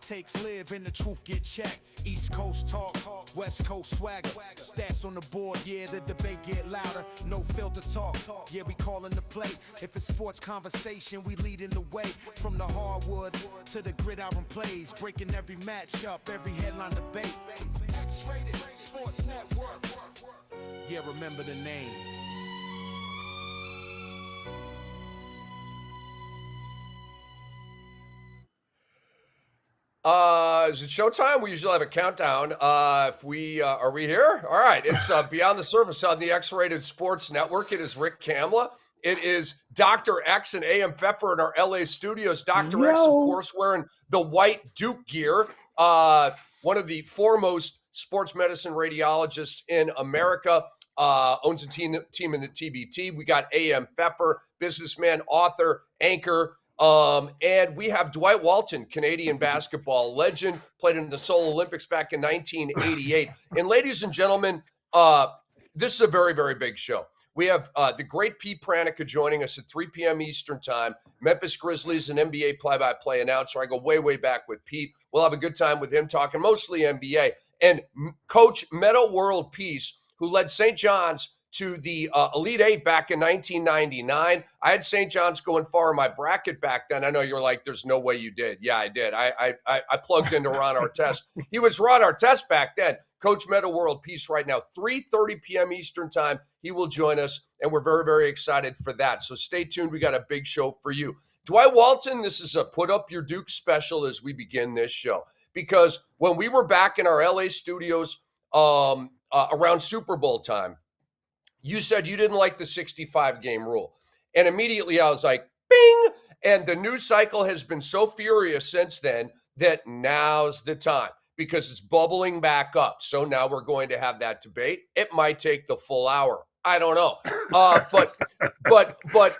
Takes live and the truth get checked. East Coast talk, West Coast swagger. Stats on the board, yeah, the debate get louder. No filter talk, yeah, we calling the play. If it's sports conversation, we leading the way. From the hardwood to the gridiron plays, breaking every matchup, every headline debate. X-rated Sports Network. Yeah, remember the name. Is it showtime? We usually have a countdown. Are we here? All right. It's Beyond the Surface on the X-Rated Sports Network. It is Rick Kamla. It is Dr. X and AM Pfeffer in our LA studios. Dr. X, of course, wearing the white Duke gear. One of the foremost sports medicine radiologists in America. Owns a team in the TBT. We got AM Pfeffer, businessman, author, anchor. And we have Dwight Walton, Canadian basketball legend, played in the Seoul Olympics back in 1988. And ladies and gentlemen, this is a very, very big show. We have the great Pete Pranica joining us at 3 p.m. Eastern time. Memphis Grizzlies, an NBA play-by-play announcer. I go way, way back with Pete. We'll have a good time with him talking mostly NBA. And Coach Metta World Peace, who led St. John's to the Elite Eight back in 1999. I had St. John's going far in my bracket back then. I know you're like, there's no way you did. Yeah, I did. I plugged into Ron Artest. He was Ron Artest back then. Coach Metta World Peace right now, 3:30 p.m. Eastern time. He will join us, and we're very, very excited for that. So stay tuned. We got a big show for you. Dwight Walton, this is a Put Up Your Duke special as we begin this show. Because when we were back in our LA studios around Super Bowl time, you said you didn't like the 65-game rule. And immediately I was like, bing! And the news cycle has been so furious since then that now's the time because it's bubbling back up. So now we're going to have that debate. It might take the full hour. I don't know. But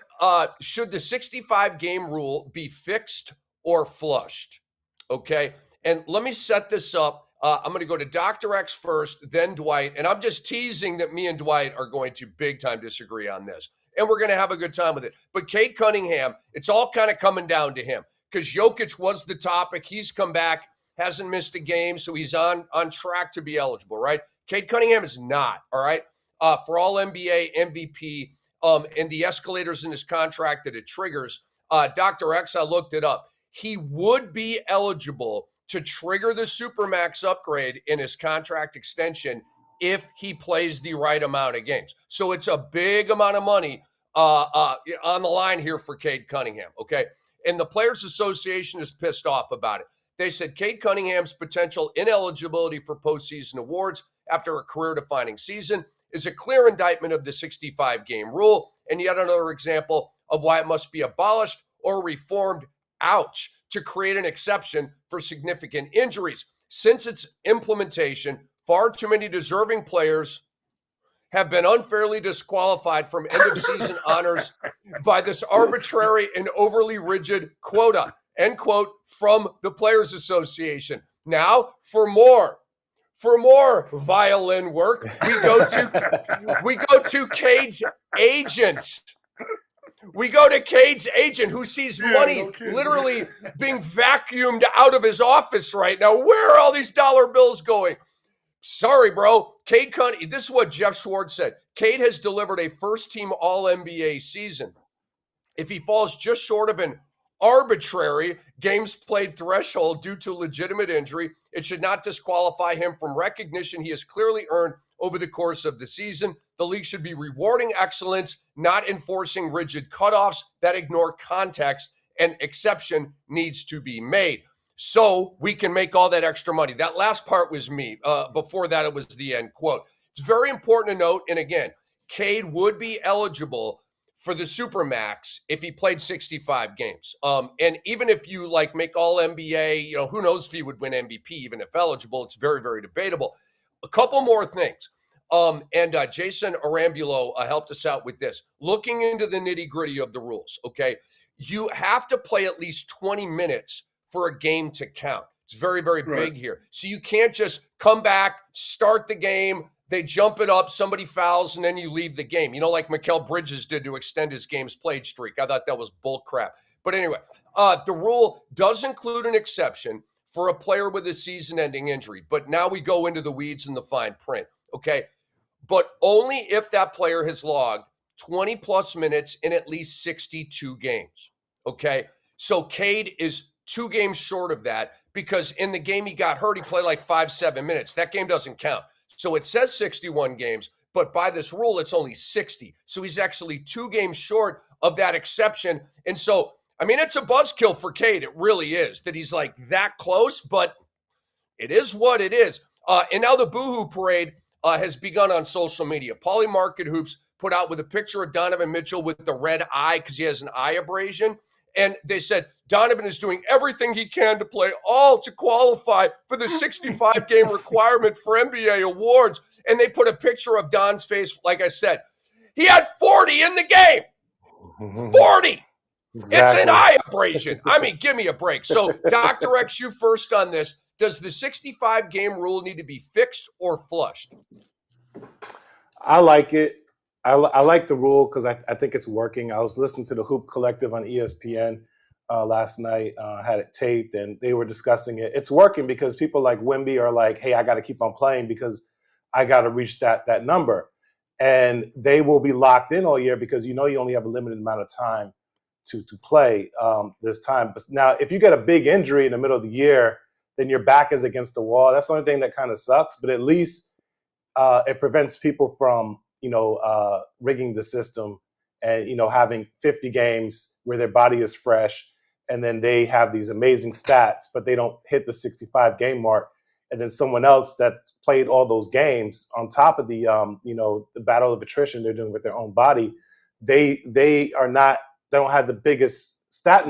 should the 65-game rule be fixed or flushed? Okay. And let me set this up. I'm going to go to Dr. X first, then Dwight. And I'm just teasing that me and Dwight are going to big time disagree on this. And we're going to have a good time with it. But Cade Cunningham, it's all kind of coming down to him because Jokic was the topic. He's come back, hasn't missed a game, so he's on track to be eligible, right? Cade Cunningham is not, all right? For all NBA, MVP, and the escalators in his contract that it triggers, Dr. X, I looked it up. He would be eligible to trigger the Supermax upgrade in his contract extension if he plays the right amount of games. So it's a big amount of money on the line here for Cade Cunningham, okay? And the Players Association is pissed off about it. They said Cade Cunningham's potential ineligibility for postseason awards after a career-defining season is a clear indictment of the 65-game rule and yet another example of why it must be abolished or reformed, ouch, to create an exception for significant injuries. Since its implementation, far too many deserving players have been unfairly disqualified from end-of-season honors by this arbitrary and overly rigid quota, end quote, from the Players Association. Now, for more violin work, we go to Cade's agent. We go to Cade's agent who sees money literally being vacuumed out of his office right now. Where are all these dollar bills going? Sorry, bro. Cade Cunningham, this is what Jeff Schwartz said. Cade has delivered a first-team All-NBA season. If he falls just short of an arbitrary games played threshold due to legitimate injury, it should not disqualify him from recognition he has clearly earned over the course of the season. The league should be rewarding excellence, not enforcing rigid cutoffs that ignore context. An exception needs to be made so we can make all that extra money. That last part was me. Before that, it was the end quote. It's very important to note, and again, Cade would be eligible for the Supermax if he played 65 games. And even if you make all NBA, who knows if he would win MVP even if eligible. It's very, very debatable. A couple more things. And Jason Arambulo helped us out with this. Looking into the nitty-gritty of the rules, okay? You have to play at least 20 minutes for a game to count. It's very, very big here. So you can't just come back, start the game, they jump it up, somebody fouls, and then you leave the game. Like Mikal Bridges did to extend his games played streak. I thought that was bull crap. But anyway, the rule does include an exception for a player with a season-ending injury. But now we go into the weeds and the fine print, okay? But only if that player has logged 20-plus minutes in at least 62 games, okay? So Cade is 2 games short of that because in the game he got hurt, he played like 5-7 minutes. That game doesn't count. So it says 61 games, but by this rule, it's only 60. So he's actually 2 games short of that exception. And so, I mean, it's a buzzkill for Cade. It really is that he's like that close, but it is what it is. And now the boohoo parade has begun on social media. Paulie Market Hoops put out with a picture of Donovan Mitchell with the red eye because he has an eye abrasion. And they said Donovan is doing everything he can to play all to qualify for the 65-game requirement for NBA awards. And they put a picture of Don's face, like I said. He had 40 in the game. 40. Exactly. It's an eye abrasion. I mean, give me a break. So, Dr. X, you first on this. Does the 65-game rule need to be fixed or flushed? I like it. I like the rule because I think it's working. I was listening to the Hoop Collective on ESPN last night, had it taped, and they were discussing it. It's working because people like Wemby are like, hey, I got to keep on playing because I got to reach that number. And they will be locked in all year because you only have a limited amount of time to play this time. But now, if you get a big injury in the middle of the year, then your back is against the wall. That's the only thing that kind of sucks. But at least it prevents people from rigging the system and, having 50 games where their body is fresh and then they have these amazing stats, but they don't hit the 65-game mark. And then someone else that played all those games on top of the, the battle of attrition they're doing with their own body, they don't have the biggest stat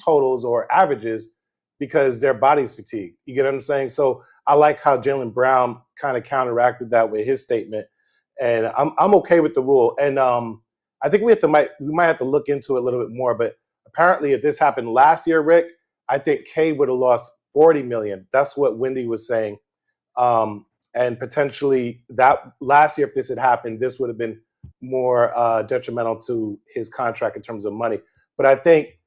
totals or averages because their body's fatigued. You get what I'm saying? So I like how Jaylen Brown kind of counteracted that with his statement. And I'm okay with the rule. And I think we might have to look into it a little bit more. But apparently, if this happened last year, Rick, I think Cade would have lost $40 million. That's what Wendy was saying. And potentially that last year, if this had happened, this would have been more detrimental to his contract in terms of money. But I think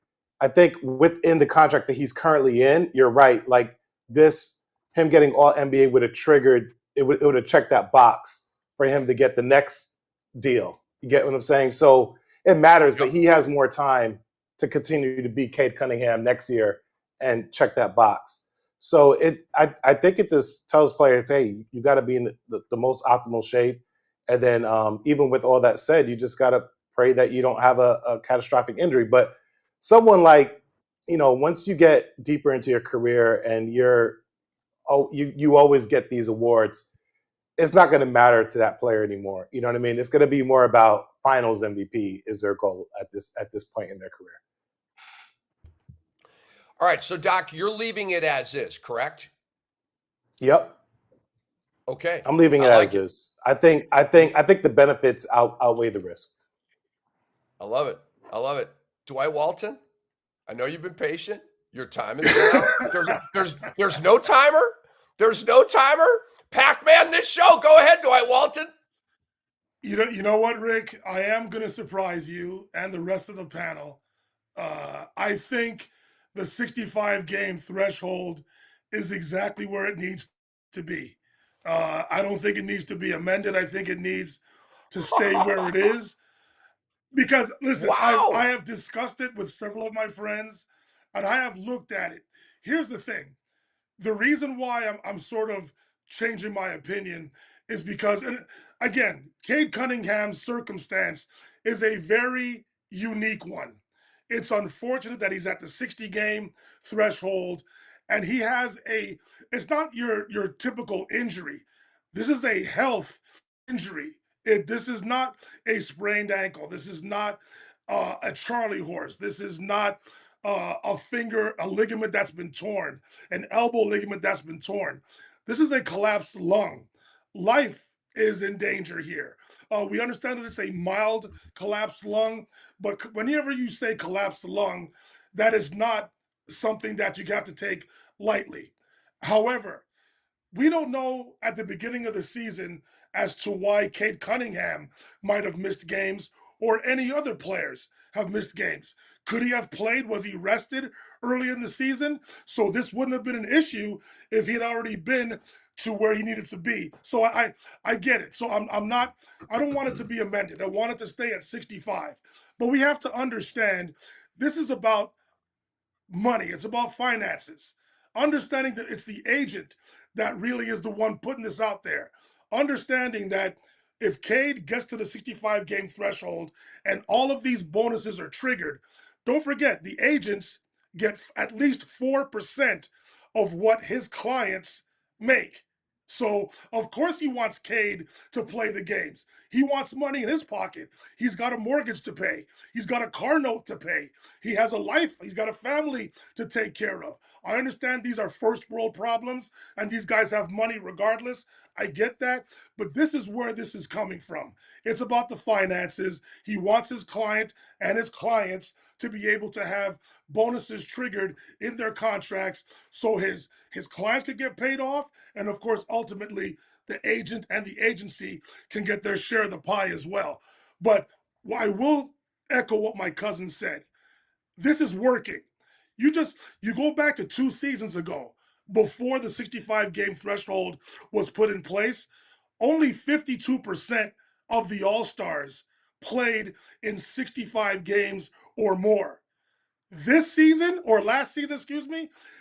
within the contract that he's currently in, you're right. Like him getting all NBA would have triggered, it would have checked that box for him to get the next deal. You get what I'm saying? So it matters, but he has more time to continue to be Cade Cunningham next year and check that box. So I think it just tells players, hey, you got to be in the most optimal shape. And then even with all that said, you just got to pray that you don't have a catastrophic injury. But someone like, once you get deeper into your career and you always get these awards, it's not going to matter to that player anymore. You know what I mean? It's going to be more about finals MVP is their goal at this point in their career. All right, so Doc, you're leaving it as is, correct? Yep. Okay. I'm leaving it as is. I think the benefits outweigh the risk. I love it. I love it. Dwight Walton, I know you've been patient. Your time is now. There's no timer. There's no timer. Pac-Man, this show. Go ahead, Dwight Walton. You know what, Rick? I am going to surprise you and the rest of the panel. I think the 65-game threshold is exactly where it needs to be. I don't think it needs to be amended. I think it needs to stay where it is. Because, listen, wow. I have discussed it with several of my friends, and I have looked at it. Here's the thing. The reason why I'm sort of changing my opinion is because, and again, Cade Cunningham's circumstance is a very unique one. It's unfortunate that he's at the 60-game threshold, and he has it's not your typical injury. This is a health injury. This is not a sprained ankle. This is not a Charlie horse. This is not a ligament that's been torn, an elbow ligament that's been torn. This is a collapsed lung. Life is in danger here. We understand that it's a mild collapsed lung, but whenever you say collapsed lung, that is not something that you have to take lightly. However, we don't know at the beginning of the season as to why Cade Cunningham might have missed games or any other players have missed games. Could he have played? Was he rested early in the season. So this wouldn't have been an issue if he had already been to where he needed to be. So I get it. So I don't want it to be amended. I want it to stay at 65. But we have to understand this is about money. It's about finances. Understanding that it's the agent that really is the one putting this out there. Understanding that if Cade gets to the 65 game threshold and all of these bonuses are triggered, don't forget the agents get at least 4% of what his clients make. So, of course, he wants Cade to play the games. He wants money in his pocket. He's got a mortgage to pay. He's got a car note to pay. He has a life. He's got a family to take care of. I understand these are first world problems and these guys have money regardless. I get that. But this is where this is coming from. It's about the finances. He wants his client and his clients to be able to have bonuses triggered in their contracts so his clients could get paid off. And of course, ultimately, the agent and the agency can get their share of the pie as well. But I will echo what my cousin said. This is working. You go back to 2 seasons ago, before the 65 game threshold was put in place, only 52% of the All-Stars played in 65 games or more. This season, or last season,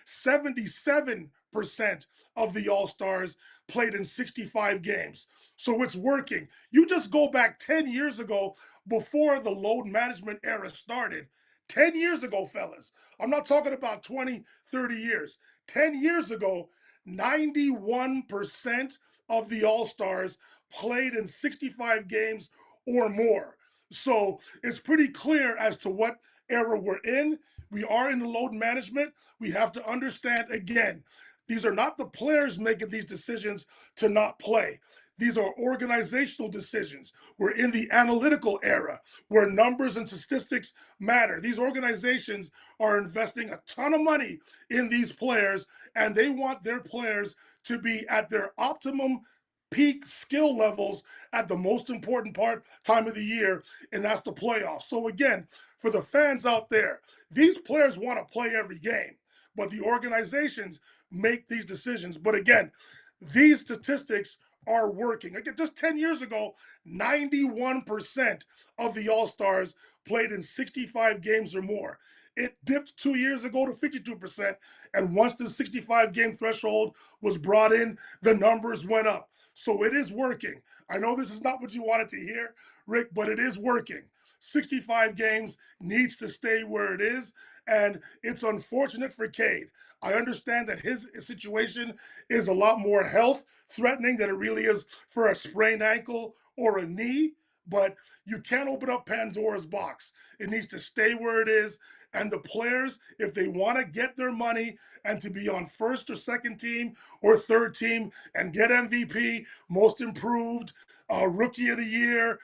77% of the All-Stars played in 65 games. So it's working. You just go back 10 years ago, before the load management era started. 10 years ago, fellas. I'm not talking about 20, 30 years. 10 years ago, 91% of the All-Stars played in 65 games or more. So it's pretty clear as to what era we're in. We are in the load management. We have to understand, again, these are not the players making these decisions to not play. These are organizational decisions. We're in the analytical era where numbers and statistics matter. These organizations are investing a ton of money in these players, and they want their players to be at their optimum peak skill levels at the most important time of the year, and that's the playoffs. So again, for the fans out there, these players want to play every game, but the organizations make these decisions. But again, these statistics are working. Again, just 10 years ago, 91% of the All-Stars played in 65 games or more. It dipped 2 years ago to 52%, and once the 65 game threshold was brought in, the numbers went up. So it is working. I know this is not what you wanted to hear, Rick, but it is working. 65 games needs to stay where it is, and it's unfortunate for Cade. I understand that his situation is a lot more health threatening than it really is for a sprained ankle or a knee, but you can't open up Pandora's box. It needs to stay where it is, and the players, if they want to get their money and to be on first or second team or third team and get MVP, most improved, rookie of the year,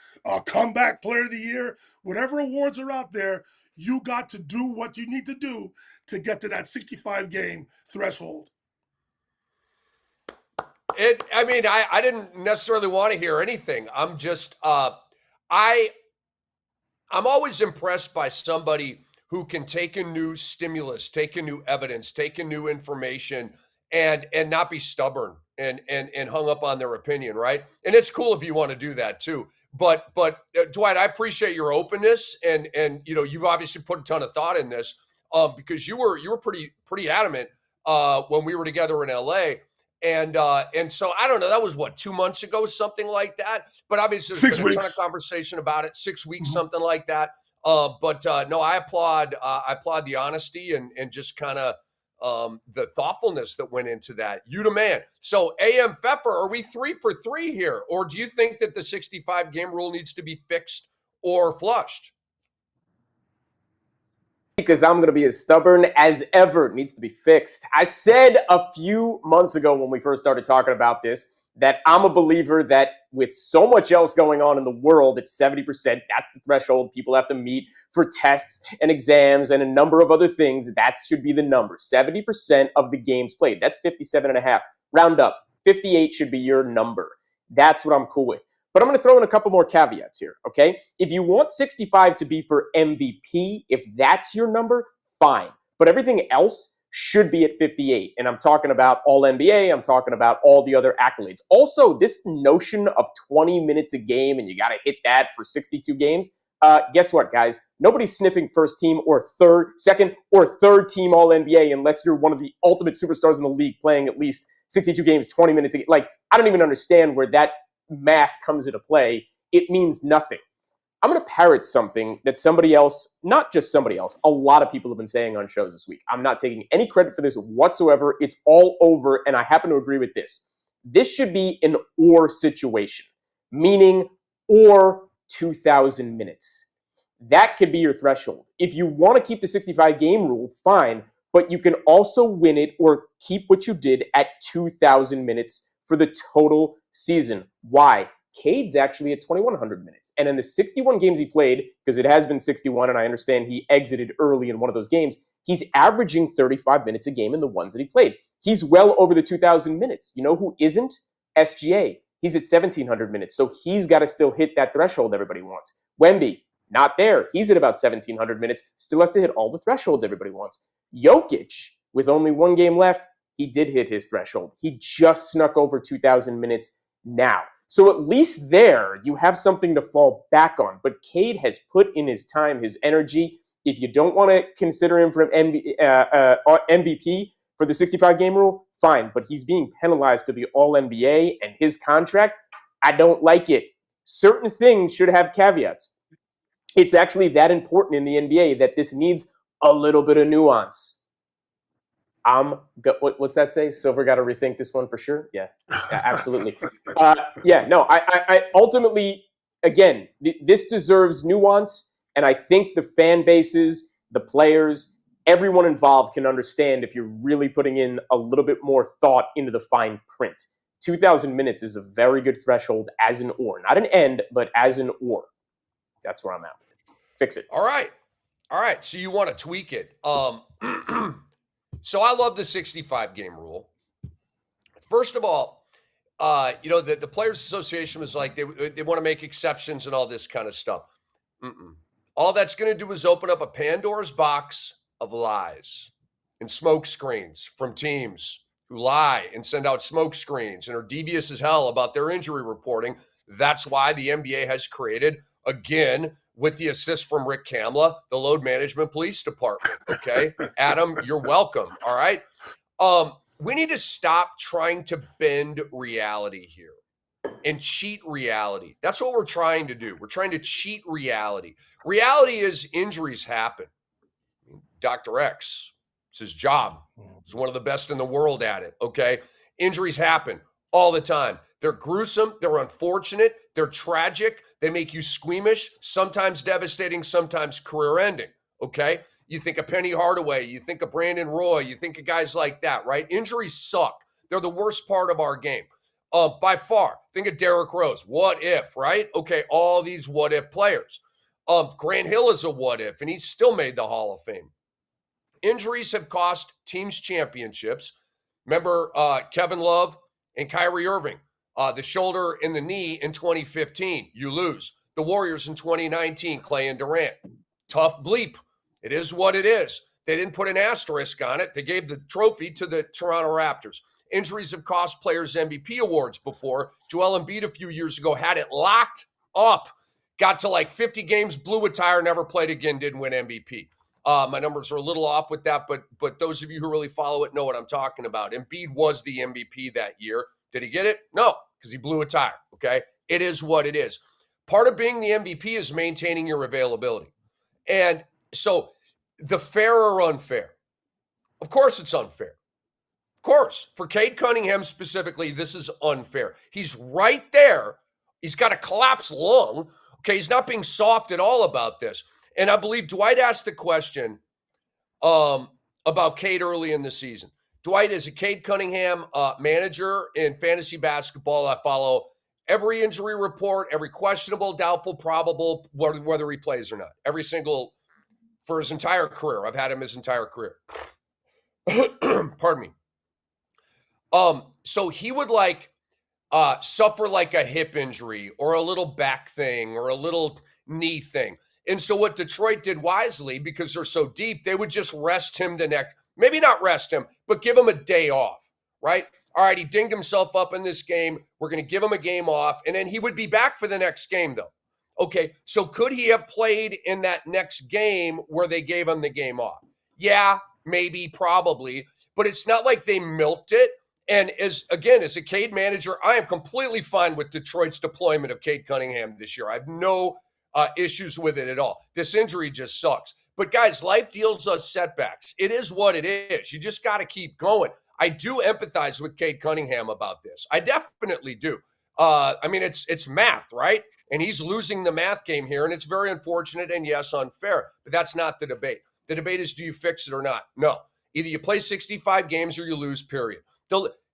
comeback player of the year, whatever awards are out there, you got to do what you need to do to get to that 65 game threshold. I didn't necessarily want to hear anything. I'm just, I'm always impressed by somebody who can take a new stimulus, take a new evidence, take a new information, and not be stubborn and hung up on their opinion, right? And it's cool if you want to do that too. But Dwight, I appreciate your openness, and you've obviously put a ton of thought in this, because you were pretty adamant when we were together in LA. And so I don't know, that was what, 2 months ago, something like that. But obviously there's been a ton of conversation about it, 6 weeks, something like that. But no, I applaud the honesty and just kind of the thoughtfulness that went into that. You the man. So AM Pfeffer, are we 3 for 3 here? Or do you think that the 65 game rule needs to be fixed or flushed? Because I'm going to be as stubborn as ever. It needs to be fixed. I said a few months ago when we first started talking about this that I'm a believer that with so much else going on in the world, it's 70%. That's the threshold people have to meet for tests and exams and a number of other things. That should be the number. 70% of the games played. That's 57.5. Round up. 58 should be your number. That's what I'm cool with. But I'm going to throw in a couple more caveats here, okay? If you want 65 to be for MVP, if that's your number, fine. but everything else should be at 58. And I'm talking about all NBA. I'm talking about all the other accolades. Also, this notion of 20 minutes a game and you got to hit that for 62 games. Guess what, guys? Nobody's sniffing first team or second or third team all NBA unless you're one of the ultimate superstars in the league playing at least 62 games, 20 minutes a game. Like, I don't even understand where that math comes into play. It means nothing. I'm going to parrot something that somebody else, not just somebody else, a lot of people have been saying on shows this week. I'm not taking any credit for this whatsoever. It's all over, and I happen to agree with this. This should be an or situation, meaning or 2,000 minutes. That could be your threshold. If you want to keep the 65 game rule, fine, but you can also win it or keep what you did at 2,000 minutes for the total season. Why? Cade's actually at 2,100 minutes. And in the 61 games he played, because it has been 61, and I understand he exited early in one of those games, he's averaging 35 minutes a game in the ones that he played. He's well over the 2,000 minutes. You know who isn't? SGA. He's at 1,700 minutes, so he's got to still hit that threshold everybody wants. Wemby, not there. He's at about 1,700 minutes, still has to hit all the thresholds everybody wants. Jokic, with only one game left, he did hit his threshold. He just snuck over 2,000 minutes now. So at least there, you have something to fall back on. But Cade has put in his time, his energy. If you don't want to consider him for MVP for the 65-game rule, fine. But he's being penalized for the All-NBA and his contract. I don't like it. Certain things should have caveats. It's actually that important in the NBA that this needs a little bit of nuance. What's that say? Silver got to rethink this one for sure. Yeah, absolutely. I ultimately, again, this deserves nuance. And I think the fan bases, the players, everyone involved can understand if you're really putting in a little bit more thought into the fine print. 2,000 minutes is a very good threshold as an or. Not an end, but as an or. That's where I'm at. Fix it. All right. So you want to tweak it. So I love the 65-game rule. First of all, the Players Association was like, they want to make exceptions and all this kind of stuff. All that's going to do is open up a Pandora's box of lies and smoke screens from teams who lie and send out smoke screens and are devious as hell about their injury reporting. That's why the NBA has created, again, with the assist from Rick Kamla, the Load Management Police Department, okay? Adam, you're welcome, all right? We need to stop trying to bend reality here and cheat reality. That's what we're trying to do. We're trying to cheat reality. Reality is injuries happen. Dr. X, it's his job. He's one of the best in the world at it, okay? Injuries happen all the time. They're gruesome. They're unfortunate. They're tragic. They make you squeamish, sometimes devastating, sometimes career-ending, okay? You think of Penny Hardaway. You think of Brandon Roy. You think of guys like that, right? Injuries suck. They're the worst part of our game by far. Think of Derrick Rose. What if, right? Okay, all these what-if players. Grant Hill is a what-if, and he's still made the Hall of Fame. Injuries have cost teams championships. Remember Kevin Love and Kyrie Irving. The shoulder and the knee in 2015, you lose. The Warriors in 2019, Clay and Durant. Tough bleep. It is what it is. They didn't put an asterisk on it. They gave the trophy to the Toronto Raptors. Injuries have cost players MVP awards before. Joel Embiid a few years ago had it locked up. Got to like 50 games, blew a tire, never played again, didn't win MVP. My numbers are a little off with that, but those of you who really follow it know what I'm talking about. Embiid was the MVP that year. Did he get it? No, because he blew a tire, okay? It is what it is. Part of being the MVP is maintaining your availability. And so the fair or unfair? Of course it's unfair. Of course. For Cade Cunningham specifically, this is unfair. He's right there. He's got a collapsed lung. Okay, he's not being soft at all about this. And I believe Dwight asked the question about Cade early in the season. Dwight is a Cade Cunningham manager in fantasy basketball. I follow every injury report, every questionable, doubtful, probable, whether he plays or not. Every single, for his entire career. I've had him his entire career. Pardon me. So he would suffer like a hip injury or a little back thing or a little knee thing. And so what Detroit did wisely, because they're so deep, they would just rest him the next, maybe not rest him, but give him a day off, right? All right, he dinged himself up in this game. We're going to give him a game off, and then he would be back for the next game, though. Okay, so could he have played in that next game where they gave him the game off? Yeah, maybe, probably, but it's not like they milked it. And as a Cade manager, I am completely fine with Detroit's deployment of Cade Cunningham this year. I have no issues with it at all. This injury just sucks. But guys, life deals us setbacks. It is what it is. You just got to keep going. I do empathize with Cade Cunningham about this. I definitely do. I mean, it's math, right? And he's losing the math game here, and it's very unfortunate and, yes, unfair. But that's not the debate. The debate is, do you fix it or not? No. Either you play 65 games or you lose, period.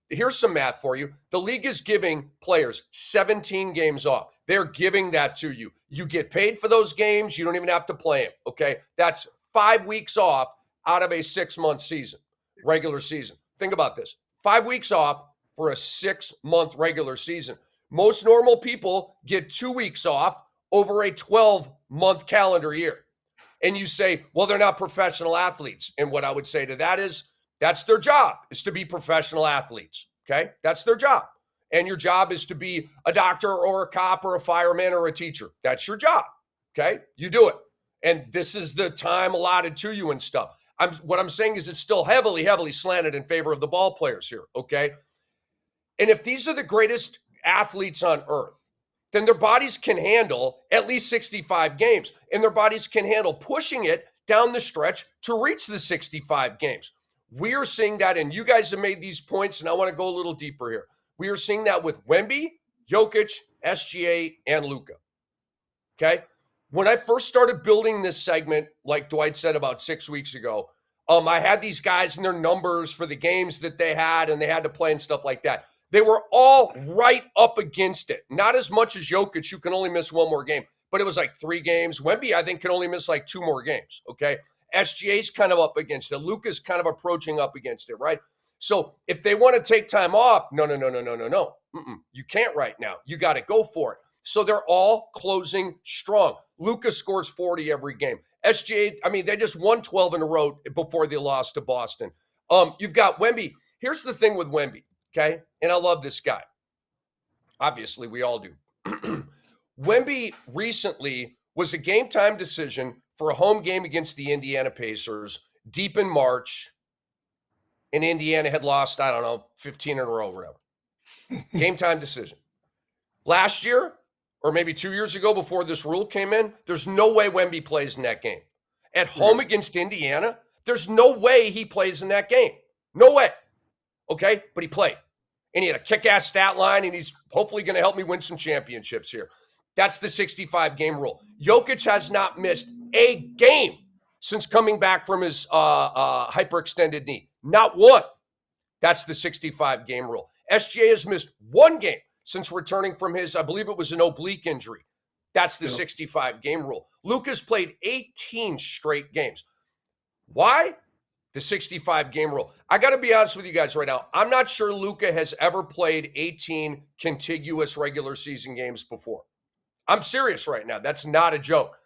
Here's some math for you. The league is giving players 17 games off. They're giving that to you. You get paid for those games. You don't even have to play them, okay? That's 5 weeks off out of a 6-month season, regular season. Think about this. 5 weeks off for a 6-month regular season. Most normal people get 2 weeks off over a 12-month calendar year. And you say, well, they're not professional athletes. And what I would say to that is, that's their job, is to be professional athletes, okay? That's their job. And your job is to be a doctor or a cop or a fireman or a teacher. That's your job, okay? You do it. And this is the time allotted to you and stuff. What I'm saying is it's still heavily, heavily slanted in favor of the ball players here, okay? And if these are the greatest athletes on earth, then their bodies can handle at least 65 games. And their bodies can handle pushing it down the stretch to reach the 65 games. We are seeing that, and you guys have made these points, and I want to go a little deeper here. We are seeing that with Wemby, Jokic, SGA, and LUKA. Okay? When I first started building this segment, like Dwight said about 6 weeks ago, I had these guys and their numbers for the games that they had, and they had to play and stuff like that. They were all right up against it. Not as much as Jokic, who can only miss one more game, but it was like 3 games. Wemby, I think, can only miss like 2 more games, okay? SGA's kind of up against it. LUKA's kind of approaching up against it, right? So if they want to take time off, no. You can't right now. You got to go for it. So they're all closing strong. LUKA scores 40 every game. SGA, I mean, they just won 12 in a row before they lost to Boston. You've got Wemby. Here's the thing with Wemby, okay? And I love this guy. Obviously, we all do. Wemby recently was a game time decision for a home game against the Indiana Pacers deep in March, and Indiana had lost, 15 in a row or whatever. Game time decision. Last year, or maybe 2 years ago before this rule came in, there's no way Wemby plays in that game. At home against Indiana, there's no way he plays in that game. No way. Okay? But he played. And he had a kick-ass stat line, and he's hopefully going to help me win some championships here. That's the 65-game rule. Jokic has not missed a game since coming back from his hyperextended knee. Not one. That's the 65-game rule. SGA has missed 1 game since returning from his, I believe it was an oblique injury. That's the 65-game rule. LUKA's played 18 straight games. Why? The 65-game rule. I got to be honest with you guys right now. I'm not sure LUKA has ever played 18 contiguous regular season games before. I'm serious right now. That's not a joke.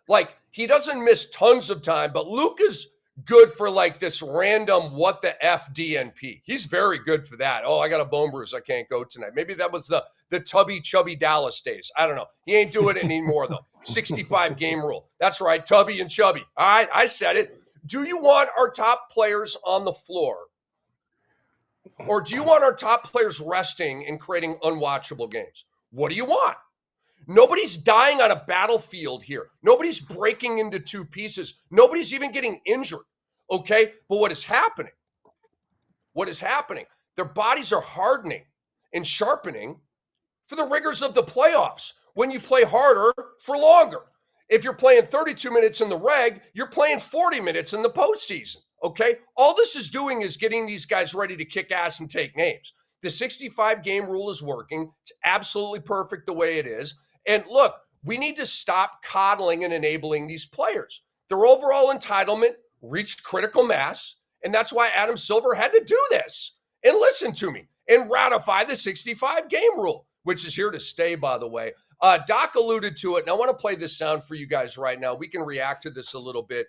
Like, he doesn't miss tons of time, but LUKA's good for like this random what the F DNP. He's very good for that. Oh, I got a bone bruise. I can't go tonight. Maybe that was the Tubby Chubby Dallas days. I don't know. He ain't doing it anymore, though. 65-game rule. That's right. Tubby and Chubby. All right. I said it. Do you want our top players on the floor? Or do you want our top players resting and creating unwatchable games? What do you want? Nobody's dying on a battlefield here. Nobody's breaking into 2 pieces. Nobody's even getting injured, okay? But what is happening? What is happening? Their bodies are hardening and sharpening for the rigors of the playoffs when you play harder for longer. If you're playing 32 minutes in the reg, you're playing 40 minutes in the postseason, okay? All this is doing is getting these guys ready to kick ass and take names. The 65-game rule is working. It's absolutely perfect the way it is. And look, we need to stop coddling and enabling these players. Their overall entitlement reached critical mass, and that's why Adam Silver had to do this. And listen to me, and ratify the 65-game rule, which is here to stay, by the way. Doc alluded to it, and I want to play this sound for you guys right now. We can react to this a little bit.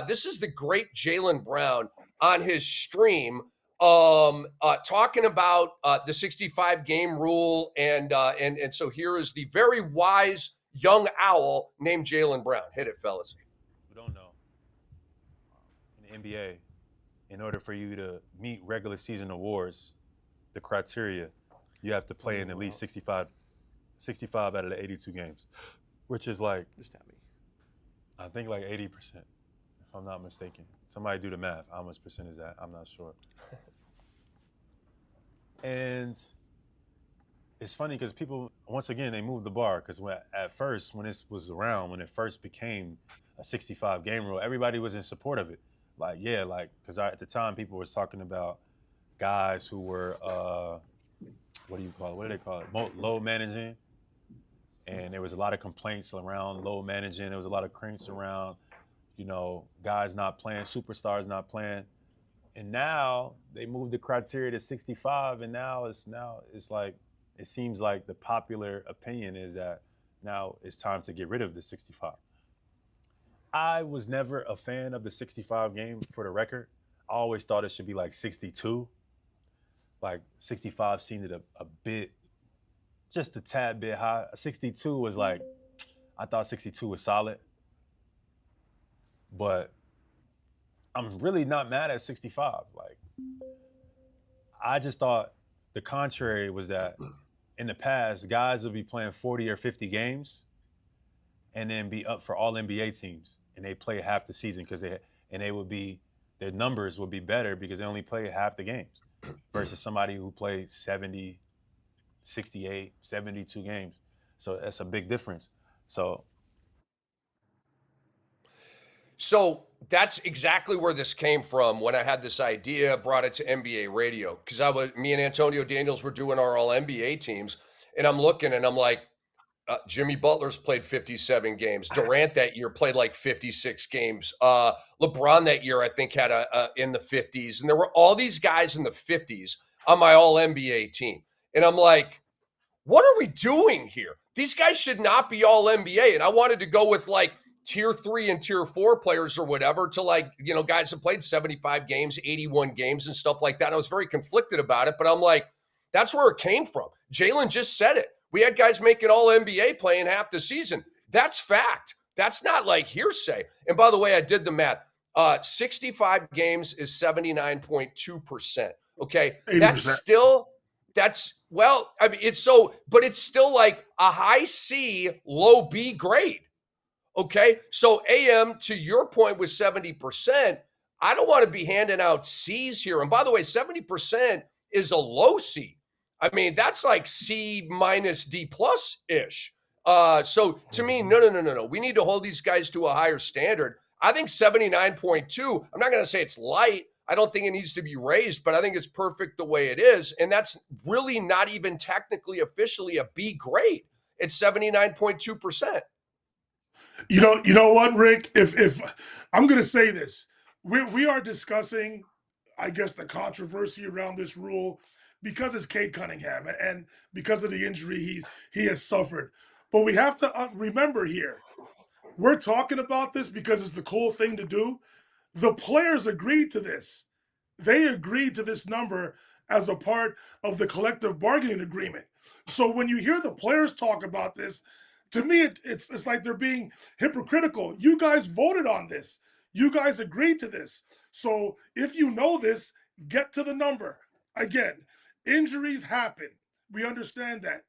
This is the great Jaylen Brown on his stream talking about the 65 game rule. And so here is the very wise young owl named Jaylen Brown. Hit it, fellas. We don't know. In the NBA, in order for you to meet regular season awards, the criteria, you have to play in at least 65 out of the 82 games, which is like, I think like 80%, if I'm not mistaken. Somebody do the math. How much percent is that? I'm not sure. And it's funny because people, once again, they moved the bar because at first, when this was around, when it first became a 65 game rule, everybody was in support of it. Like, yeah, like, because at the time, people was talking about guys who were, what do you call it? What do they call it? Low managing. And there was a lot of complaints around low managing. There was a lot of cranks around, you know, guys not playing, superstars not playing. And now they moved the criteria to 65, and now it's like, it seems like the popular opinion is that now it's time to get rid of the 65. I was never a fan of the 65 game, for the record. I always thought it should be like 62. Like 65 seemed a bit, just a tad bit high. 62 was like, I thought 62 was solid. But I'm really not mad at 65. Like, I just thought the contrary was that in the past, guys would be playing 40 or 50 games and then be up for all NBA teams. And they play half the season because their numbers would be better because they only play half the games versus somebody who played 70, 68, 72 games. So that's a big difference. So that's exactly where this came from when I had this idea, brought it to NBA radio. Because me and Antonio Daniels were doing our all NBA teams, and I'm looking and I'm like, Jimmy Butler's played 57 games. Durant that year played like 56 games. LeBron that year, I think, had in the 50s. And there were all these guys in the 50s on my all NBA team. And I'm like, what are we doing here? These guys should not be all NBA. And I wanted to go with like tier 3 and tier 4 players or whatever to, like, you know, guys that played 75 games, 81 games and stuff like that. And I was very conflicted about it, but I'm like, that's where it came from. Jaylen just said it. We had guys making all NBA playing half the season. That's fact. That's not like hearsay. And by the way, I did the math. 65 games is 79.2%. Okay. 80%. Well, I mean, but it's still like a high C, low B grade. Okay. So AM, to your point with 70%, I don't want to be handing out C's here. And by the way, 70% is a low C. I mean, that's like C minus D plus ish. So to me, no. We need to hold these guys to a higher standard. I think 79.2, I'm not going to say it's light. I don't think it needs to be raised, but I think it's perfect the way it is. And that's really not even technically officially a B grade. It's 79.2%. You know what, Rick? If I'm going to say this, we are discussing, I guess, the controversy around this rule because it's Cade Cunningham and because of the injury he has suffered. But we have to remember here, we're talking about this because it's the cool thing to do. The players agreed to this. They agreed to this number as a part of the collective bargaining agreement. So when you hear the players talk about this, to me, it's like they're being hypocritical. You guys voted on this. You guys agreed to this. So if you know this, get to the number. Again, injuries happen. We understand that.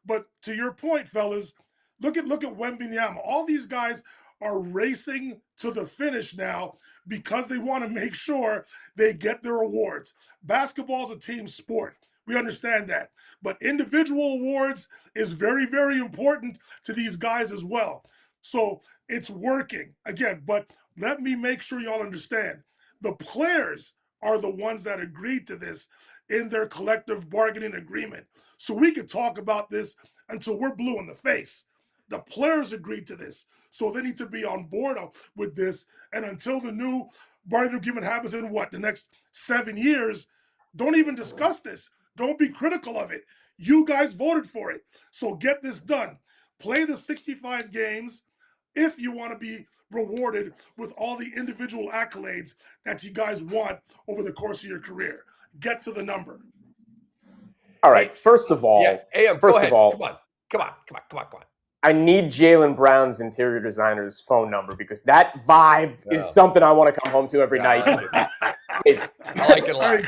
But to your point, fellas, look at Wemby. All these guys are racing to the finish now because they want to make sure they get their awards. Basketball is a team sport. We understand that. But individual awards is very, very important to these guys as well. So it's working. Again, but let me make sure y'all understand. The players are the ones that agreed to this in their collective bargaining agreement. So we could talk about this until we're blue in the face. The players agreed to this. So they need to be on board with this. And until the new bargaining agreement happens in the next 7 years, don't even discuss this. Don't be critical of it. You guys voted for it. So get this done. Play the 65 games if you want to be rewarded with all the individual accolades that you guys want over the course of your career. Get to the number. All right. First of all, come on. I need Jaylen Brown's interior designer's phone number because that vibe is something I want to come home to every night. I like it a lot.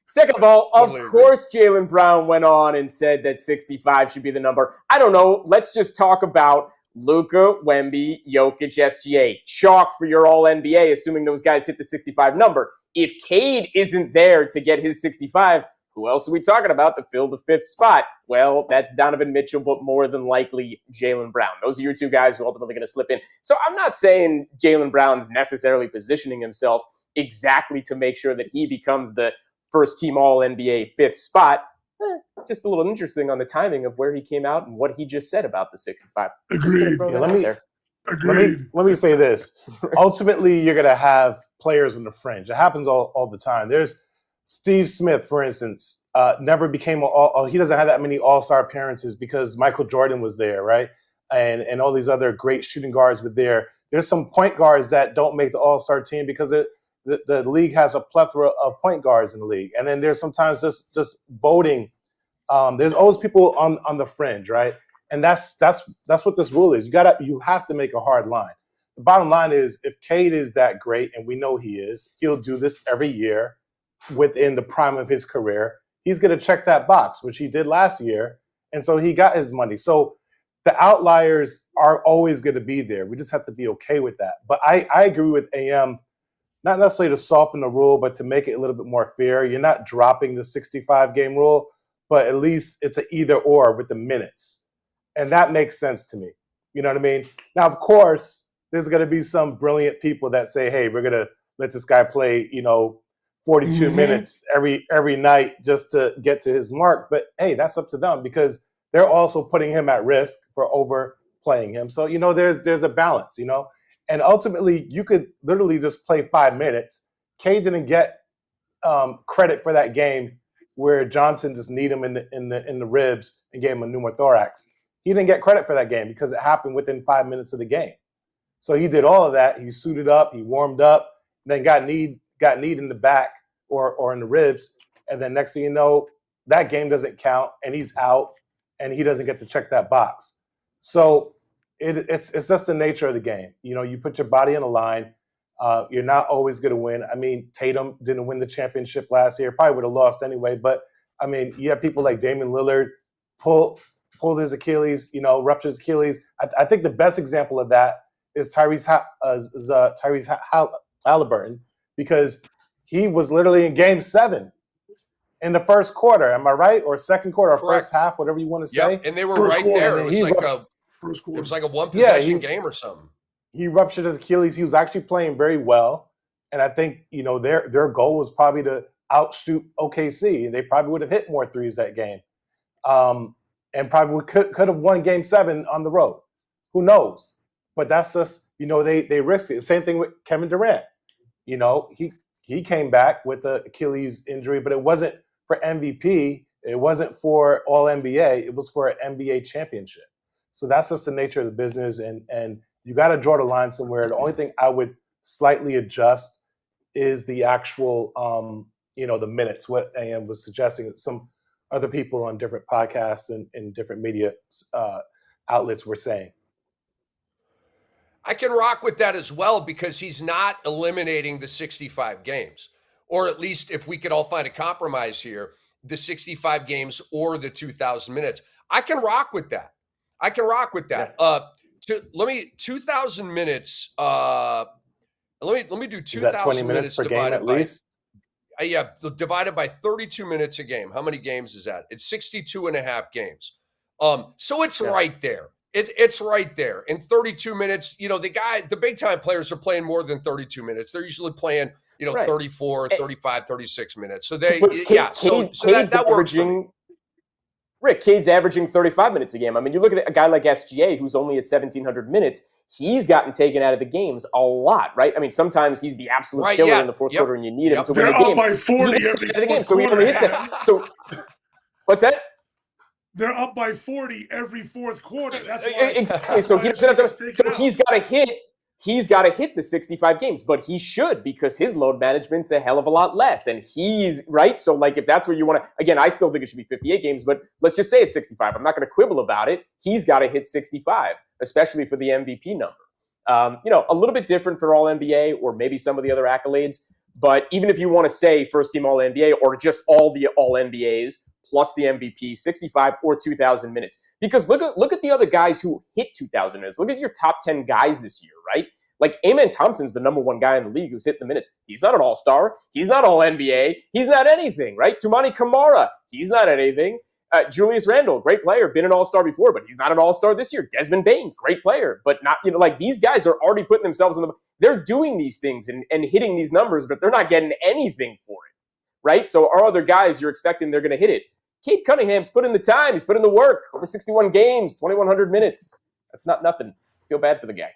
Second of all, of course, Jaylen Brown went on and said that 65 should be the number. I don't know. Let's just talk about LUKA, Wemby, Jokic, SGA. Chalk for your All-NBA, assuming those guys hit the 65 number. If Cade isn't there to get his 65, who else are we talking about to fill the 5th spot? Well, that's Donovan Mitchell, but more than likely Jaylen Brown. Those are your two guys who are ultimately going to slip in. So I'm not saying Jaylen Brown's necessarily positioning himself exactly to make sure that he becomes the first-team All-NBA 5th spot. Just a little interesting on the timing of where he came out and what he just said about the 65. Agreed. Let me say this. Ultimately, you're going to have players on the fringe. It happens all the time. There's Steve Smith, for instance, never became he doesn't have that many all-star appearances because Michael Jordan was there, right? And all these other great shooting guards were there. There's some point guards that don't make the all-star team because the league has a plethora of point guards in the league. And then there's sometimes just voting. There's always people on the fringe, right? And that's what this rule is. You have to make a hard line. The bottom line is if Cade is that great, and we know he is, he'll do this every year within the prime of his career. He's going to check that box, which he did last year. And so he got his money. So the outliers are always going to be there. We just have to be okay with that. But I agree with AM, not necessarily to soften the rule, but to make it a little bit more fair. You're not dropping the 65-game rule, but at least it's an either or with the minutes. And that makes sense to me. You know what I mean? Now, of course, there's going to be some brilliant people that say, hey, we're going to let this guy play, 42 minutes every night just to get to his mark. But, hey, that's up to them because they're also putting him at risk for overplaying him. So, there's a balance, And ultimately, you could literally just play 5 minutes. Cade didn't get credit for that game where Johnson just kneed him in the ribs and gave him a pneumothorax. He didn't get credit for that game because it happened within 5 minutes of the game. So he did all of that. He suited up, he warmed up, then got kneed in the back or in the ribs. And then next thing you know, that game doesn't count and he's out and he doesn't get to check that box. So it's just the nature of the game. You put your body on the line. You're not always going to win. I mean, Tatum didn't win the championship last year. Probably would have lost anyway. But, I mean, you have people like Damian Lillard pulled his Achilles, ruptured his Achilles. I think the best example of that is Tyrese Halliburton because he was literally in Game 7 in the first quarter. Am I right? Or second quarter or Correct. First half, whatever you want to say. Yep, and they were right there. It was like a one-possession game or something. He ruptured his Achilles. He was actually playing very well. And I think, their goal was probably to outshoot OKC. And they probably would have hit more threes that game. And probably could have won Game 7 on the road. Who knows? But that's just, they risked it. Same thing with Kevin Durant. He came back with the Achilles injury, but it wasn't for MVP. It wasn't for All-NBA. It was for an NBA championship. So that's just the nature of the business. And you got to draw the line somewhere. The only thing I would slightly adjust is the actual, the minutes, what AM was suggesting. Some other people on different podcasts and different media outlets were saying. I can rock with that as well because he's not eliminating the 65 games. Or at least if we could all find a compromise here, the 65 games or the 2,000 minutes. I can rock with that. Yeah. 2,000 minutes. Let me do 2,000 Is that 20 minutes per game at least? Yeah, divided by 32 minutes a game. How many games is that? It's 62 and a half games. So it's right there. It's right there. In 32 minutes, the big time players are playing more than 32 minutes. They're usually playing, 34, 35, 36 minutes. So that works for me. Rick, Cade's averaging 35 minutes a game. I mean, you look at a guy like SGA, who's only at 1,700 minutes. He's gotten taken out of the games a lot, right? I mean, sometimes he's the absolute killer in the fourth quarter, and you need him to win the game. They're up by 40 every fourth so he only hits quarter. that. So, what's that? They're up by 40 every fourth quarter. That's why. Exactly. So he doesn't have to. So he's got to hit. He's got to hit the 65 games, but he should, because his load management's a hell of a lot less. And he's right. So, like, if that's where you want to, again, I still think it should be 58 games, but let's just say it's 65. I'm not going to quibble about it. He's got to hit 65, especially for the MVP number. You know, a little bit different for All NBA or maybe some of the other accolades. But even if you want to say first team All NBA or just all the All NBAs plus the MVP, 65 or 2,000 minutes. Because look at the other guys who hit 2,000 minutes. Look at your top 10 guys this year, right? Like, Amen Thompson's the number one guy in the league who's hit the minutes. He's not an all-star. He's not all NBA. He's not anything, right? Tumani Kamara, he's not anything. Julius Randle, great player, been an all-star before, but he's not an all-star this year. Desmond Bane, great player, but not, you know, like, these guys are already putting themselves in the, they're doing these things and hitting these numbers, but they're not getting anything for it, right? So our other guys, you're expecting they're going to hit it. Cade Cunningham's put in the time. He's put in the work. Over 61 games, 2,100 minutes. That's not nothing. Feel bad for the guy.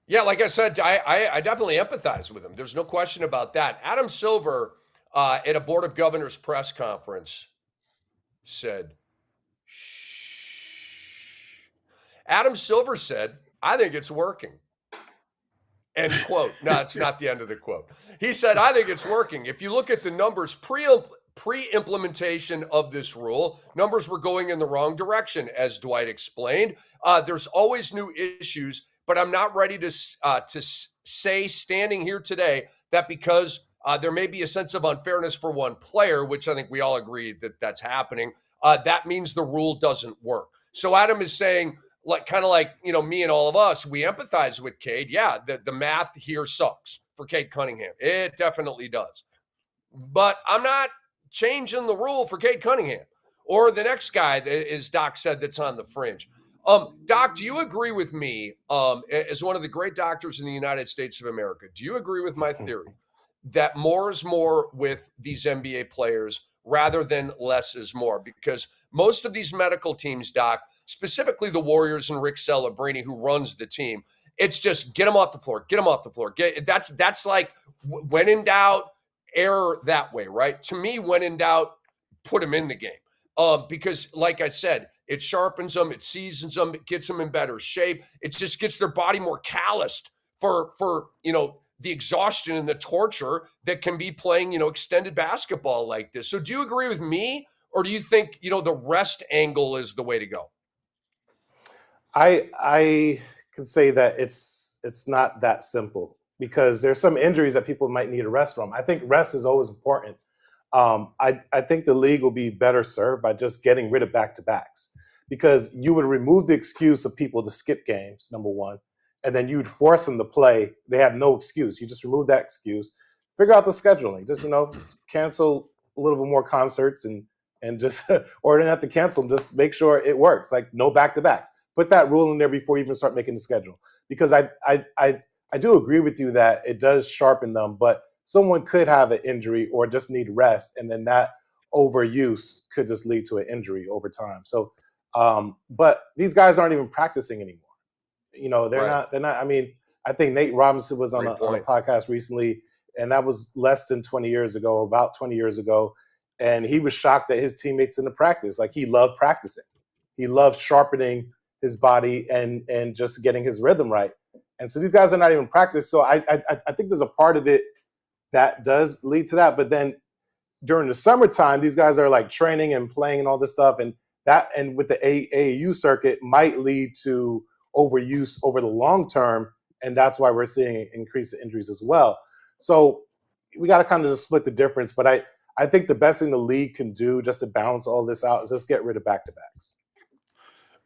Yeah, like I said, I definitely empathize with him. There's no question about that. Adam Silver, at a Board of Governors press conference, said, shh. Adam Silver said, I think it's working. End quote. No, it's not the end of the quote. He said, I think it's working. If you look at the numbers pre-implementation of this rule, numbers were going in the wrong direction, as Dwight explained. There's always new issues, but I'm not ready to say standing here today that because there may be a sense of unfairness for one player, which I think we all agree that that's happening, that means the rule doesn't work. So Adam is saying, like, kind of like, you know, me and all of us, we empathize with Cade. Yeah, the math here sucks for Cade Cunningham. It definitely does. But I'm not changing the rule for Cade Cunningham or the next guy, as Doc said, that's on the fringe. Doc, do you agree with me, as one of the great doctors in the United States of America, do you agree with my theory that more is more with these NBA players rather than less is more? Because most of these medical teams, Doc, specifically the Warriors and Rick Celebrini, who runs the team, it's just get them off the floor, get them off the floor. That's like, when in doubt, error that way, right? To me, when in doubt, put them in the game. Because like I said, it sharpens them, it seasons them, it gets them in better shape. It just gets their body more calloused for you know, the exhaustion and the torture that can be playing, you know, extended basketball like this. So do you agree with me, or do you think, you know, the rest angle is the way to go? I can say that it's not that simple, because there's some injuries that people might need a rest from. I think rest is always important. I think the league will be better served by just getting rid of back-to-backs, because you would remove the excuse of people to skip games, number one, and then you'd force them to play. They have no excuse. You just remove that excuse, figure out the scheduling, just, you know, cancel a little bit more concerts and just, or don't have to cancel them, just make sure it works, like no back-to-backs. Put that rule in there before you even start making the schedule, because I do agree with you that it does sharpen them, but someone could have an injury or just need rest, and then that overuse could just lead to an injury over time. So, but these guys aren't even practicing anymore. You know, they're not. I mean, I think Nate Robinson was on a podcast recently, and that was less than 20 years ago, about 20 years ago, and he was shocked that his teammates in the practice, like, he loved practicing. He loved sharpening his body and just getting his rhythm right. And so these guys are not even practicing. So I think there's a part of it that does lead to that. But then during the summertime, these guys are like training and playing and all this stuff. And with the AAU circuit might lead to overuse over the long term. And that's why we're seeing an increase in injuries as well. So we got to kind of just split the difference. But I think the best thing the league can do just to balance all this out is just get rid of back-to-backs.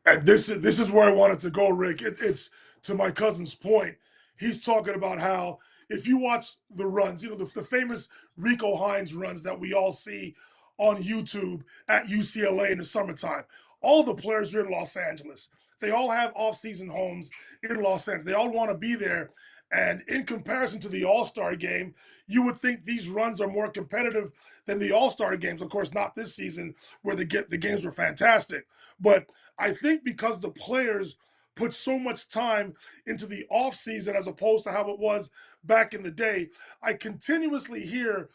And this is where I wanted to go, Rick. It's to my cousin's point. He's talking about how if you watch the runs, you know, the famous Rico Hines runs that we all see on YouTube at UCLA in the summertime, all the players are in Los Angeles. They all have off-season homes in Los Angeles. They all want to be there. And in comparison to the All-Star game, you would think these runs are more competitive than the All-Star games. Of course, not this season where the games were fantastic. But I think because the players put so much time into the offseason as opposed to how it was back in the day, I continuously hear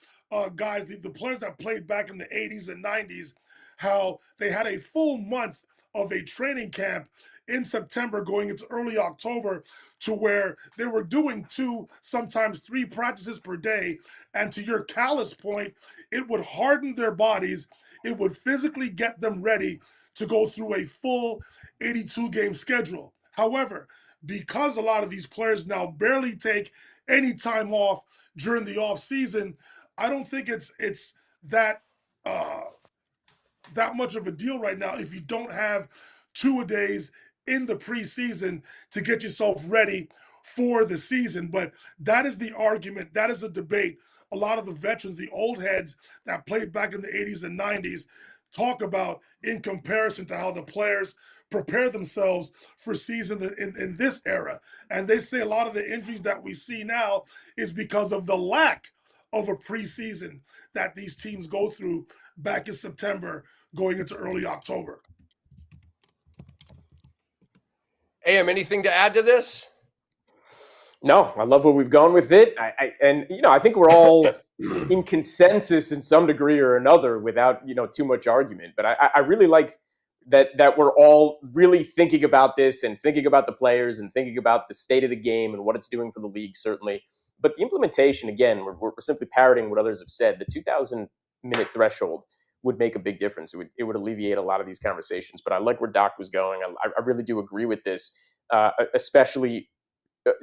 guys, the players that played back in the 80s and 90s, how they had a full month of a training camp in September going into early October, to where they were doing 2, sometimes 3 practices per day. And to your callous point, it would harden their bodies. It would physically get them ready to go through a full 82 game schedule. However, because a lot of these players now barely take any time off during the off season, I don't think it's that that much of a deal right now if you don't have 2-a-days in the preseason to get yourself ready for the season. But that is the argument, that is the debate. A lot of the veterans, the old heads that played back in the 80s and 90s, talk about in comparison to how the players prepare themselves for season in this era. And they say a lot of the injuries that we see now is because of the lack of a preseason that these teams go through back in September going into early October. AM, anything to add to this? No, I love where we've gone with it. And I think we're all in consensus in some degree or another without, too much argument. But I really like that we're all really thinking about this and thinking about the players and thinking about the state of the game and what it's doing for the league, certainly. But the implementation, again, we're simply parroting what others have said. The 2,000-minute threshold would make a big difference. It would alleviate a lot of these conversations. But I like where Doc was going. I really do agree with this, especially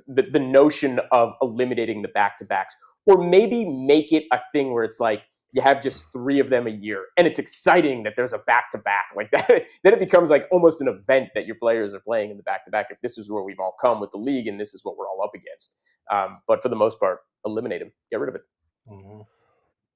the notion of eliminating the back-to-backs, or maybe make it a thing where it's like you have just 3 of them a year, and it's exciting that there's a back-to-back like that. Then it becomes like almost an event that your players are playing in the back-to-back. If this is where we've all come with the league, and this is what we're all up against, but for the most part, eliminate them, get rid of it. Mm-hmm.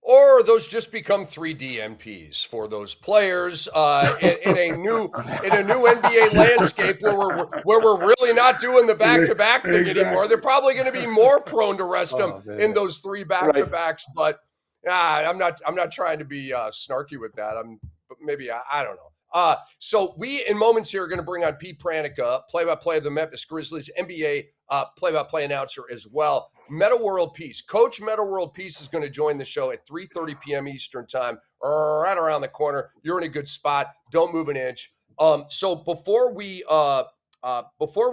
Or those just become 3 DNPs for those players in a new NBA landscape where we're really not doing the back-to-back thing anymore. They're probably going to be more prone to rest them in those 3 back-to-backs. Right. But I'm not trying to be snarky with that. Maybe I don't know. So we in moments here are going to bring on Pete Pranica, play-by-play of the Memphis Grizzlies, NBA play-by-play announcer as well. Metta World Peace. Coach Metta World Peace is going to join the show at 3:30 p.m. Eastern time, right around the corner. You're in a good spot. Don't move an inch. So before we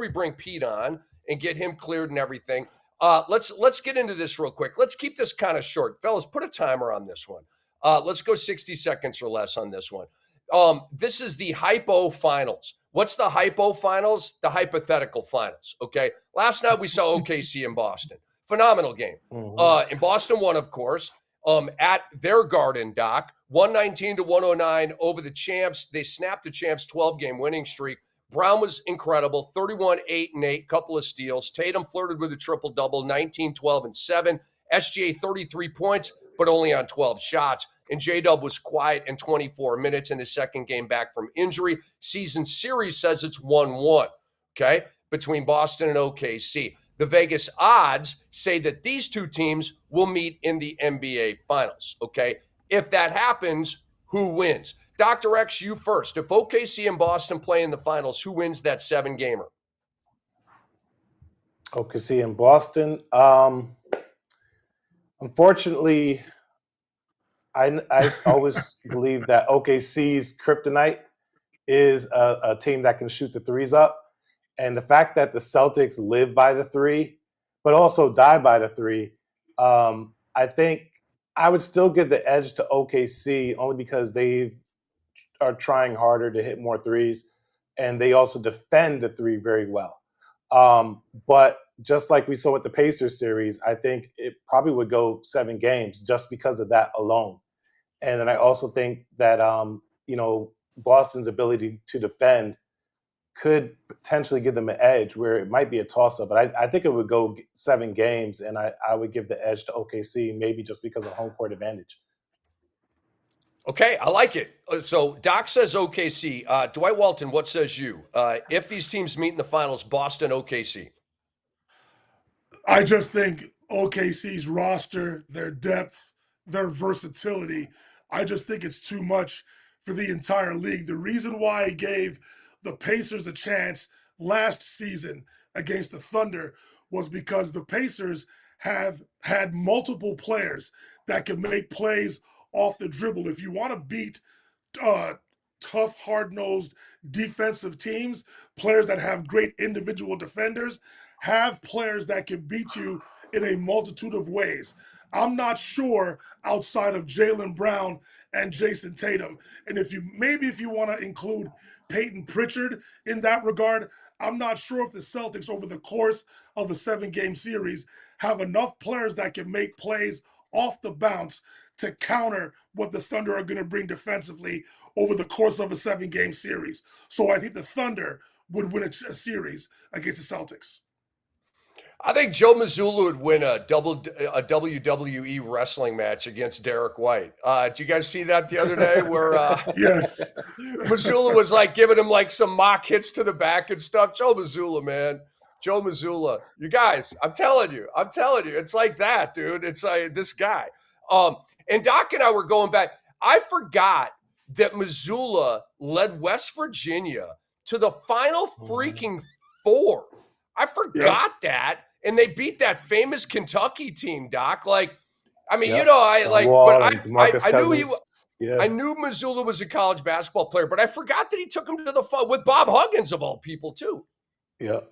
bring Pete on and get him cleared and everything, let's get into this real quick. Let's keep this kind of short. Fellas, put a timer on this one. Let's go 60 seconds or less on this one. This is the hypo finals. What's the hypo finals? The hypothetical finals. Okay. Last night we saw OKC in Boston. Phenomenal game. And Boston won, of course, at their Garden, Doc, 119-109 over the champs. They snapped the champs' 12-game winning streak. Brown was incredible, 31, 8, and 8, couple of steals. Tatum flirted with a triple-double, 19, 12, and 7. SGA, 33 points, but only on 12 shots. And J-Dub was quiet in 24 minutes in his second game back from injury. Season series says it's 1-1, okay, between Boston and OKC. The Vegas odds say that these 2 teams will meet in the NBA Finals, okay? If that happens, who wins? Dr. X, you first. If OKC and Boston play in the Finals, who wins that 7-gamer? OKC and Boston. Unfortunately, I always believe that OKC's kryptonite is a team that can shoot the threes up. And the fact that the Celtics live by the 3, but also die by the 3, I think I would still give the edge to OKC only because they are trying harder to hit more threes, and they also defend the 3 very well. But just like we saw with the Pacers series, I think it probably would go 7 games just because of that alone. And then I also think that, Boston's ability to defend could potentially give them an edge where it might be a toss-up. But I think it would go 7 games, and I would give the edge to OKC, maybe just because of home court advantage. Okay, I like it. So Doc says OKC. Dwight Walton, what says you? If these teams meet in the finals, Boston, OKC. I just think OKC's roster, their depth, their versatility, I just think it's too much for the entire league. The reason why I gave the Pacers a chance last season against the Thunder was because the Pacers have had multiple players that can make plays off the dribble. If you want to beat uh, tough, hard-nosed defensive teams, players that have great individual defenders, have players that can beat you in a multitude of ways. I'm not sure outside of Jaylen Brown and Jason Tatum. And if you want to include Peyton Pritchard in that regard, I'm not sure if the Celtics over the course of a 7-game series have enough players that can make plays off the bounce to counter what the Thunder are going to bring defensively over the course of a 7-game series. So I think the Thunder would win a series against the Celtics. I think Joe Mazzulla would win a WWE wrestling match against Derek White. Did you guys see that the other day where yes, Mazzulla was like giving him like some mock hits to the back and stuff? Joe Mazzulla, man. Joe Mazzulla. You guys, I'm telling you, it's like that, dude. It's like this guy. And Doc and I were going back. I forgot that Mazzulla led West Virginia to the Final freaking Four. I forgot that. And they beat that famous Kentucky team, Doc. Like, I mean, you know, I knew I knew Mazzulla was a college basketball player, but I forgot that he took him to the fun with Bob Huggins of all people, too. Yep.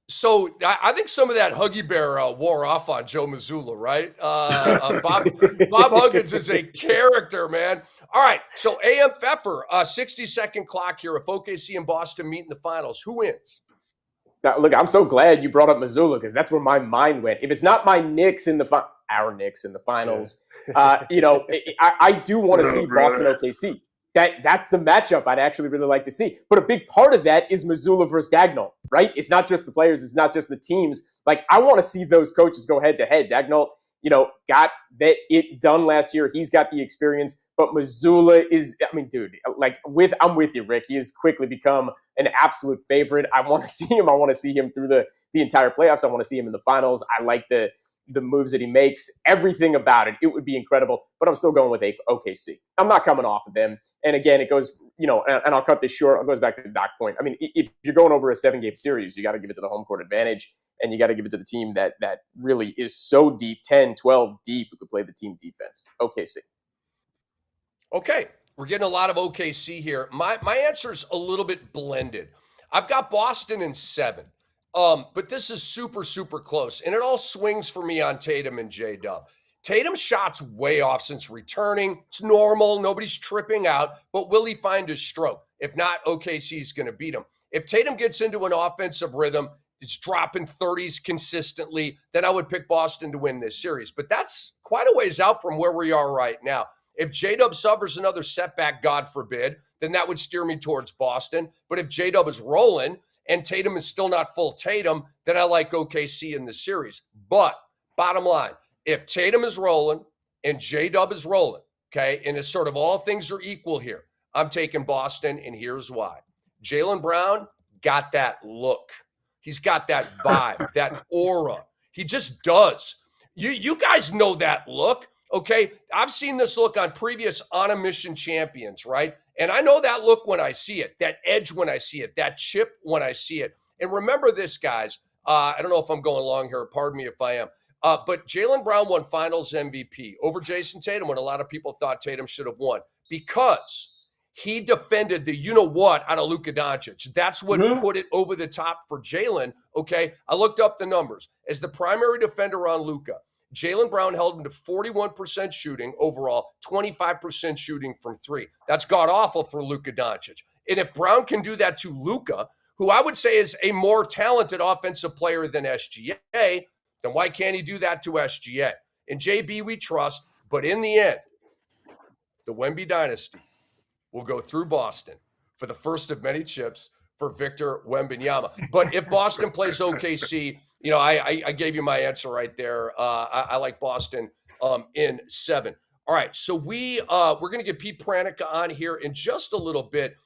So I think some of that Huggy Bear wore off on Joe Mazzulla, right? Bob Huggins is a character, man. All right, so AM Pfeffer, 60-second clock here. If OKC and Boston meet in the finals, who wins? Now, look, I'm so glad you brought up Mazzulla because that's where my mind went. If it's not my Knicks in our Knicks in the finals, you know, I do want to see Boston OKC. That's the matchup I'd actually really like to see. But a big part of that is Mazzulla versus Daigneault, right? It's not just the players. It's not just the teams. Like, I want to see those coaches go head-to-head. Daigneault, you know, got it done last year. He's got the experience. But Mazzulla is, I mean, dude, like, I'm with you, Rick. He has quickly become an absolute favorite. I want to see him. I want to see him through the entire playoffs. I want to see him in the finals. I like the moves that he makes, everything about it. It would be incredible, but I'm still going with OKC. I'm not coming off of them. And again, it goes, you know, and I'll cut this short. It goes back to the Doc point. I mean, if you're going over a 7-game series, you got to give it to the home court advantage, and you got to give it to the team that really is so deep, 10, 12 deep, who could play the team defense. OKC. Okay, we're getting a lot of OKC here. My answer's a little bit blended. I've got Boston in 7. But this is super, super close. And it all swings for me on Tatum and J-Dub. Tatum's shot's way off since returning. It's normal. Nobody's tripping out. But will he find his stroke? If not, OKC's going to beat him. If Tatum gets into an offensive rhythm, it's dropping 30s consistently, then I would pick Boston to win this series. But that's quite a ways out from where we are right now. If J-Dub suffers another setback, God forbid, then that would steer me towards Boston. But if J-Dub is rolling and Tatum is still not full Tatum, then I like OKC in the series. But bottom line, if Tatum is rolling and J-Dub is rolling, okay, and it's sort of all things are equal here, I'm taking Boston, and here's why. Jaylen Brown got that look. He's got that vibe, that aura. He just does. You guys know that look, okay? I've seen this look on previous On a Mission champions, right? And I know that look when I see it, that edge when I see it, that chip when I see it. And remember this, guys. I don't know if I'm going long here. Pardon me if I am. But Jaylen Brown won Finals MVP over Jason Tatum when a lot of people thought Tatum should have won because he defended the you-know-what out of Luka Doncic. That's what put it over the top for Jaylen, okay? I looked up the numbers. As the primary defender on Luka, Jaylen Brown held him to 41% shooting overall, 25% shooting from 3. That's god-awful for Luka Doncic. And if Brown can do that to Luka, who I would say is a more talented offensive player than SGA, then why can't he do that to SGA? And JB we trust, but in the end, the Wemby dynasty will go through Boston for the first of many chips for Victor Wembanyama. But if Boston plays OKC, you know, I gave you my answer right there. I like Boston in 7. All right, so we're going to get Pete Pranica on here in just a little bit.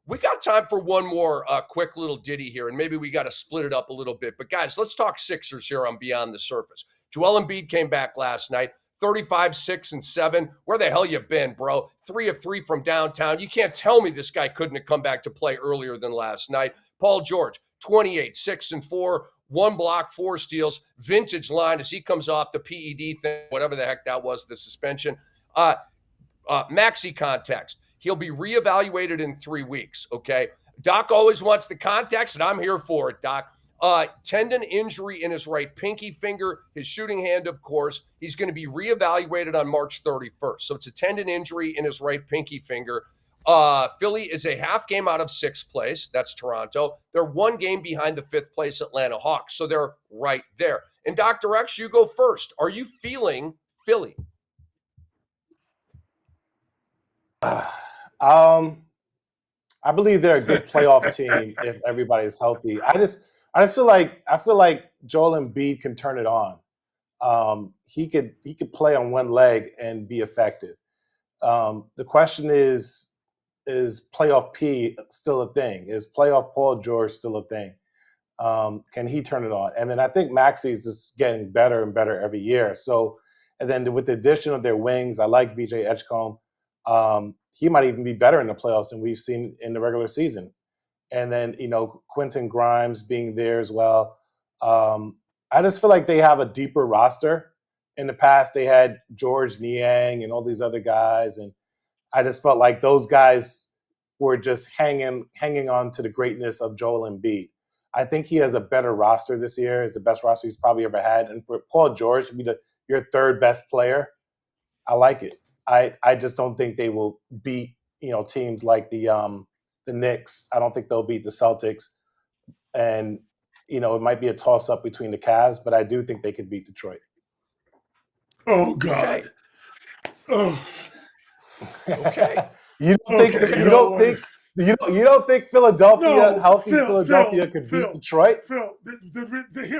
We got time for one more quick little ditty here, and maybe we got to split it up a little bit. But, guys, let's talk Sixers here on Beyond the Surface. Joel Embiid came back last night, 35, 6, and 7. Where the hell you been, bro? 3 of 3 from downtown. You can't tell me this guy couldn't have come back to play earlier than last night. Paul George, 28, 6, and 4. 1 block, 4 steals. Vintage line as he comes off the PED thing, whatever the heck that was, the suspension. Maxi context. He'll be reevaluated in 3 weeks, okay? Doc always wants the context, and I'm here for it, Doc. Tendon injury in his right pinky finger, his shooting hand, of course. He's going to be reevaluated on March 31st. So it's a tendon injury in his right pinky finger. Philly is a half game out of 6th place. That's Toronto. They're 1 game behind the 5th place Atlanta Hawks. So they're right there. And Dr. X, you go first. Are you feeling Philly? I believe they're a good playoff team if everybody's healthy. I feel like Joel Embiid can turn it on. He could play on one leg and be effective. The question is playoff P still a thing? Is playoff Paul George still a thing? Can he turn it on? And then I think Maxey is just getting better and better every year. So, and then with the addition of their wings, I like VJ Edgecombe. He might even be better in the playoffs than we've seen in the regular season. And then, Quentin Grimes being there as well. I just feel like they have a deeper roster. In the past, they had George Niang and all these other guys. And I just felt like those guys were just hanging on to the greatness of Joel Embiid. I think he has a better roster this year. It's the best roster he's probably ever had. And for Paul George to be your 3rd best player, I like it. I just don't think they will beat, teams like the Knicks. I don't think they'll beat the Celtics. And, it might be a toss-up between the Cavs, but I do think they could beat Detroit. Oh, God. Okay. Okay. You don't think Philadelphia, Philadelphia could beat Detroit? Phil,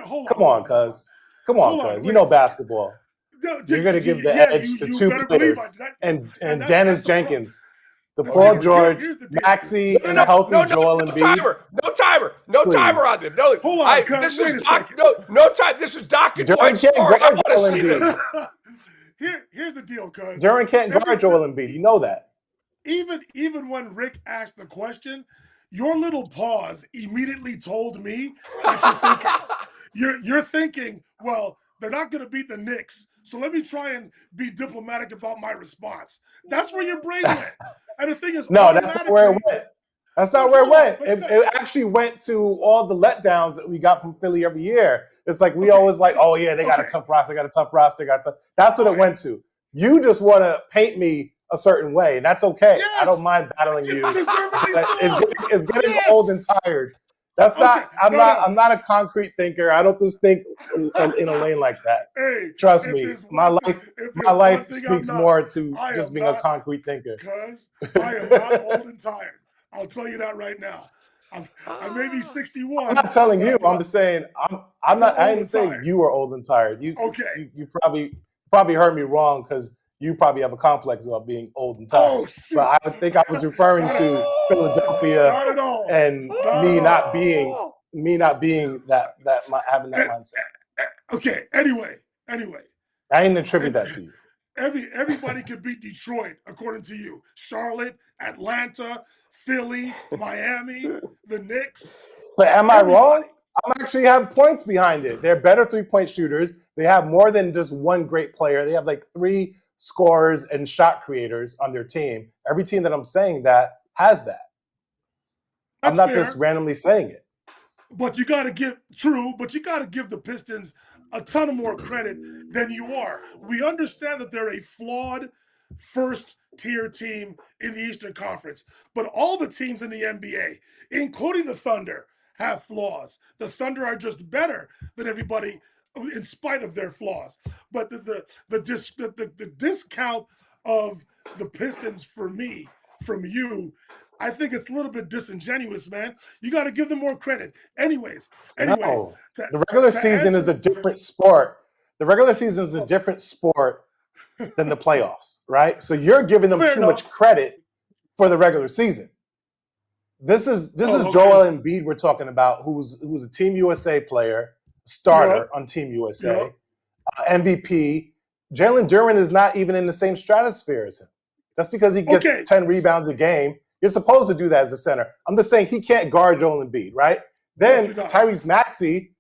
hold on. Come on, cuz. Come on, cuz. You know basketball. You're going to give the edge to 2 players. And Dennis Jenkins, the Paul George, Maxey, and a healthy Joel Embiid. No timer on this. No, hold on, this is Doc. No time. This is Doc and Dwight scoring. I want to see this. Here's the deal, cuz. Duran can't guard Joel Embiid. You know that. Even when Rick asked the question, your little pause immediately told me that you're thinking, well, they're not going to beat the Knicks, so let me try and be diplomatic about my response. That's where your brain went. And the thing is, no, that's not where it went. That's not where it went. It actually went to all the letdowns that we got from Philly every year. It's like we always like, oh yeah, they got a tough roster, That's what it went to. You just want to paint me a certain way, and that's okay. Yes. I don't mind battling you. It's getting old and tired. That's not. I'm not a concrete thinker. I don't just think in a lane like that. Hey, trust me, my life speaks more to just being a concrete thinker. Because I am not old and tired. I'll tell you that right now. I may be 61. I'm not telling you. I'm just saying. I'm not. I didn't say you were old and tired. You probably heard me wrong because you probably have a complex about being old and tired. But I think I was referring to Philadelphia and me not being that having that mindset. Okay. Anyway. I didn't attribute that to you. Everybody could beat Detroit, according to you. Charlotte, Atlanta, Philly, Miami, the Knicks. But am I wrong? I actually have points behind it. They're better 3-point shooters. They have more than just one great player. They have like 3 scorers and shot creators on their team. Every team that I'm saying that has that. I'm not just randomly saying it. But you got to give the Pistons a ton of more credit than you are. We understand that they're a flawed first-tier team in the Eastern Conference, but all the teams in the NBA, including the Thunder, have flaws. The Thunder are just better than everybody in spite of their flaws. But the discount of the Pistons for me from you, I think it's a little bit disingenuous, man. You got to give them more credit. Anyway. No. The regular season is a different sport. The regular season is a different sport than the playoffs, right? So you're giving them too much credit for the regular season. This is okay. Joel Embiid we're talking about, who's a Team USA player, starter on Team USA, MVP. Jalen Duren is not even in the same stratosphere as him. That's because he gets 10 rebounds a game. You're supposed to do that as a center. I'm just saying he can't guard Joel Embiid, right? Then Tyrese Maxey,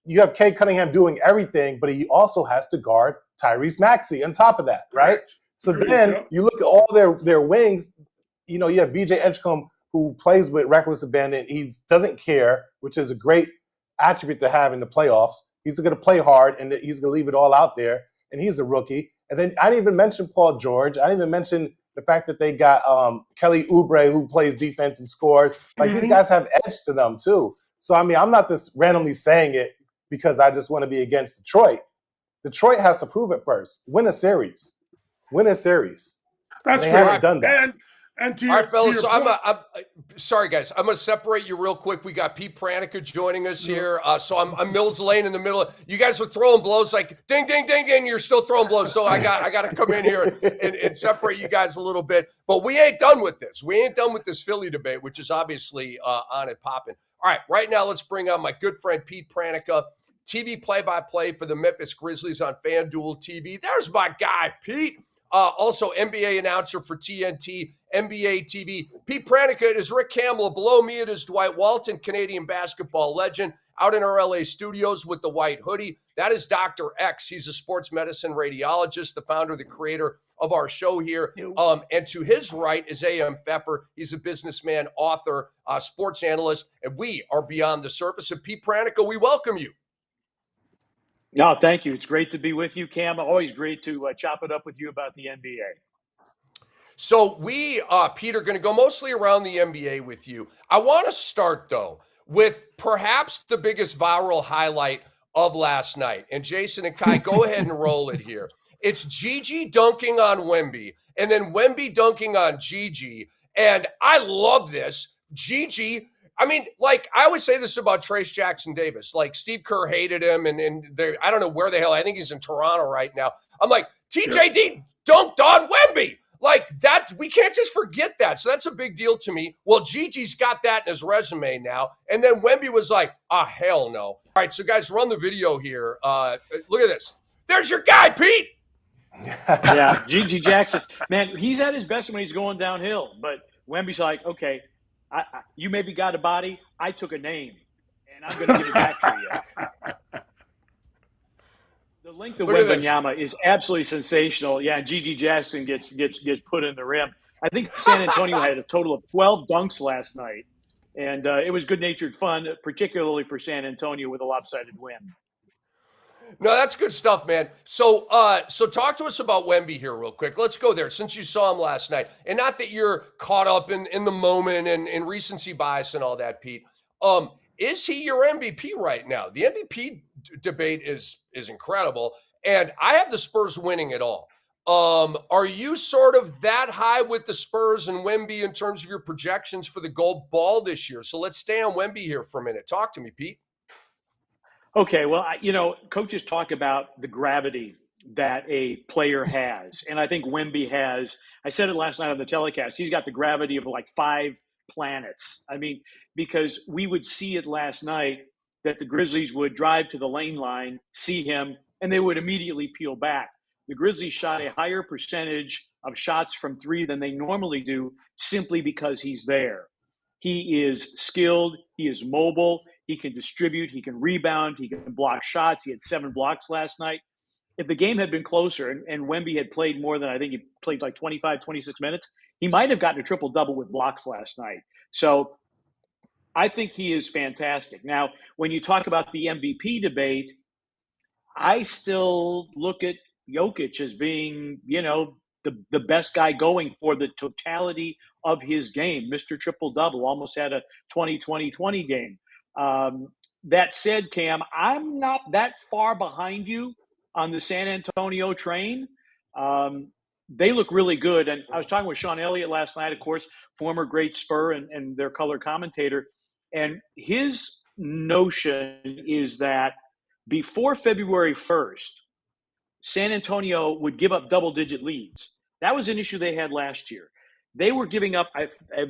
you have Cade Cunningham doing everything, but he also has to guard Tyrese Maxey on top of that, right? So then you look at all their wings. You know, you have BJ Edgecombe, who plays with reckless abandon. He doesn't care, which is a great attribute to have in the playoffs. He's going to play hard, and he's going to leave it all out there, and he's a rookie. And then I didn't even mention Paul George. I didn't even mention the fact that they got Kelly Oubre, who plays defense and scores. Like, these guys have edge to them, too. So, I mean, I'm not just randomly saying it because I just want to be against Detroit. Detroit has to prove it first. Win a series. That's they haven't done that. And to all right, fellas. So I'm sorry, guys. I'm gonna separate you real quick. We got Pete Pranica joining us here. So I'm Mills Lane in the middle. You guys are throwing blows like ding, ding, ding, and you're still throwing blows. So I got to come in here and separate you guys a little bit. But we ain't done with this. We ain't done with this Philly debate, which is obviously on and popping. All right, right now let's bring on my good friend Pete Pranica, TV play-by-play for the Memphis Grizzlies on FanDuel TV. There's my guy, Pete. Also NBA announcer for TNT, NBA TV. Pete Pranica is Rick Kamla. Below me it is Dwight Walton, Canadian basketball legend, out in our LA studios with the white hoodie. That is Dr. X. He's a sports medicine radiologist, the founder, the creator of our show here. And to his right is A.M. Pfeffer. He's a businessman, author, sports analyst, and we are Beyond the Surface. And Pete Pranica, we welcome you. No, thank you. It's great to be with you, Cam. Always great to chop it up with you about the NBA. So we, Pete, are going to go mostly around the NBA with you. I want to start, though, with perhaps the biggest viral highlight of last night. And Jason and Kai, go ahead and roll it here. It's Gigi dunking on Wemby, and then Wemby dunking on Gigi. And I love this. Gigi, I mean, like, I always say this about Trace Jackson Davis. Like, Steve Kerr hated him, and I don't know where the hell. I think he's in Toronto right now. I'm like, TJD dunked on Wemby. Like, that, we can't just forget that. So that's a big deal to me. Well, Gigi's got that in his resume now. And then Wemby was like, hell no. All right, so guys, run the video here. Look at this. There's your guy, Pete. Yeah, Gigi Jackson. Man, he's at his best when he's going downhill. But Wemby's like, okay, you maybe got a body. I took a name, and I'm going to give it back to you. The length of Wembanyama is absolutely sensational. Yeah, Gigi Jackson gets put in the rim. I think San Antonio had a total of 12 dunks last night, and it was good-natured fun, particularly for San Antonio with a lopsided win. No, that's good stuff, man. So talk to us about Wemby here real quick. Let's go there since you saw him last night. And not that you're caught up in the moment and recency bias and all that, Pete. Is he your MVP right now? The MVP debate is incredible. And I have the Spurs winning it all. Are you sort of that high with the Spurs and Wemby in terms of your projections for the gold ball this year? So let's stay on Wemby here for a minute. Talk to me, Pete. Okay, well, coaches talk about the gravity that a player has. And I think Wemby has, I said it last night on the telecast, he's got the gravity of like 5 planets. I mean, because we would see it last night that the Grizzlies would drive to the lane line, see him, and they would immediately peel back. The Grizzlies shot a higher percentage of shots from 3 than they normally do simply because he's there. He is skilled, he is mobile, he can distribute, he can rebound, he can block shots. He had 7 blocks last night. If the game had been closer and Wemby had played more than, I think he played like 25, 26 minutes, he might have gotten a triple-double with blocks last night. So I think he is fantastic. Now, when you talk about the MVP debate, I still look at Jokic as being, the best guy going for the totality of his game. Mr. Triple-Double, almost had a 20-20-20 game. That said, Cam, I'm not that far behind you on the San Antonio train. They look really good. And I was talking with Sean Elliott last night, of course, former great Spur and their color commentator. And his notion is that before February 1st, San Antonio would give up double-digit leads. That was an issue they had last year. They were giving up,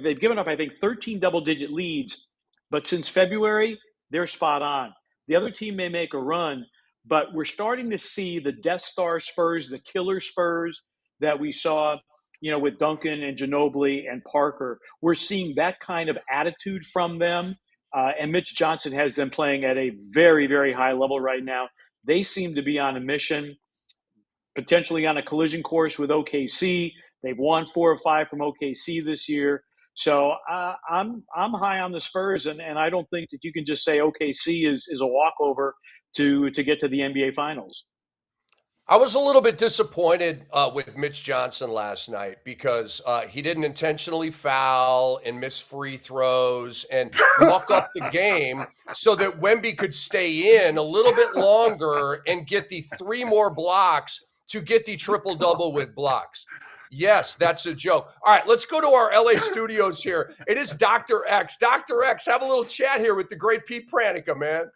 they've given up, I think, 13 double-digit leads, but since February, they're spot on. The other team may make a run, but we're starting to see the Death Star Spurs, the killer Spurs that we saw, with Duncan and Ginobili and Parker. We're seeing that kind of attitude from them. And Mitch Johnson has them playing at a very, very high level right now. They seem to be on a mission, potentially on a collision course with OKC. They've won 4 or 5 from OKC this year. So I'm high on the Spurs, and I don't think that you can just say OKC is a walkover to get to the NBA Finals. I was a little bit disappointed with Mitch Johnson last night because he didn't intentionally foul and miss free throws and muck up the game so that Wemby could stay in a little bit longer and get the 3 more blocks to get the triple-double with blocks. Yes, that's a joke. All right, let's go to our LA studios here. It is Dr. X. Dr. X, have a little chat here with the great Pete Pranica, man.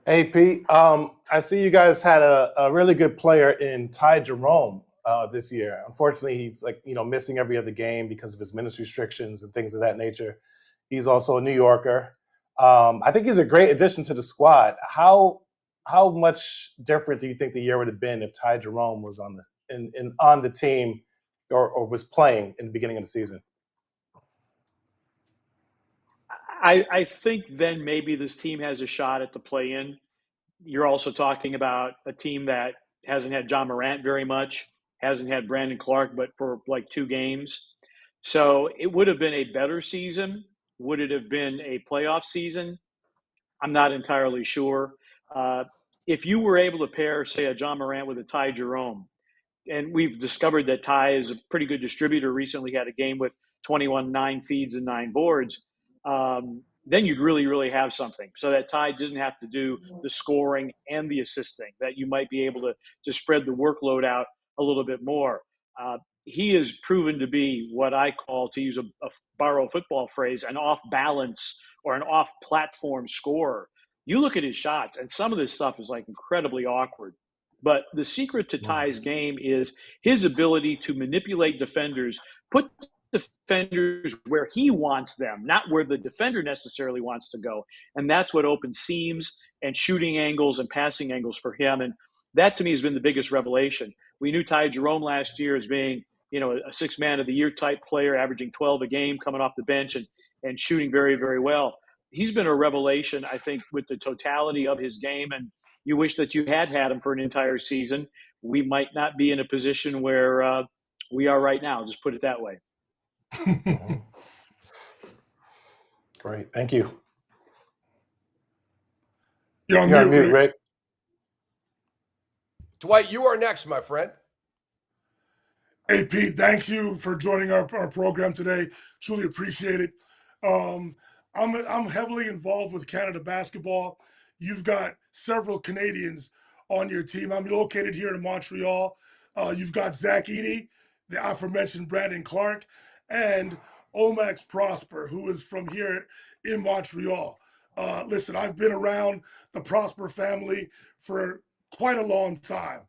Hey, Pete. I see you guys had a really good player in Ty Jerome this year. Unfortunately, he's missing every other game because of his ministry restrictions and things of that nature. He's also a New Yorker. I think he's a great addition to the squad. How much different do you think the year would have been if Ty Jerome was on the team or was playing in the beginning of the season? I think then maybe this team has a shot at the play-in. You're also talking about a team that hasn't had John Morant very much, hasn't had Brandon Clark, but for like 2 games. So it would have been a better season. Would it have been a playoff season? I'm not entirely sure. If you were able to pair, say, a John Morant with a Ty Jerome, and we've discovered that Ty is a pretty good distributor, recently had a game with 21, 9 feeds and 9 boards, then you'd really, really have something. So that Ty doesn't have to do the scoring and the assisting, that you might be able to spread the workload out a little bit more. He has proven to be what I call, to use a borrow football phrase, an off-balance or an off-platform scorer. You look at his shots, and some of this stuff is like incredibly awkward. But the secret to Ty's game is his ability to manipulate defenders, put defenders where he wants them, not where the defender necessarily wants to go. And that's what opens seams and shooting angles and passing angles for him. And that, to me, has been the biggest revelation. We knew Ty Jerome last year as being, a 6 man of the year type player, averaging 12 a game, coming off the bench and shooting very, very well. He's been a revelation, I think, with the totality of his game. And you wish that you had him for an entire season. We might not be in a position where we are right now. Just put it that way. Great. Thank you. You're on mute, Rick. Dwight, you are next, my friend. Hey, Pete, thank you for joining our program today. Truly appreciate it. I'm heavily involved with Canada basketball. You've got several Canadians on your team. I'm located here in Montreal. You've got Zach Edey, the aforementioned Brandon Clark, and Omax Prosper, who is from here in Montreal. Listen, I've been around the Prosper family for quite a long time.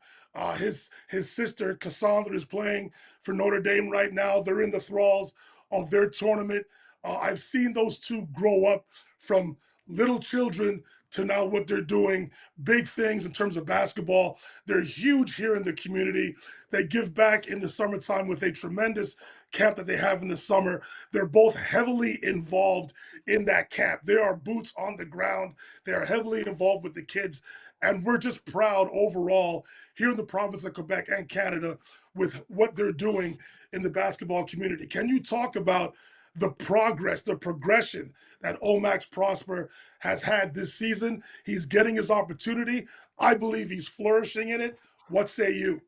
His sister Cassandra is playing for Notre Dame right now. They're in the thralls of their tournament. I've seen those two grow up from little children to now what they're doing, big things in terms of basketball. They're huge here in the community. They give back in the summertime with a tremendous camp that they have in the summer. They're both heavily involved in that camp. There are boots on the ground. They are heavily involved with the kids. And we're just proud overall here in the province of Quebec and Canada with what they're doing in the basketball community. Can you talk about the progress, the progression that Omax Prosper has had this season? He's getting his opportunity. I believe he's flourishing in it. What say you?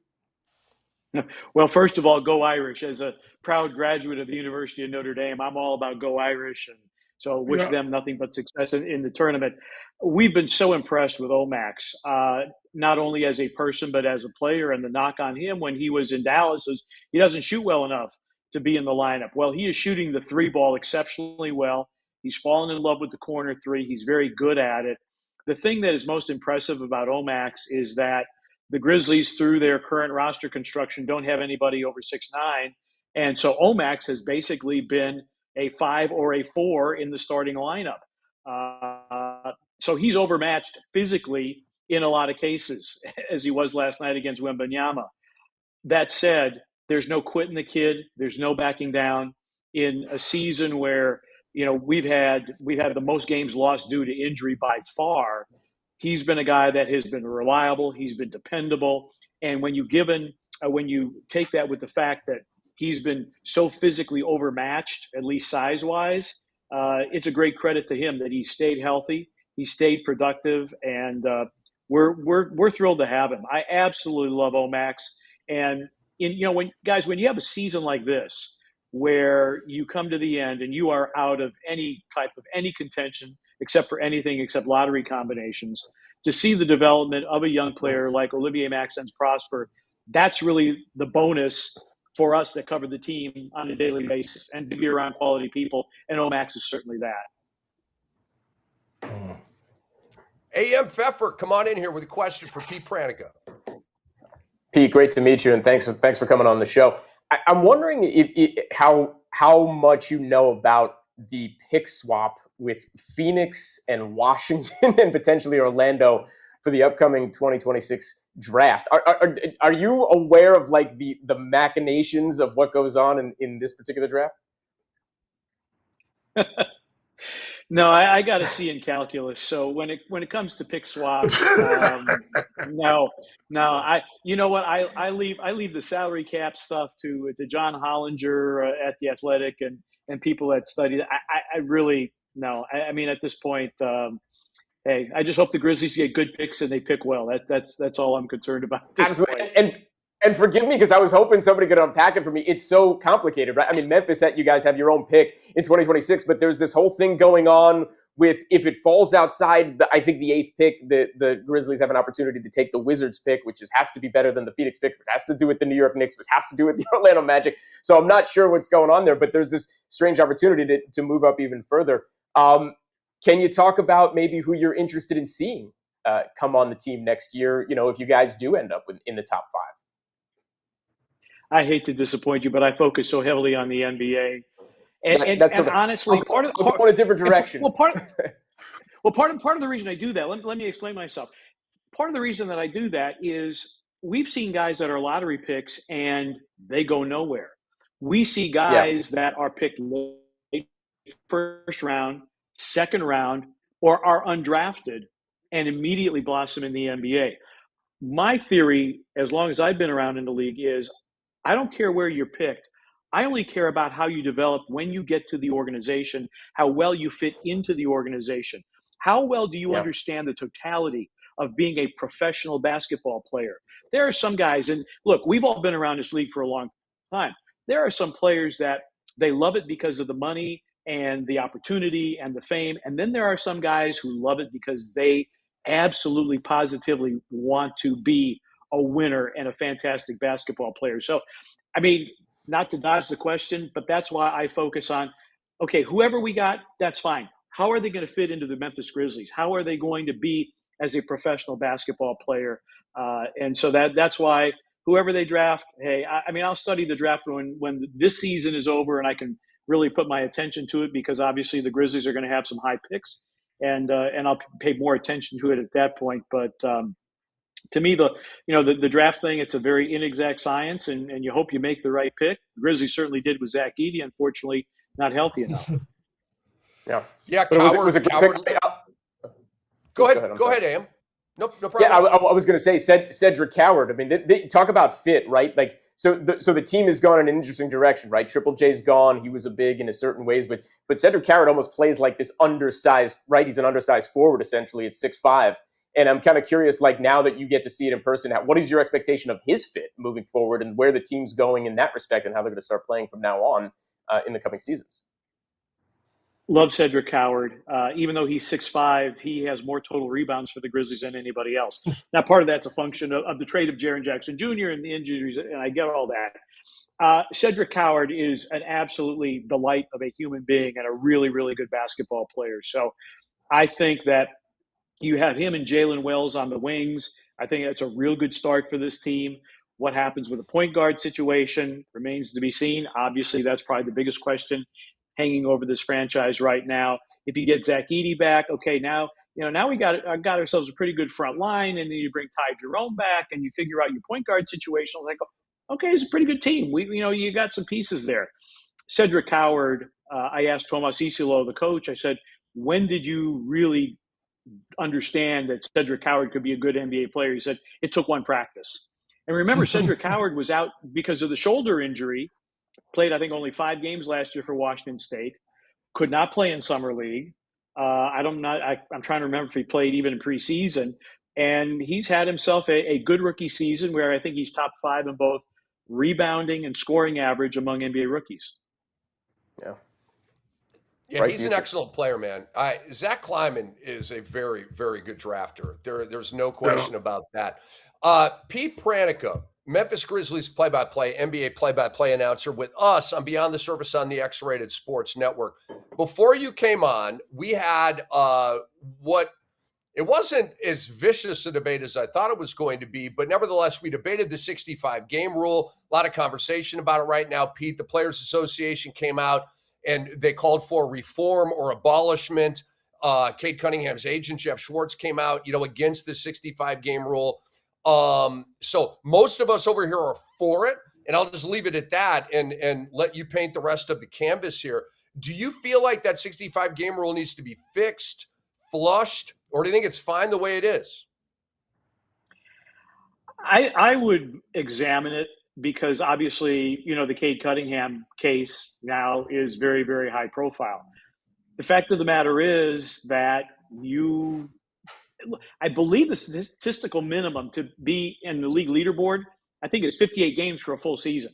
Well, first of all, go Irish. As a proud graduate of the University of Notre Dame, I'm all about go Irish. And so wish them nothing but success in the tournament. We've been so impressed with Omax, not only as a person, but as a player. And the knock on him when he was in Dallas is he doesn't shoot well enough to be in the lineup. Well, he is shooting the 3 ball exceptionally well. He's fallen in love with the corner 3. He's very good at it. The thing that is most impressive about Omax is that the Grizzlies, through their current roster construction, don't have anybody over 6'9", And so Omax has basically been a 5 or a 4 in the starting lineup. So he's overmatched physically in a lot of cases, as he was last night against Wembanyama. That said, there's no quitting the kid. There's no backing down in a season where, you know, we've had the most games lost due to injury by far. He's been a guy that has been reliable. He's been dependable. And when you take that with the fact that he's been so physically overmatched, at least size-wise, it's a great credit to him that he stayed healthy, he stayed productive, and we're thrilled to have him. I absolutely love Omax. And when you have a season like this where you come to the end and you are out of any contention except lottery combinations, to see the development of a young player like Olivier-MAXENCE prosper, that's really the bonus for us that cover the team on a daily basis, and to be around quality people. And Omax is certainly that. A.M. Pfeffer, come on in here with a question for Pete Pranica. Pete, great to meet you, and thanks for coming on the show. I'm wondering how much you know about the pick swap with Phoenix and Washington and potentially Orlando for the upcoming 2026 draft. Are you aware of like the machinations of what goes on in this particular draft? No, I got a C in calculus. So when it comes to pick swaps, no. You know what? I leave the salary cap stuff to John Hollinger at the Athletic and people that study. I really no. I mean, at this point, hey, I just hope the Grizzlies get good picks and they pick well. That's all I'm concerned about. Absolutely. And forgive me, because I was hoping somebody could unpack it for me. It's so complicated, right? I mean, Memphis, you guys have your own pick in 2026, but there's this whole thing going on with, if it falls outside, I think the 8th pick, the Grizzlies have an opportunity to take the Wizards pick, which has to be better than the Phoenix pick, which has to do with the New York Knicks, which has to do with the Orlando Magic. So I'm not sure what's going on there, but there's this strange opportunity to move up even further. Can you talk about maybe who you're interested in seeing come on the team next year, if you guys do end up in the top 5? I hate to disappoint you, but I focus so heavily on the NBA, and honestly, part of a different direction. Part of the reason I do that. Let me explain myself. Part of the reason that I do that is we've seen guys that are lottery picks and they go nowhere. We see guys that are picked late, first round, second round, or are undrafted and immediately blossom in the NBA. My theory, as long as I've been around in the league, is I don't care where you're picked. I only care about how you develop when you get to the organization, how well you fit into the organization. How well do you understand the totality of being a professional basketball player? There are some guys, and look, we've all been around this league for a long time. There are some players that they love it because of the money and the opportunity and the fame. And then there are some guys who love it because they absolutely positively want to be a winner and a fantastic basketball player. So, I mean, not to dodge the question, but that's why I focus on, okay, whoever we got, that's fine. How are they going to fit into the Memphis Grizzlies? How are they going to be as a professional basketball player? And so that's why whoever they draft, hey, I mean, I'll study the draft when this season is over and I can really put my attention to it, because obviously the Grizzlies are going to have some high picks, and I'll pay more attention to it at that point. But to me, the draft thing, it's a very inexact science, and you hope you make the right pick. The Grizzlies certainly did with Zach Edey, unfortunately not healthy enough. Yeah. But was it Coward. Go ahead, Am. No problem. Yeah, I was going to say Cedric Coward. I mean, they talk about fit, right? Like, so the team has gone in an interesting direction, right? Triple J's gone. He was a big in a certain ways, but Cedric Coward almost plays like this undersized, right? He's an undersized forward essentially at 6'5". And I'm kind of curious, like, now that you get to see it in person, what is your expectation of his fit moving forward, and where the team's going in that respect, and how they're going to start playing from now on in the coming seasons? Love Cedric Coward. Even though he's 6'5", he has more total rebounds for the Grizzlies than anybody else. Now, part of that's a function of the trade of Jaren Jackson Jr. and the injuries, and I get all that. Cedric Coward is an absolutely delight of a human being and a really, really good basketball player. So I think that you have him and Jalen Wells on the wings. I think that's a real good start for this team. What happens with the point guard situation remains to be seen. Obviously, that's probably the biggest question hanging over this franchise right now. If you get Zach Edey back, okay, now we got ourselves a pretty good front line, and then you bring Ty Jerome back, and you figure out your point guard situation. Like, okay, it's a pretty good team. You got some pieces there. Cedric Howard, I asked Tomas Isilo, the coach, I said, when did you really understand that Cedric Howard could be a good NBA player? He said, it took one practice. And remember, Cedric Howard was out because of the shoulder injury, played, I think, only 5 games last year for Washington State, could not play in Summer League. I'm trying to remember if he played even in preseason. And he's had himself a good rookie season where I think he's top 5 in both rebounding and scoring average among NBA rookies. Yeah, he's an excellent player, man. Zach Kleiman is a very, very good drafter. There's no question about that. Pete Pranica, Memphis Grizzlies play-by-play, NBA play-by-play announcer with us on Beyond the Surface on the X-Rated Sports Network. Before you came on, we had it wasn't as vicious a debate as I thought it was going to be, but nevertheless, we debated the 65-game rule. A lot of conversation about it right now, Pete. The Players Association came out and they called for reform or abolishment. Cade Cunningham's agent, Jeff Schwartz, came out, against the 65-game rule. So most of us over here are for it, and I'll just leave it at that and let you paint the rest of the canvas here. Do you feel like that 65-game rule needs to be fixed, flushed, or do you think it's fine the way it is? I would examine it because obviously, the Cade Cunningham case now is very, very high profile. The fact of the matter is that I believe the statistical minimum to be in the league leaderboard, I think it's 58 games for a full season.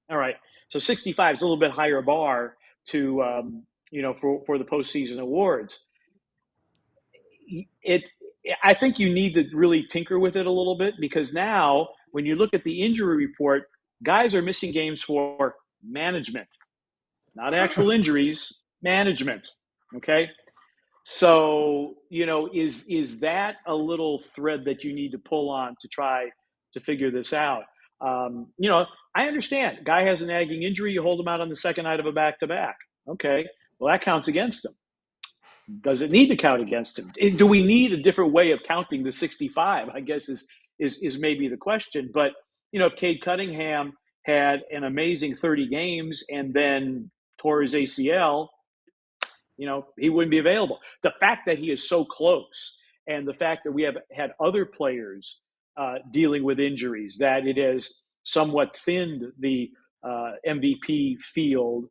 All right. So 65 is a little bit higher bar to, for the postseason awards. I think you need to really tinker with it a little bit because now when you look at the injury report, guys are missing games for management, not actual injuries, management. Okay. So, is that a little thread that you need to pull on to try to figure this out? I understand. Guy has a nagging injury. You hold him out on the second night of a back-to-back. Okay. Well, that counts against him. Does it need to count against him? Do we need a different way of counting the 65? I guess is maybe the question. But, if Cade Cunningham had an amazing 30 games and then tore his ACL, he wouldn't be available. The fact that he is so close and the fact that we have had other players dealing with injuries, that it has somewhat thinned the MVP field,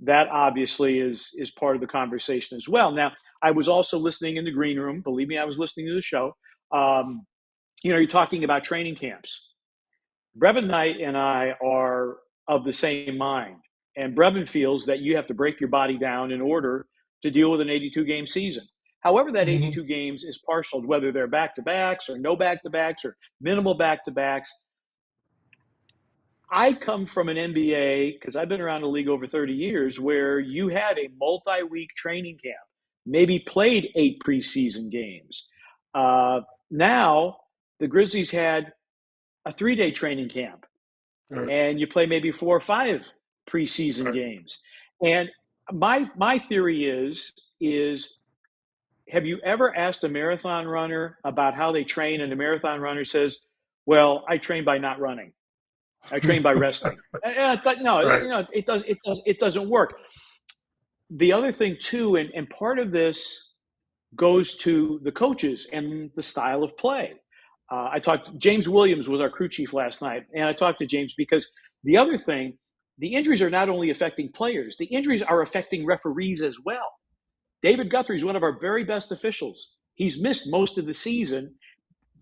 that obviously is part of the conversation as well. Now, I was also listening in the green room. Believe me, I was listening to the show. You're talking about training camps. Brevin Knight and I are of the same mind. And Brevin feels that you have to break your body down in order to deal with an 82-game season. However, that 82 games is partial, whether they're back-to-backs or no back-to-backs or minimal back-to-backs. I come from an NBA, because I've been around the league over 30 years, where you had a multi-week training camp, maybe played 8 preseason games. Now, the Grizzlies had a 3-day training camp, and you play maybe 4 or 5 preseason games. And my theory is have you ever asked a marathon runner about how they train, and the marathon runner says, well, I train by not running. I train by resting. It doesn't work. The other thing too, and part of this goes to the coaches and the style of play. James Williams was our crew chief last night, and I talked to James because the other thing, the injuries are not only affecting players, the injuries are affecting referees as well. David Guthrie is one of our very best officials. He's missed most of the season.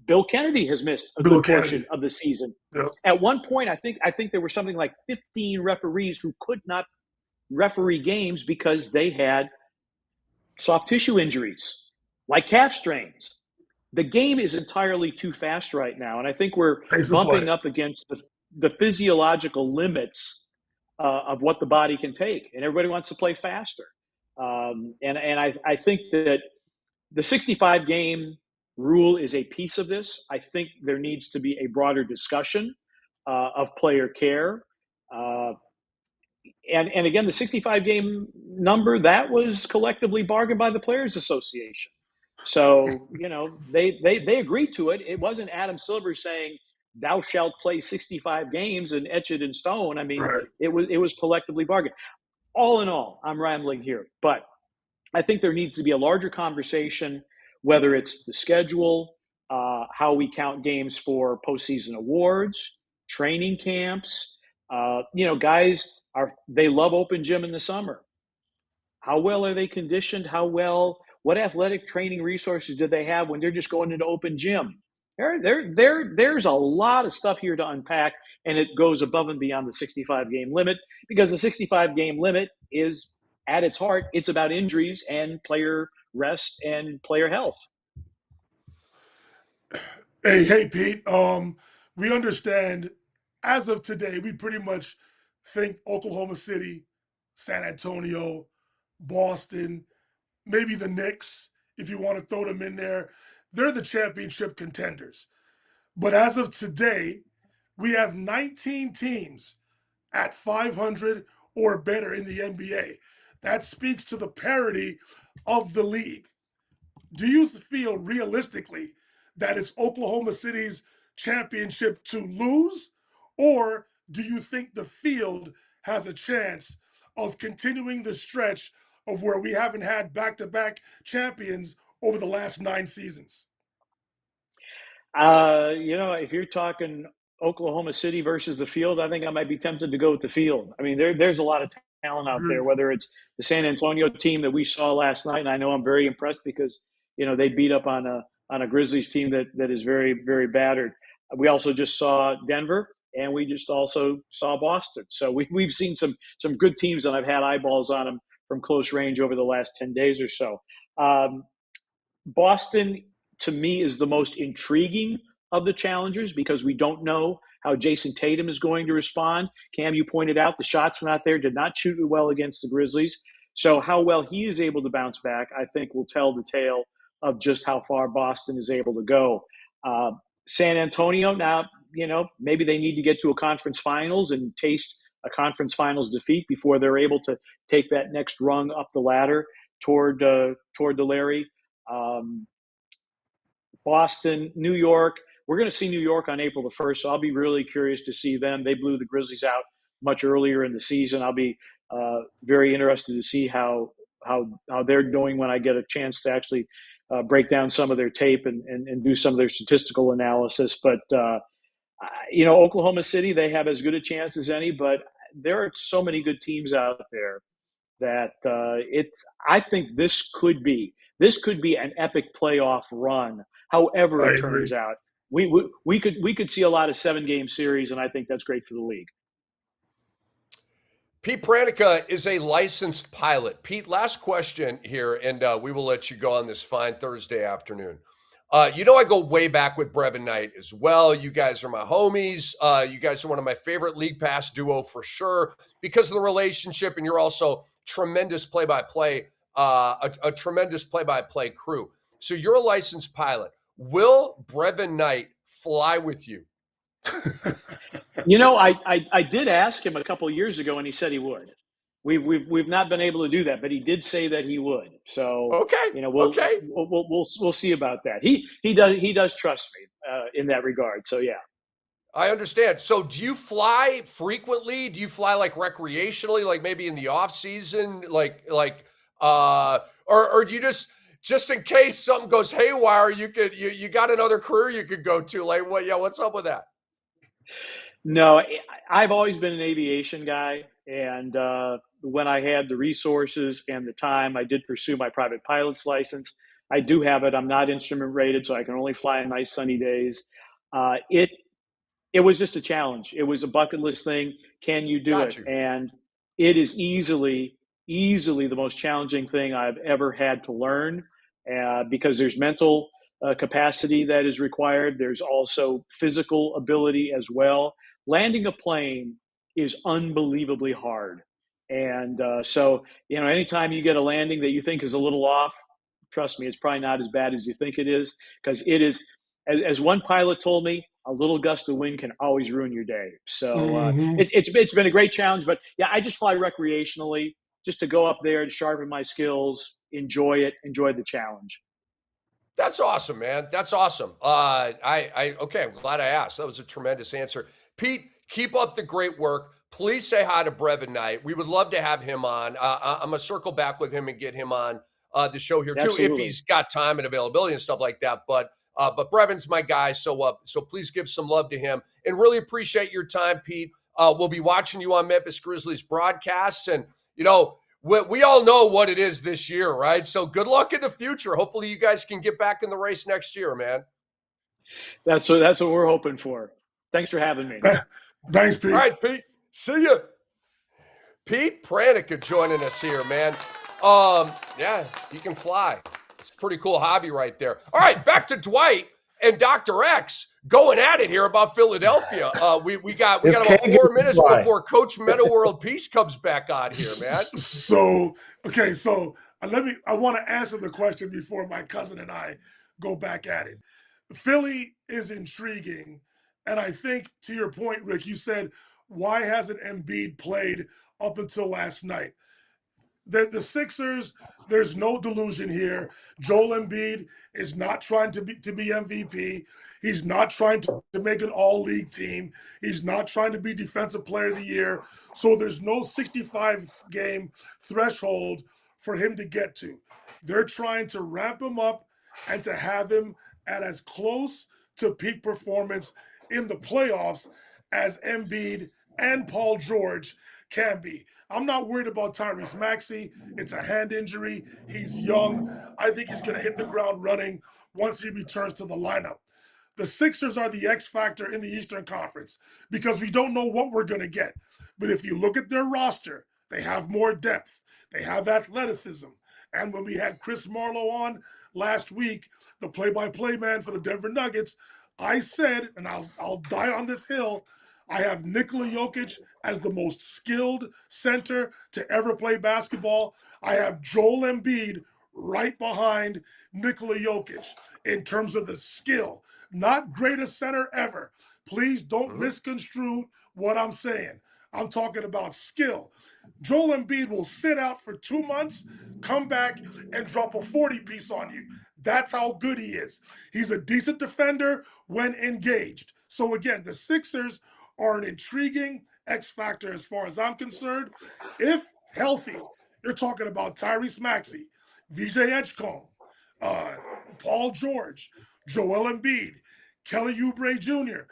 Bill Kennedy has missed a good portion of the season. Yep. At one point, I think there were something like 15 referees who could not referee games because they had soft tissue injuries, like calf strains. The game is entirely too fast right now, and I think we're bumping up against the physiological limits of what the body can take, and everybody wants to play faster. And I think that the 65-game rule is a piece of this. I think there needs to be a broader discussion of player care. And again, the 65 game number that was collectively bargained by the Players Association. So, you know, they agreed to it. It wasn't Adam Silver saying, "Thou shalt play 65 games" and etch it in stone. I mean, Right. it was collectively bargained. All in all, I'm rambling here, but I think there needs to be a larger conversation, whether it's the schedule, how we count games for postseason awards, training camps. You know, guys they love open gym in the summer. How well are they conditioned? What athletic training resources do they have when they're just going into open gym? There's a lot of stuff here to unpack, and it goes above and beyond the 65 game limit, because the 65 game limit is, at its heart, it's about injuries and player rest and player health. Hey, Pete. We understand as of today, we pretty much think Oklahoma City, San Antonio, Boston, maybe the Knicks, if you want to throw them in there, they're the championship contenders. But as of today, we have 19 teams at 500 or better in the NBA. That speaks to the parity of the league. Do you feel realistically that it's Oklahoma City's championship to lose? Or do you think the field has a chance of continuing the stretch of where we haven't had back-to-back champions over the last 9 seasons? You know, if you're talking Oklahoma City versus the field, I think I might be tempted to go with the field. I mean, there's a lot of talent out there, Agreed. whether it's the San Antonio team that we saw last night, and I know I'm very impressed because, you know, they beat up on a Grizzlies team that is very, very battered. We also just saw Denver, and we just also saw Boston. So we've seen some good teams, and I've had eyeballs on them from close range over the last 10 days or so. Boston, to me, is the most intriguing of the challengers because we don't know how Jason Tatum is going to respond. Cam, you pointed out the shot's not there, did not shoot well against the Grizzlies. So how well he is able to bounce back, I think, will tell the tale of just how far Boston is able to go. San Antonio, now, you know, maybe they need to get to a conference finals and taste a conference finals defeat before they're able to take that next rung up the ladder toward the Larry. Boston, New York. We're going to see New York on April the 1st, so I'll be really curious to see them. They blew the Grizzlies out much earlier in the season. I'll be very interested to see how they're doing when I get a chance to actually break down some of their tape and do some of their statistical analysis. But, you know, Oklahoma City, they have as good a chance as any, but there are so many good teams out there that I think this could be an epic playoff run. However it turns out, we could see a lot of 7-game series, and I think that's great for the league. Pete Pranica is a licensed pilot. Pete, last question here, and we will let you go on this fine Thursday afternoon. You know, I go way back with Brevin Knight as well. You guys are my homies. You guys are one of my favorite League Pass duo for sure because of the relationship, and you're also tremendous play-by-play, a tremendous play-by-play crew. So you're a licensed pilot. Will Brevin Knight fly with you? You know, I did ask him a couple of years ago, and he said he would. We've not been able to do that, but he did say that he would. So okay, you know, we'll see about that. He does trust me in that regard. So yeah, I understand. So do you fly frequently? Do you fly like recreationally, like maybe in the off season, or do you just in case something goes haywire, you got another career you could go to? Like what? Yeah, what's up with that? No, I've always been an aviation guy, and when I had the resources and the time, I did pursue my private pilot's license. I do have it. I'm not instrument rated, so I can only fly on nice sunny days. It was just a challenge. It was a bucket list thing. Can you do it? And it is easily the most challenging thing I've ever had to learn because there's mental capacity that is required. There's also physical ability as well. Landing a plane is unbelievably hard. And so, you know, anytime you get a landing that you think is a little off, trust me, it's probably not as bad as you think it is, because it is, as one pilot told me, a little gust of wind can always ruin your day. So Mm-hmm. it's been a great challenge. But yeah, I just fly recreationally, just to go up there and sharpen my skills, enjoy it, enjoy the challenge. That's awesome, man. That's awesome. Okay, I'm glad I asked. That was a tremendous answer. Pete, keep up the great work. Please say hi to Brevin Knight. We would love to have him on. I'm going to circle back with him and get him on the show here too, Absolutely. if he's got time and availability and stuff like that. But Brevin's my guy, so please give some love to him and really appreciate your time, Pete. We'll be watching you on Memphis Grizzlies broadcasts, and we all know what it is this year, right? So good luck in the future. Hopefully you guys can get back in the race next year, man. That's what we're hoping for. Thanks for having me. Thanks, Pete. All right, Pete. See ya. Pete Pranica joining us here, man. Yeah, he can fly. It's a pretty cool hobby right there. All right, back to Dwight and Dr. X going at it here about Philadelphia. We got about 4 minutes before Coach Metta World Peace comes back on here, man. So I want to answer the question before my cousin and I go back at it. Philly is intriguing, and I think to your point, Rick, you said, why hasn't Embiid played up until last night? The Sixers, there's no delusion here. Joel Embiid is not trying to be MVP. He's not trying to make an all-league team. He's not trying to be Defensive Player of the Year. So there's no 65-game threshold for him to get to. They're trying to ramp him up and to have him at as close to peak performance in the playoffs as Embiid and Paul George can be. I'm not worried about Tyrese Maxey. It's a hand injury. He's young. I think he's going to hit the ground running once he returns to the lineup. The Sixers are the X factor in the Eastern Conference because we don't know what we're going to get. But if you look at their roster, they have more depth. They have athleticism. And when we had Chris Marlowe on last week, the play-by-play man for the Denver Nuggets, I said, and I'll die on this hill, I have Nikola Jokic as the most skilled center to ever play basketball. I have Joel Embiid right behind Nikola Jokic in terms of the skill. Not greatest center ever. Please don't misconstrue what I'm saying. I'm talking about skill. Joel Embiid will sit out for 2 months, come back, and drop a 40-piece on you. That's how good he is. He's a decent defender when engaged. So again, the Sixers are an intriguing X factor as far as I'm concerned. If healthy, you're talking about Tyrese Maxey, VJ Edgecombe, Paul George, Joel Embiid, Kelly Oubre Jr.,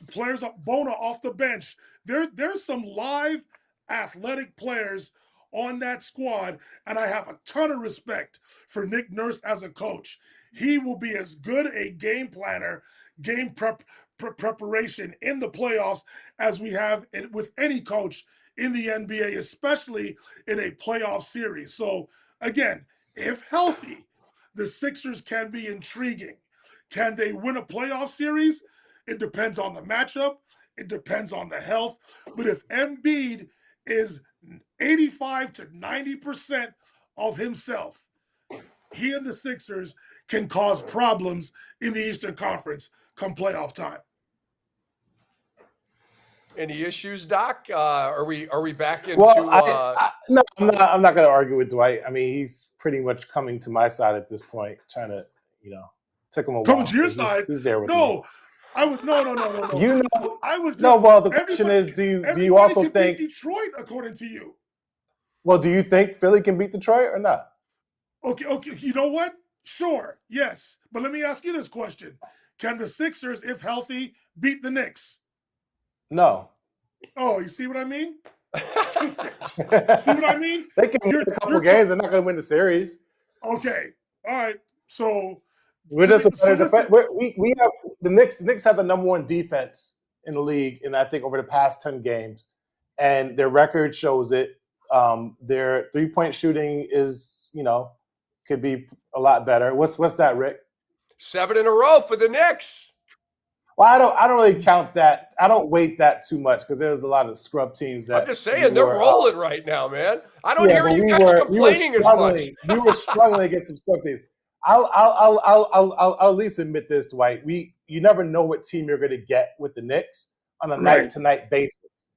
players Bona off the bench. There's some live athletic players on that squad, and I have a ton of respect for Nick Nurse as a coach. He will be as good a game planner, game preparation in the playoffs as we have with any coach in the NBA, especially in a playoff series. So again, if healthy, the Sixers can be intriguing. Can they win a playoff series? It depends on the matchup. It depends on the health. But if Embiid is 85 to 90% of himself, he and the Sixers can cause problems in the Eastern Conference come playoff time. Any issues, Doc? Are we back into? Well, no, I'm not going to argue with Dwight. I mean, he's pretty much coming to my side at this point, trying to, took him a while. Coming to your side? He's there with me. No. No. I was just, well, the question is, do you also think beat Detroit, according to you? Well, do you think Philly can beat Detroit or not? Okay. You know what? Sure, yes. But let me ask you this question. Can the Sixers, if healthy, beat the Knicks? No. Oh, you see what I mean? See what I mean? They can win a couple games. They're not going to win the series. Okay. All right. So we're just a better defense. We have the Knicks. The Knicks have the #1 defense in the league, and I think over the past 10 games, and their record shows it. Their 3-point shooting is, could be a lot better. What's that, Rick? 7 in a row for the Knicks. Well, I don't really count that. I don't weight that too much because there's a lot of scrub teams that. I'm just saying they're rolling right now, man. I don't hear you guys complaining as much. We were struggling against some scrub teams. I'll at least admit this, Dwight. We you never know what team you're going to get with the Knicks on a Right. night-to-night basis.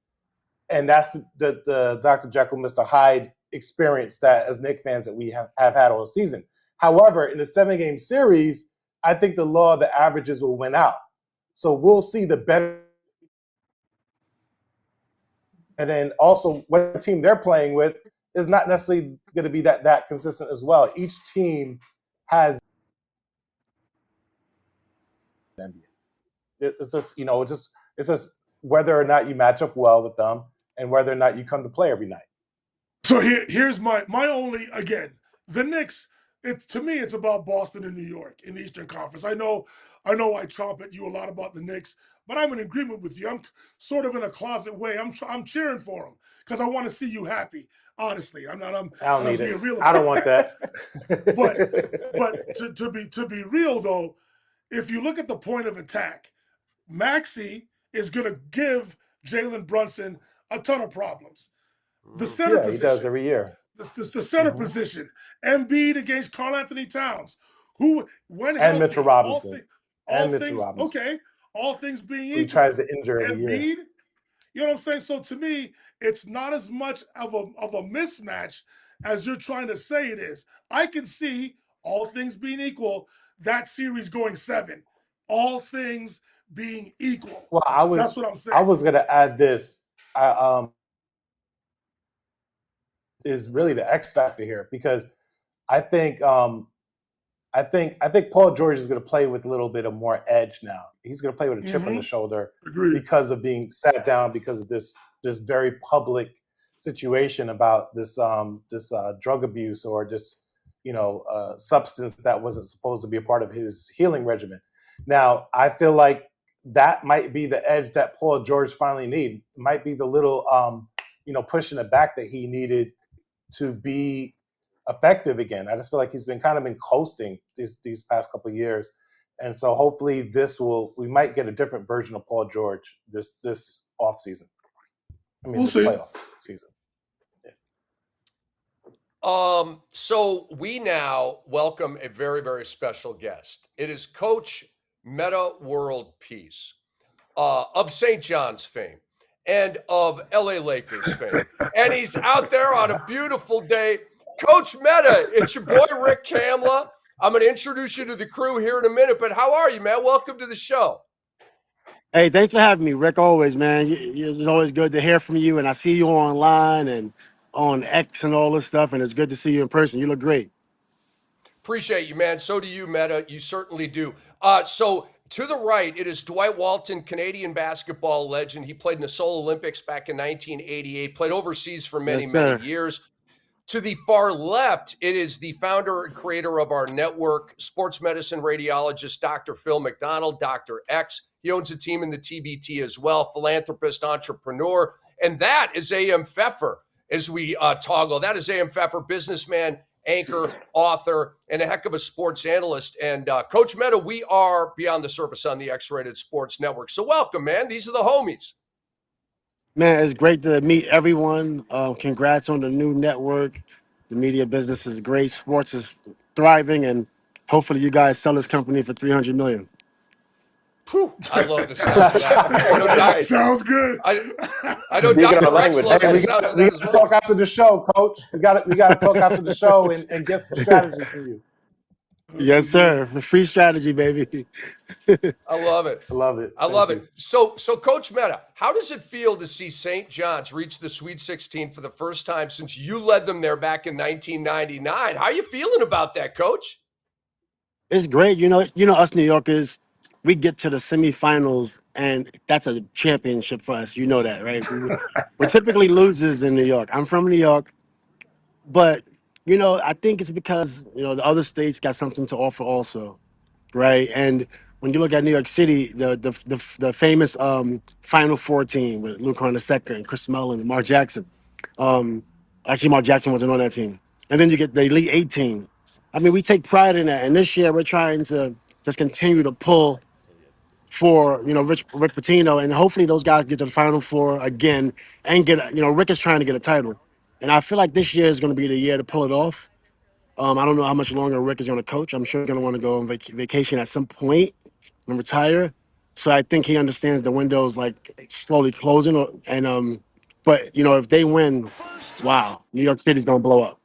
And that's the Dr. Jekyll, Mr. Hyde experience that as Knicks fans that we have had all season. However, in the 7-game series, I think the law of the averages will win out. So we'll see the better. And then also what team they're playing with is not necessarily going to be that consistent as well. Each team has. It's just, it's just whether or not you match up well with them and whether or not you come to play every night. So here's my only, again, the Knicks. To me, it's about Boston and New York in the Eastern Conference. I know I chomp at you a lot about the Knicks, but I'm in agreement with you. I'm sort of in a closet way. I'm cheering for them because I want to see you happy. Honestly, I don't need it. I don't want that. but to be real though, if you look at the point of attack, Maxey is going to give Jalen Brunson a ton of problems. The center position. He does every year. The center position. Embiid against Karl Anthony Towns. And Mitchell Robinson. Okay. All things being equal. He tries to injure every year. Embiid, you know what I'm saying? So to me, it's not as much of a mismatch as you're trying to say it is. I can see, all things being equal, that series going 7. All things being equal. Well, that's what I'm saying. I was going to add this. Is really the X factor here because I think Paul George is going to play with a little bit of more edge now. He's going to play with a chip on the shoulder because of being sat down because of this very public situation about this drug abuse or this substance that wasn't supposed to be a part of his healing regimen. Now I feel like that might be the edge that Paul George finally needs. It might be the little push in the back that he needed to be effective again. I just feel like he's been coasting these past couple of years. And so hopefully we might get a different version of Paul George this off season. We'll see. Playoff season. Yeah. So we now welcome a very, very special guest. It is Coach Metta World Peace of St. John's fame and of LA Lakers fame. And he's out there on a beautiful day. Coach Metta, it's your boy Rick Kamla. I'm going to introduce you to the crew here in a minute, but how are you, man? Welcome to the show. Hey, thanks for having me, Rick. Always, man. It's always good to hear from you, and I see you online and on X and all this stuff, and it's good to see you in person. You look great. Appreciate you, man. So do you, Metta. You certainly do. So to the right, it is Dwight Walton, Canadian basketball legend. He played in the Seoul Olympics back in 1988, played overseas for many years. To the far left, it is the founder and creator of our network, sports medicine radiologist, Dr. Phil McDonald, Dr. X. He owns a team in the TBT as well, philanthropist, entrepreneur. And that is A.M. Pfeffer as we toggle. That is A.M. Pfeffer, businessman, anchor, author, and a heck of a sports analyst. And Coach Metta, we are Beyond the Surface on the X-Rated Sports Network. So welcome, man. These are the homies. Man, it's great to meet everyone. Congrats on the new network. The media business is great. Sports is thriving, and hopefully you guys sell this company for $300 million. Whew, I love the sound of that. Sounds good. I know Dr. Rex loves the sound of that. We got to talk after the show, Coach. We got to talk after the show and get some strategy from you. Yes, sir. Free strategy, baby. I love it. I love it. I love it. So Coach Metta, how does it feel to see St. John's reach the Sweet 16 for the first time since you led them there back in 1999? How are you feeling about that, Coach? It's great. You know, us New Yorkers, we get to the semifinals, and that's a championship for us. You know that, right? We're typically losers in New York. I'm from New York, but I think it's because the other states got something to offer also, right? And when you look at New York City, the famous Final Four team with LUKA on the second, and Chris Mullin and Mark Jackson. Actually, Mark Jackson wasn't on that team. And then you get the Elite 18. I mean, we take pride in that. And this year, we're trying to just continue to pull for Rick Pitino, and hopefully those guys get to the Final Four again and get Rick is trying to get a title, and I feel like this year is going to be the year to pull it off. I don't know how much longer Rick is going to coach. I'm sure he's going to want to go on vacation at some point, and retire. So I think he understands the window's like slowly closing. But if they win, wow, New York City's gonna blow up.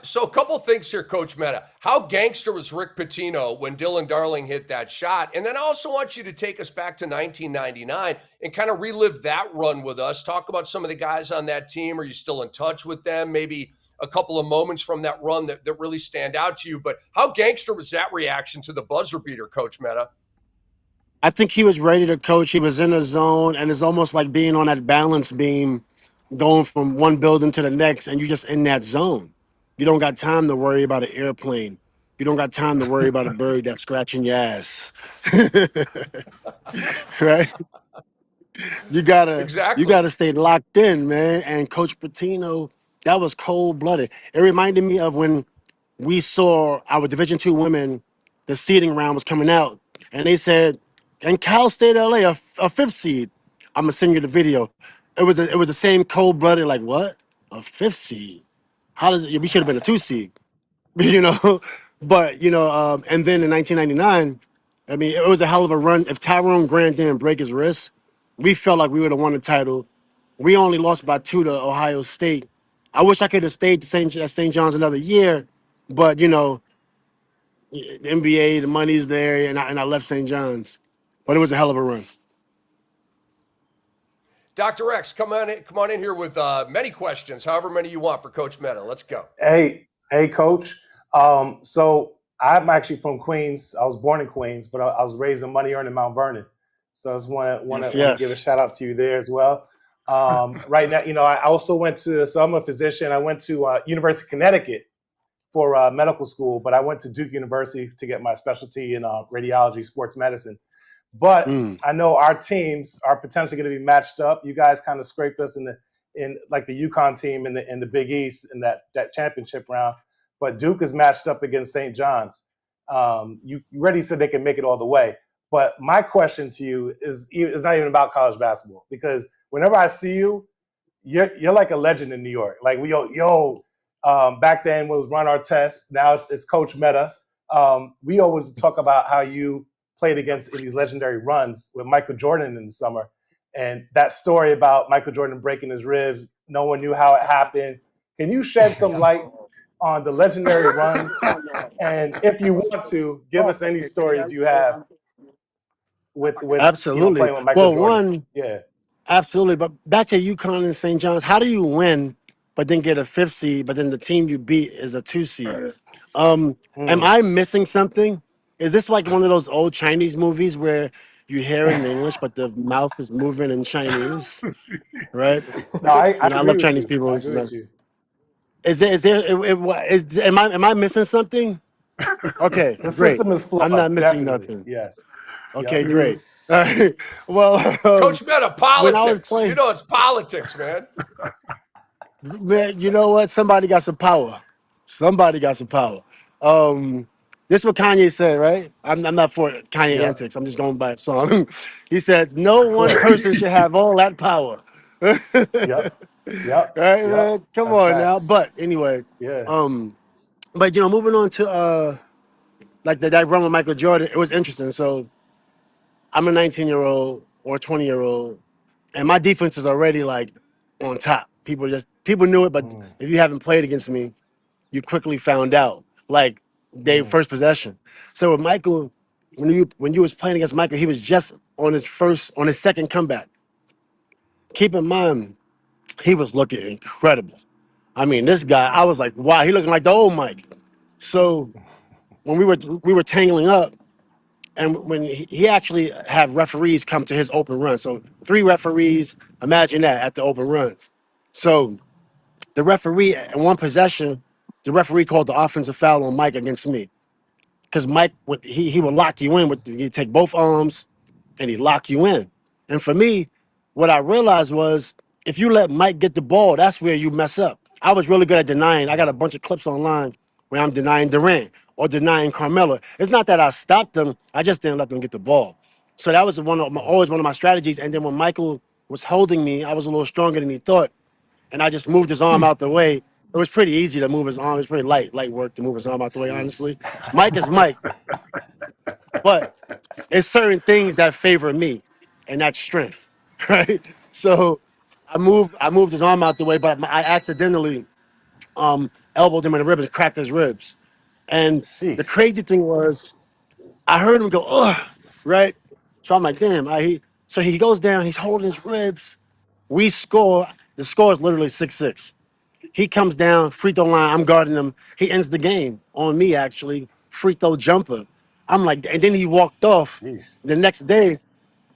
So a couple things here, Coach Metta. How gangster was Rick Pitino when Dylan Darling hit that shot? And then I also want you to take us back to 1999 and kind of relive that run with us. Talk about some of the guys on that team. Are you still in touch with them? Maybe a couple of moments from that run that really stand out to you. But how gangster was that reaction to the buzzer beater, Coach Metta? I think he was ready to coach. He was in the zone, and it's almost like being on that balance beam, going from one building to the next, and you're just in that zone. You don't got time to worry about an airplane. You don't got time to worry about a bird that's scratching your ass. Right? You gotta Exactly. stay locked in, man. And Coach Pitino, that was cold blooded. It reminded me of when we saw our Division II women, the seeding round was coming out, and they said, "And Cal State LA, a fifth seed." I'm gonna send you the video. It was the same cold blooded, like what? A fifth seed? How does it? We should have been a two seed, you know. But and then in 1999, I mean, it was a hell of a run. If Tyrone Grant didn't break his wrist, we felt like we would have won the title. We only lost by 2 to Ohio State. I wish I could have stayed at St. John's another year, but the NBA, the money's there, and I left St. John's. But it was a hell of a run. Dr. X, come on in here with many questions, however many you want for Coach Metta. Let's go. Hey, Coach. So I'm actually from Queens. I was born in Queens, but I was raised in Money Earned in Mount Vernon. So I just want to give a shout out to you there as well. Right now, I also went to. So I'm a physician. I went to University of Connecticut for medical school, but I went to Duke University to get my specialty in radiology, sports medicine. But I know our teams are potentially going to be matched up. You guys kind of scraped us in like the UConn team in the Big East in that championship round. But Duke is matched up against St. John's. You already said they can make it all the way. But my question to you is not even about college basketball, because whenever I see you, you're like a legend in New York. Like back then was Ron Artest. Now it's Coach Metta. We always talk about how you played against in these legendary runs with Michael Jordan in the summer. And that story about Michael Jordan breaking his ribs, no one knew how it happened. Can you shed some light on the legendary runs? And if you want to, give us any stories you have with Absolutely. playing with Michael Jordan. One, Yeah. absolutely. But back to UConn and St. John's, how do you win, but then get a fifth seed, but then the team you beat is a 2 seed? Am I missing something? Is this like one of those old Chinese movies where you hear it in English, but the mouth is moving in Chinese, right? No, I I agree love with Chinese you. people. I agree with you. Am I missing something? Okay, The great. system is I'm not flawed, missing definitely. nothing. Yes. Okay, Yep. great. All right. Well, Coach Metta, when I was politics. playing, It's politics, man. man, you know what? Somebody got some power. Somebody got some power. This is what Kanye said, right? I'm not for Kanye Yep. antics. I'm just going by a song. He said, "No Of one course. person should have all that power." Yep. Yep. Right, Yep. man? Come That's on now. facts. But anyway, Yeah. but moving on to like that run with Michael Jordan, it was interesting. So I'm a 19-year-old or 20-year-old, and my defense is already like on top. People knew it, but if you haven't played against me, you quickly found out. Like they first possession. So with Michael, when you was playing against Michael, he was just on his second comeback. Keep in mind, he was looking incredible. I mean, this guy, I was like, wow, he looking like the old Mike. So when we were tangling up, and when he actually had referees come to his open run. So 3 referees, imagine that at the open runs. So the referee in one possession, the referee called the offensive foul on Mike against me. Because Mike he would lock you in he'd take both arms and he'd lock you in. And for me, what I realized was if you let Mike get the ball, that's where you mess up. I was really good at denying. I got a bunch of clips online where I'm denying Durant or denying Carmelo. It's not that I stopped them, I just didn't let them get the ball. So that was always one of my strategies. And then when Michael was holding me, I was a little stronger than he thought, and I just moved his arm out the way. It was pretty easy to move his arm. It's pretty light work to move his arm out the way, honestly. Mike is Mike. but it's certain things that favor me, and that's strength, right? So I moved his arm out the way, but I accidentally elbowed him in the ribs and cracked his ribs. And the Sheesh. crazy thing was, I heard him go, ugh, right? So I'm like, damn. So he goes down, he's holding his ribs. We score. The score is literally 6-6. He comes down, free throw line. I'm guarding him. He ends the game on me, actually. Free throw jumper. I'm like, and then he walked off. Sheesh. The next day,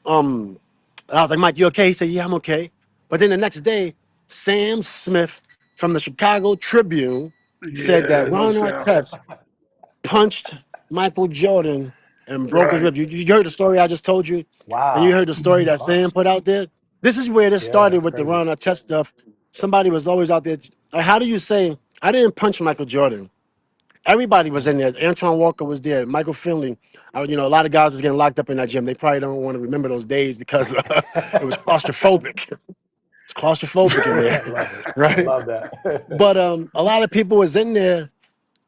I was like, Mike, you okay? He said, yeah, I'm okay. But then the next day, Sam Smith from the Chicago Tribune said Yeah, that no Ron sound. Artest punched Michael Jordan and broke his Right. ribs. You heard the story I just told you? And you heard Wow. the story that Sam Punched. put out there? This is where this Yeah, started that's with the crazy. Ron Artest stuff. Somebody was always out there. Like, how do you say, I didn't punch Michael Jordan? Everybody was in there. Antoine Walker was there. Michael Finley. A lot of guys was getting locked up in that gym. They probably don't want to remember those days because it was claustrophobic. It's claustrophobic in there, I love it. I right? love that. But a lot of people was in there,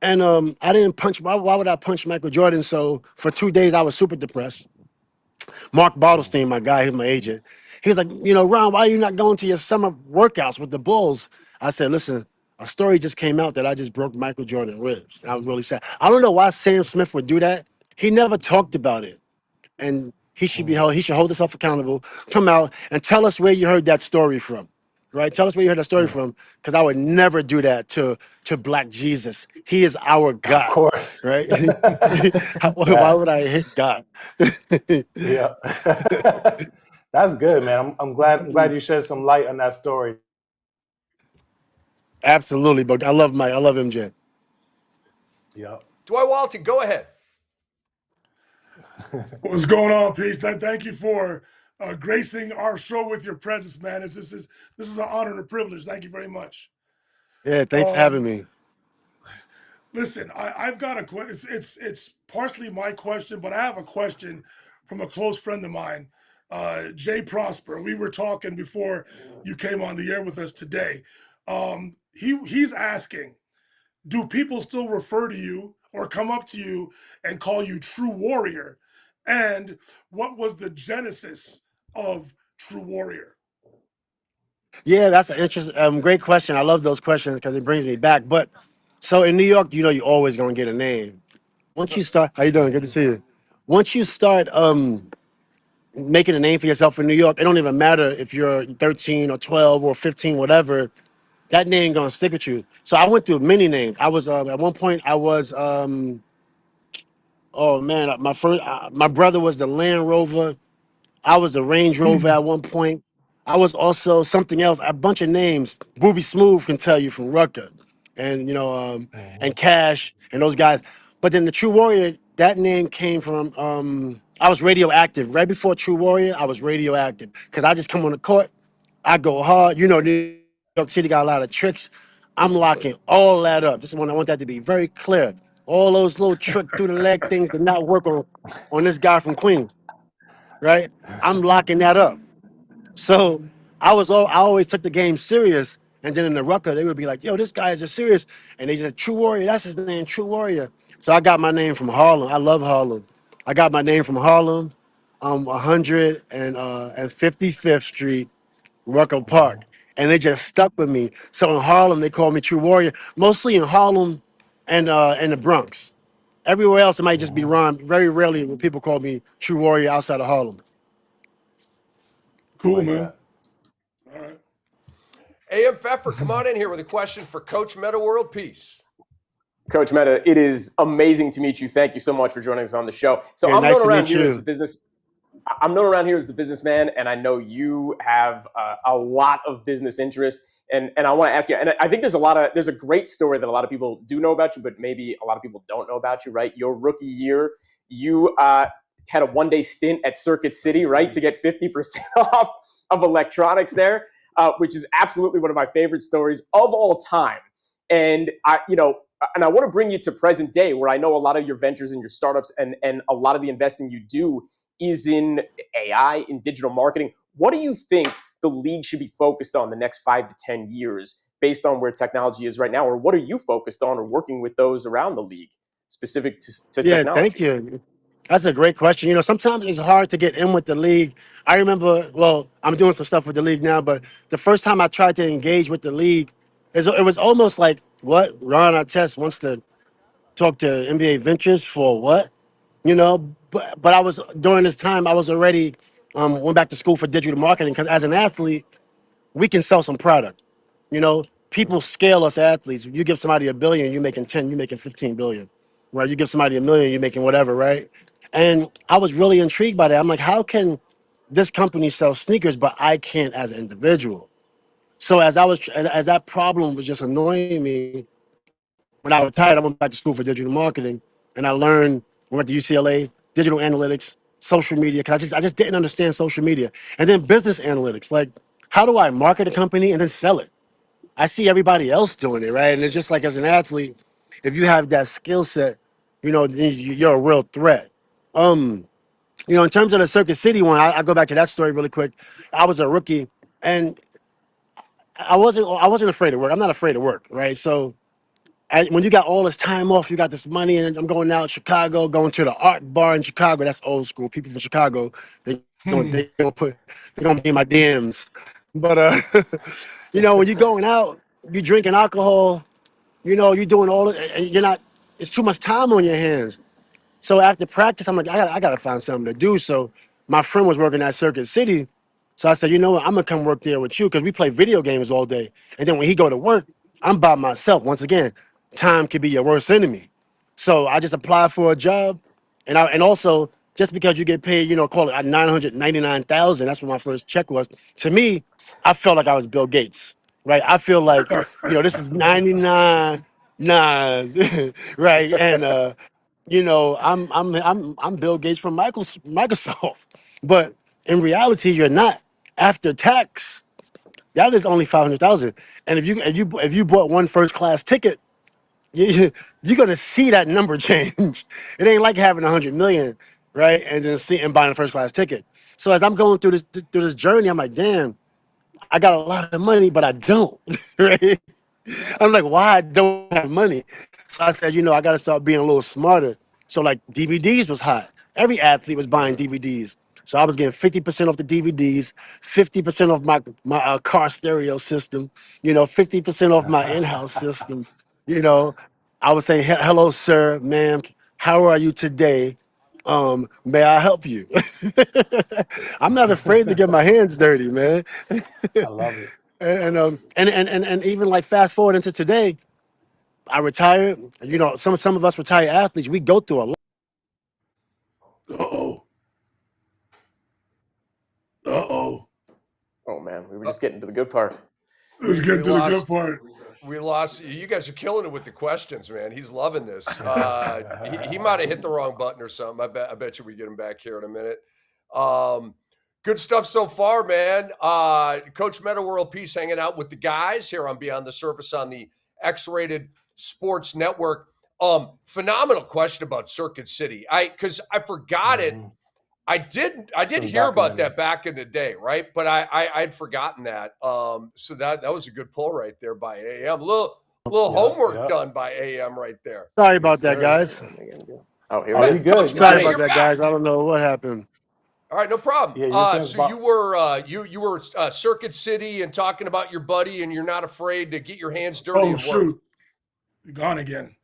and I didn't punch. Why would I punch Michael Jordan? So for 2 days, I was super depressed. Mark Bartlestein, my guy, he's my agent. He was like, Ron, why are you not going to your summer workouts with the Bulls? I said, listen, a story just came out that I just broke Michael Jordan's ribs. And I was really sad. I don't know why Sam Smith would do that. He never talked about it. And he should be held, he should hold himself accountable, come out and tell us where you heard that story from. Right? Tell us where you heard that story from, because I would never do that to Black Jesus. He is our Of God. course. Right? Why would Facts. I hit God? Yeah. That's good, man. I'm glad you shed some light on that story. Absolutely, but I love Mike. I love MJ. Yeah. Dwight Walton, go ahead. What's going on, Peace? Thank you for gracing our show with your presence, man. This is an honor and a privilege. Thank you very much. Yeah, thanks for having Um, me. Listen, I've got a question. It's partially my question, but I have a question from a close friend of mine, Jay Prosper. We were talking before you came on the air with us today. He's asking, do people still refer to you or come up to you and call you True Warrior? And what was the genesis of True Warrior? Yeah, that's an interesting, great question. I love those questions because it brings me back. But so in New York, you're always gonna get a name. Once you start, how you doing? Good to see you. Once you start making a name for yourself in New York, it don't even matter if you're 13 or 12 or 15, whatever. That name gonna stick with you. So I went through many names. I was at one point I was oh man, my brother was the Land Rover. I was a Range Rover at one point. I was also something else, a bunch of names. Booby Smooth can tell you from Rucker, and and Cash and those guys. But then the True Warrior, that name came from I was radioactive. Right before True Warrior, I was radioactive because I just come on the court, I go hard. New York City got a lot of tricks. I'm locking all that up. This is when I want that to be very clear. All those little trick through the leg things did not work on this guy from Queens, right? I'm locking that up. So I always took the game serious. And then in the Rucker, they would be like, yo, this guy is just serious. And they said, True Warrior, that's his name, True Warrior. So I got my name from Harlem. I love Harlem. I got my name from Harlem, 155th Street, Rucker Park. And they just stuck with me. So in Harlem, they call me True Warrior, mostly in Harlem and the Bronx. Everywhere else, it might just be Ron. Very rarely will people call me True Warrior outside of Harlem. I Cool, like man. that. All right. AM Pfeffer, come on in here with a question for Coach Metta World Peace. Coach Metta, it is amazing to meet you. Thank you so much for joining us on the show. So Yeah, I'm nice known to around meet here as the you. business. I'm known around here as the businessman, and I know you have a lot of business interests. And I want to ask you, and I think there's a great story that a lot of people do know about you, but maybe a lot of people don't know about you, right? Your rookie year, you had a one-day stint at Circuit City, right, to get 50% off of electronics there, which is absolutely one of my favorite stories of all time. And I want to bring you to present day, where I know a lot of your ventures and your startups and a lot of the investing you do is in AI, in digital marketing. What do you think the league should be focused on the next 5 to 10 years based on where technology is right now? Or what are you focused on or working with those around the league specific to Yeah, technology? thank you. That's a great question. You know, sometimes it's hard to get in with the league. I remember, well, I'm doing some stuff with the league now, but the first time I tried to engage with the league, it was almost like, what? Ron Artest wants to talk to NBA Ventures for what? You know, but I was, during this time, I was already, went back to school for digital marketing because as an athlete, we can sell some product. You know, people scale us athletes. You give somebody a billion, you're making 10, you're making 15 billion, right? You give somebody a million, you're making whatever, right? And I was really intrigued by that. I'm like, how can this company sell sneakers, but I can't as an individual? So as that problem was just annoying me, when I retired, I went back to school for digital marketing, and I learned. Went to UCLA, digital analytics, social media. Cause I just didn't understand social media, and then business analytics. Like, how do I market a company and then sell it? I see everybody else doing it, right? And it's just like as an athlete, if you have that skill set, you know, then you're a real threat. Um, you know, in terms of the Circuit City one, I go back to that story really quick. I was a rookie, and I wasn't afraid of work. I'm not afraid of work, right? So when you got all this time off, you got this money, and I'm going out to Chicago, going to the art bar in Chicago. That's old school. People from Chicago, they're gonna be in my DMs. But you know, when you're going out, you drinking alcohol, you know, you're doing all it, and you're not. It's too much time on your hands. So after practice, I'm like, I gotta find something to do. So my friend was working at Circuit City. So I said, you know what, I'm gonna come work there with you because we play video games all day. And then when he go to work, I'm by myself. Once again, time could be your worst enemy. So I just applied for a job, and also just because you get paid, you know, call it at 999,000. That's what my first check was. To me, I felt like I was Bill Gates, right? I feel like, you know, this is 99, nine, right? And you know, I'm Bill Gates from Microsoft, but in reality, you're not. After tax, that is only 500,000. And if you bought one first class ticket, you're gonna see that number change. It ain't like having 100 million, right? And then buying a first class ticket. So as I'm going through this journey, I'm like, damn, I got a lot of money, but I don't, right? I'm like, why I don't have money? So I said, you know, I got to start being a little smarter. So like DVDs was hot. Every athlete was buying DVDs. So I was getting 50% off the DVDs, 50% off my car stereo system, you know, 50% off my in-house system. You know, I was saying, hello, sir, ma'am, how are you today? May I help you? I'm not afraid to get my hands dirty, man. I love it. And even like fast forward into today, I retired. You know, some of us retired athletes, we go through a lot. Uh-oh. Uh-oh. Oh man, we were just getting to the good part. Let's We get to the good lost. part. We lost. You guys are killing it with the questions, man. He's loving this. He might have hit the wrong button or something. I bet you we get him back here in a minute. Good stuff so far, man. Coach Metta World Peace hanging out with the guys here on Beyond the Surface on the X-Rated Sports Network. Phenomenal question about Circuit City. Because I forgot it. I did hear about that back in the day, right? But I'd forgotten that. So that was a good pull right there by AM. Little homework done by AM right there. Sorry about that, guys. Oh, here Oh, we you go. good? Coach You Sorry Metta, good? about you're that, back. guys. I don't know what happened. All right, no problem. Yeah, you're saying So about- you were Circuit City and talking about your buddy, and you're not afraid to get your hands dirty. Oh, and work. shoot. You're gone again.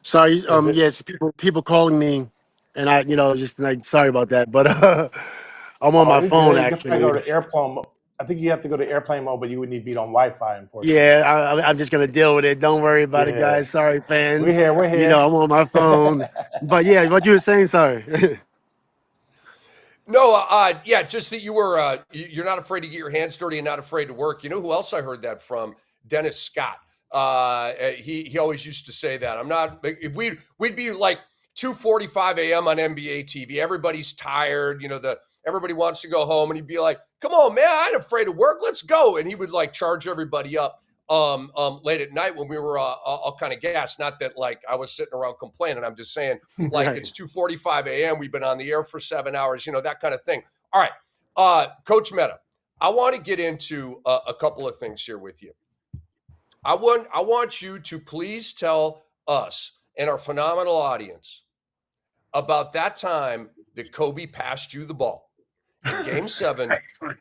Sorry, Is it- yes, people calling me, and I, you know, just like sorry about that, but I'm on Oh, my you're phone good. You can go actually. to airplane mode. I think you have to go to airplane mode, but you would need to be on Wi-Fi, unfortunately. Yeah, I'm just gonna deal with it. Don't worry about it, Yeah. guys. Sorry, fans. We're here. We're You here. know, I'm on my phone. But yeah, what you were saying, sorry. No, yeah, just that you're not afraid to get your hands dirty and not afraid to work. You know who else I heard that from? Dennis Scott. He always used to say that. I'm not. We'd be like 2:45 a.m. on NBA TV. Everybody's tired. You know, everybody wants to go home, and he'd be like, "Come on, man, I ain't afraid of work. Let's go." And he would like charge everybody up late at night when we were all kind of gassed. Not that like I was sitting around complaining. I'm just saying like Right. it's 2:45 a.m. We've been on the air for 7 hours, you know, that kind of thing. All right. Coach Metta, I want to get into a couple of things here with you. I want you to please tell us and our phenomenal audience about that time that Kobe passed you the ball in Game 7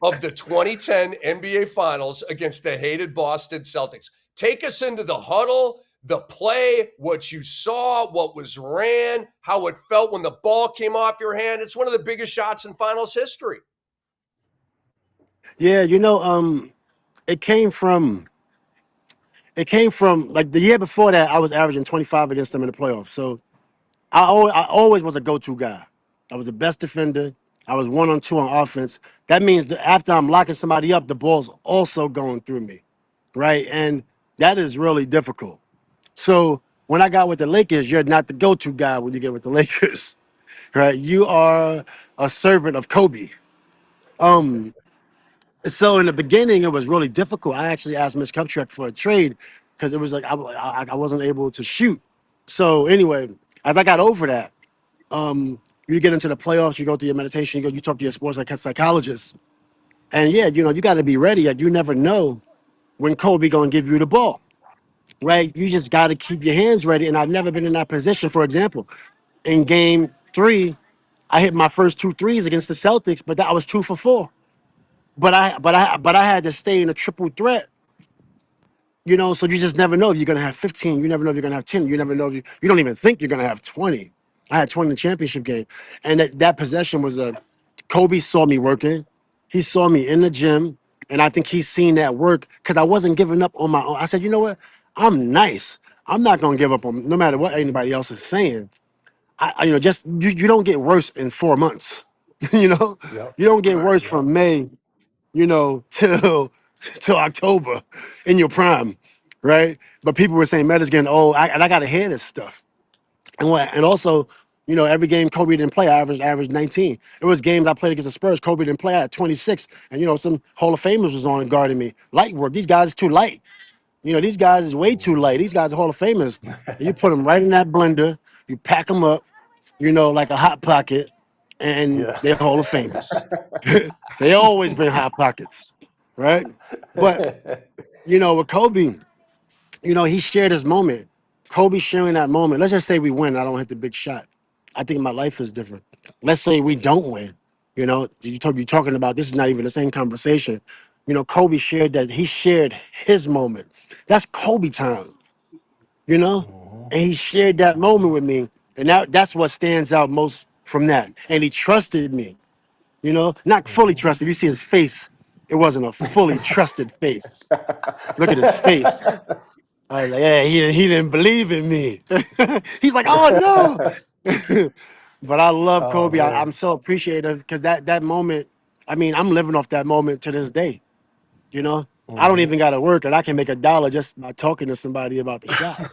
of the 2010 NBA Finals against the hated Boston Celtics. Take us into the huddle, the play, what you saw, what was ran, how it felt when the ball came off your hand. It's one of the biggest shots in Finals history. Yeah, it came from like the year before that. I was averaging 25 against them in the playoffs. So I always was a go-to guy. I was the best defender. I was 1-on-2 on offense. That means that after I'm locking somebody up, the ball's also going through me, right? And that is really difficult. So when I got with the Lakers, you're not the go-to guy when you get with the Lakers, right? You are a servant of Kobe. So in the beginning, it was really difficult. I actually asked Miss Kupchak for a trade because it was like I wasn't able to shoot. So anyway, as I got over that, you get into the playoffs, you go through your meditation, you talk to your sports psychologist, and yeah, you got to be ready. Like, you never know when Kobe gonna give you the ball, right? You just got to keep your hands ready. And I've never been in that position. For example, in Game 3, I hit my first 2 threes against the Celtics, but I was 2 for 4. But I had to stay in a triple threat. So you just never know if you're gonna have 15. You never know if you're gonna have 10. You never know if you don't even think you're gonna have 20. I had 20 in the championship game, and that possession was Kobe saw me working. He saw me in the gym, and I think he's seen that work because I wasn't giving up on my own. I said, you know what? I'm nice. I'm not gonna give up on no matter what anybody else is saying. Just you don't get worse in 4 months. you know, Yep. you don't get worse Yep. from May till October in your prime, right? But people were saying Metta's getting old, and I got to hear this stuff. And also, every game Kobe didn't play, I averaged 19. It was games I played against the Spurs, Kobe didn't play, I had 26, and some Hall of Famers was on guarding me. Light work. These guys are too light. These guys is way too light. These guys are Hall of Famers. And you put them right in that blender, you pack them up, like a hot pocket, and Yeah. they're Hall of Famers. They always been hot pockets, right? But with Kobe, he shared his moment. Kobe sharing that moment. Let's just say we win. I don't hit the big shot. I think my life is different. Let's say we don't win. You're talking about this is not even the same conversation. Kobe shared that. He shared his moment. That's Kobe time. Mhm. And he shared that moment with me, and that's what stands out most from that. And he trusted me. Not fully Mhm. trusted. You see his face. It wasn't a fully trusted face. Look at his face. I was like, yeah, he didn't believe in me. He's like, oh no. But I love Oh Kobe. I'm man. so appreciative because that moment, I mean, I'm living off that moment to this day. You know, I don't Hmm. even gotta work and I can make $1 just by talking to somebody about the shot.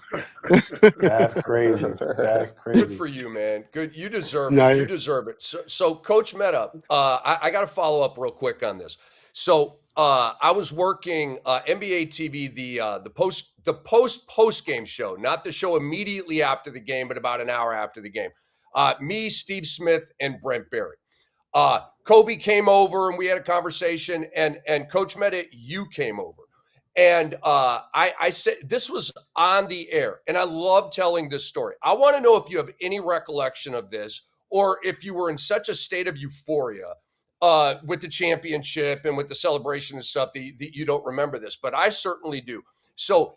That's crazy. That's Good crazy. for you, man. Good. You deserve it. You No, deserve it. So Coach Metta, I got to follow up real quick on this. So I was working NBA TV, the post game show, not the show immediately after the game, but about an hour after the game. Me, Steve Smith, and Brent Barry. Kobe came over and we had a conversation, and Coach Metta, you came over. And I said, this was on the air, and I love telling this story. I want to know if you have any recollection of this, or if you were in such a state of euphoria with the championship and with the celebration and stuff that you don't remember this, but I certainly do. So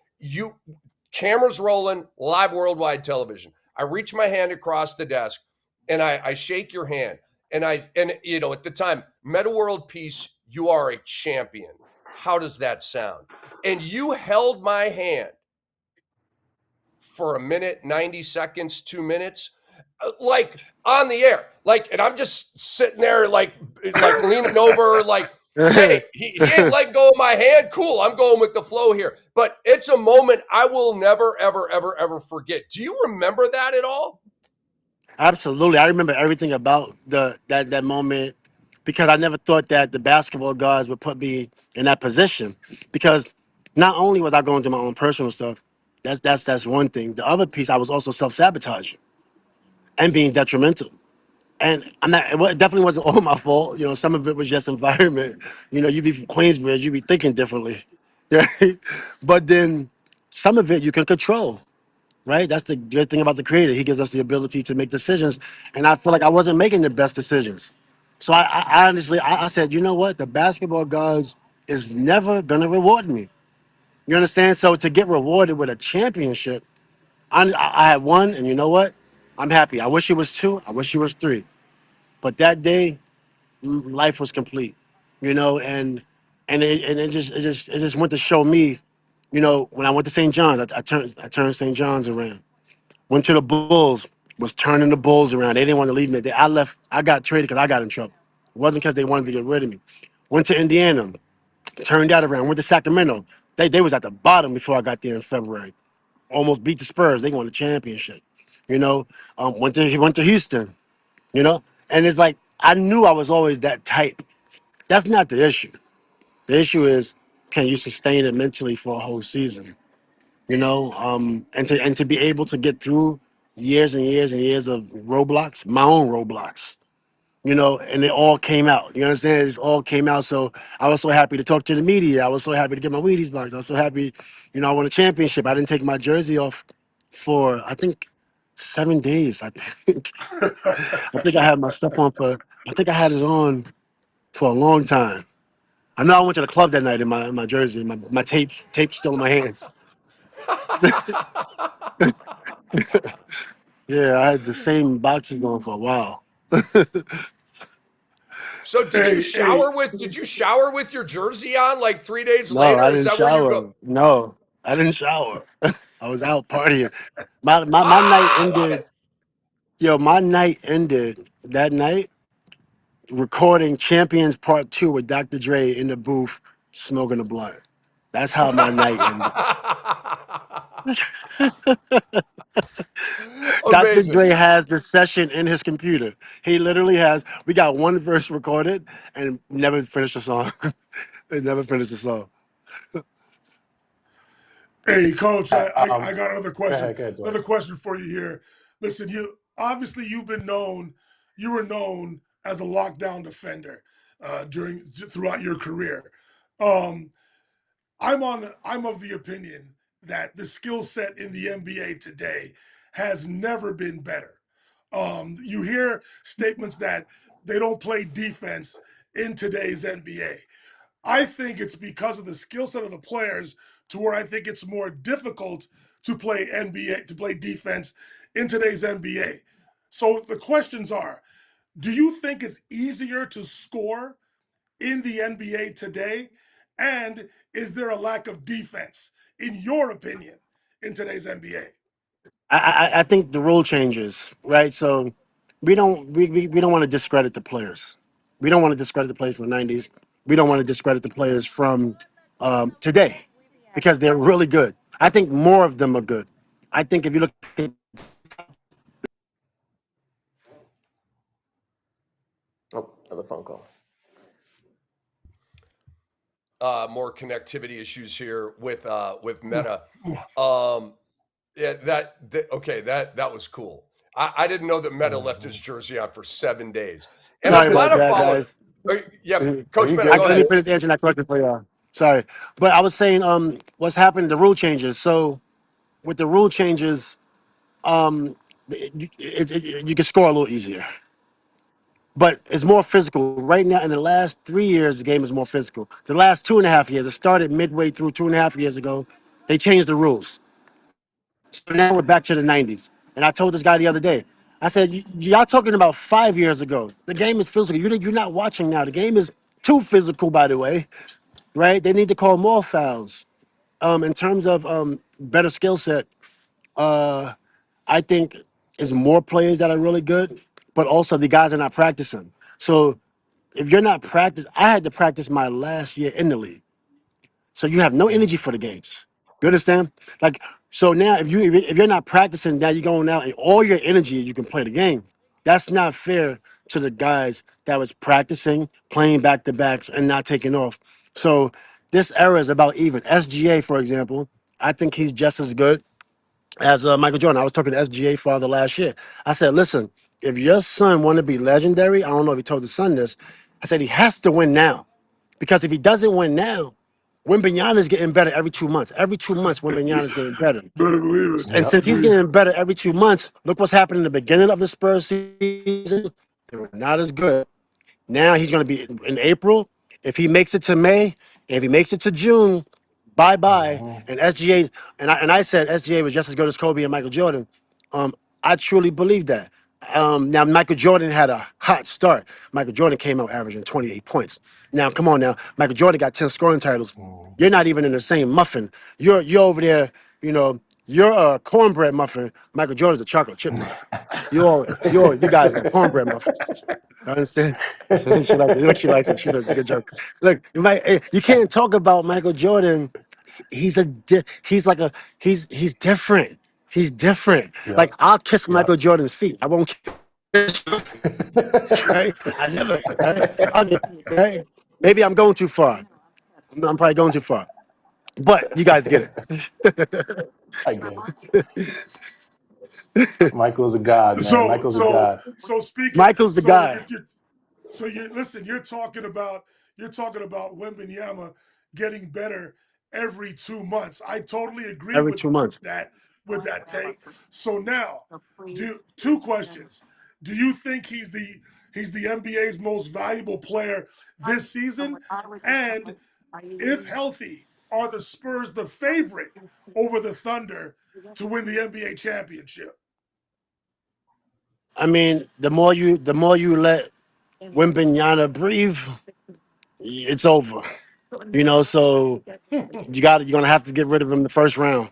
cameras rolling, live worldwide television. I reach my hand across the desk, and I shake your hand. And at the time, Metta World Peace, you are a champion. How does that sound? And you held my hand for a minute, 90 seconds, 2 minutes, like on the air. And I'm just sitting there, like leaning over, like, hey, he ain't letting go of my hand. Cool, I'm going with the flow here. But it's a moment I will never, ever, ever, ever forget. Do you remember that at all? absolutely. I remember everything about that moment because I never thought that the basketball guys would put me in that position. Because not only was I going through my own personal stuff, that's one thing. The other piece, I was also self-sabotaging and being detrimental. And it definitely wasn't all my fault. Some of it was just environment. You be from Queensbridge, you be thinking differently. Right? But then some of it you can control. right? That's the good thing about the creator. He gives us the ability to make decisions, and I feel like I wasn't making the best decisions. So I honestly, I said, you know what? The basketball gods is never gonna reward me. You understand? So to get rewarded with a championship, I had one, and you know what? I'm happy. I wish it was two. I wish it was three. But that day, life was complete. You know, and it just went to show me, you know, when I went to St. John's, I turned St. John's around. Went to the Bulls, was turning the Bulls around. They didn't want to leave me. I left. I got traded because I got in trouble. It wasn't because they wanted to get rid of me. Went to Indiana, turned that around. Went to Sacramento. They was at the bottom before I got there in February. Almost beat the Spurs. They won the championship. You know, went to Houston. You know, and it's like I knew I was always that type. That's not the issue. The issue is, can you sustain it mentally for a whole season? You know, and to be able to get through years and years and years of roadblocks, my own roadblocks, you know, and it all came out. You understand? It all came out. So I was so happy to talk to the media. I was so happy to get my Wheaties box. I was so happy, you know, I won a championship. I didn't take my jersey off for I think 7 days. I think I had my stuff on for I think I had it on for a long time. I know I went to the club that night in my jersey. My tape still in my hands. Yeah, I had the same boxes going for a while. So Hey, did you shower with your jersey on like 3 days No, I later? Is didn't that where you go? shower. No, I didn't shower. I was out partying. My night Ah, I love ended. it. Yo, my night ended that night recording Champions Part Two with Dr. Dre in the booth smoking a blunt. That's how my night ended. Dr. Amazing. Dre has the session in his computer. He literally has. We got one verse recorded and never finished the song. They never finished the song. hey, Coach, I Um, got another go question. ahead, go ahead, Dwight. Another question for you here. Listen, you obviously you were known as a lockdown defender during throughout your career. Um, I'm of the opinion that the skill set in the NBA today has never been better. You hear statements that they don't play defense in today's NBA. I think it's because of the skill set of the players to where I think it's more difficult to play NBA to play defense in today's NBA. So the questions are, do you think it's easier to score in the NBA today? And is there a lack of defense, in your opinion, in today's NBA? I think the rule changes, right? So we don't want to discredit the players. We don't want to discredit the players from the '90s. We don't want to discredit the players from today because they're really good. I think more of them are good. I think if you look at Oh, another phone call. More connectivity issues here with Meta. Um, yeah, okay, that was cool. I didn't know that Meta left his jersey on for 7 days. And sorry I'm about glad I that, followed. guys. Yeah, Oh, Coach you Meta, good? go You Let me ahead. good? finish answering that question for y'all. Sorry, but I was saying, what's happened? The rule changes. So with the rule changes, you can score a little easier. But it's more physical. Right now, in the last 3 years, the game is more physical. The last 2.5 years, it started midway through 2.5 years ago. They changed the rules. So now we're back to the 90s. And I told this guy the other day, I said, y'all talking about 5 years ago. The game is physical. You're not watching now. The game is too physical, by the way, right? They need to call more fouls. In terms of better skill set, I think is more players that are really good, but also the guys are not practicing. So if you're not practice, I had to practice my last year in the league. So you have no energy for the games. You understand? Like, so now if you're not practicing, now you're going out and all your energy you can play the game. That's not fair to the guys that was practicing, playing back to backs, and not taking off. So this era is about even. SGA, for example, I think he's just as good as Michael Jordan. I was talking to SGA father last year. I said, listen, if your son want to be legendary, I don't know if he told his son this. I said he has to win now, because if he doesn't win now, Wembenyama is getting better every 2 months. Every 2 months, Wembenyama is getting better. Better believe it. And Yep. since he's getting better every 2 months, look what's happened in the beginning of the Spurs season. They were not as good. Now he's going to be in April. If he makes it to May, and if he makes it to June, bye bye. And SGA, and I said SGA was just as good as Kobe and Michael Jordan. I truly believe that. Now Michael Jordan had a hot start. Michael Jordan came out averaging 28 points. Now come on, now Michael Jordan got 10 scoring titles. You're not even in the same muffin. You're over there. You know, you're a cornbread muffin. Michael Jordan's a chocolate chip muffin. You guys are cornbread muffins. I understand. She likes it. She says it's a good joke. Look, you can't talk about Michael Jordan. He's he's different. He's different. Like Yep. I'll kiss Yep. Michael Jordan's feet. I won't kiss right? I never right? Maybe I'm going too far. I'm probably going too far. But you guys get it. I get it. Michael's a god, man. So Michael's a so god. so speaking. Michael's the So guy. so you listen. You're talking about Wembenyama getting better every 2 months. I totally agree Every with 2 months. that take. So now, two questions. Do you think he's the NBA's most valuable player this season? And if healthy, are the Spurs the favorite over the Thunder to win the NBA championship? I mean, the more you let Wembenyama breathe, it's over. You know, so you're gonna have to get rid of him the first round.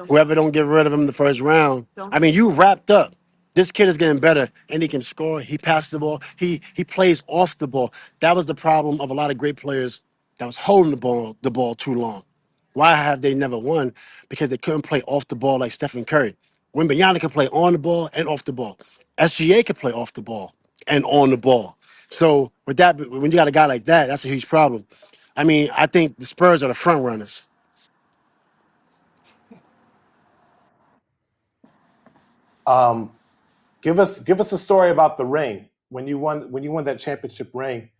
Whoever don't get rid of him the first round, I mean, you wrapped up. This kid is getting better, and he can score. He passed the ball. He plays off the ball. That was the problem of a lot of great players that was holding the ball too long. Why have they never won? Because they couldn't play off the ball like Stephen Curry. Wembanyama could play on the ball and off the ball. SGA could play off the ball and on the ball. So with that, when you got a guy like that, that's a huge problem. I mean, I think the Spurs are the front runners. Give us a story about the ring when you won that championship ring,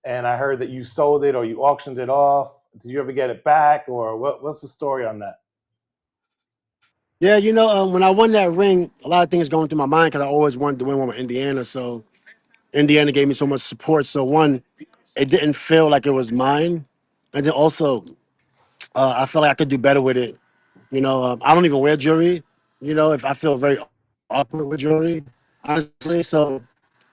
and I heard that you sold it or you auctioned it off. Did you ever get it back, or what's the story on that? Yeah, you know, when I won that ring, a lot of things going through my mind because I always wanted to win one with Indiana. So Indiana gave me so much support. So one, it didn't feel like it was mine, and then also I felt like I could do better with it. You know, I don't even wear jewelry. You know, if I feel very awkward with jewelry, honestly. So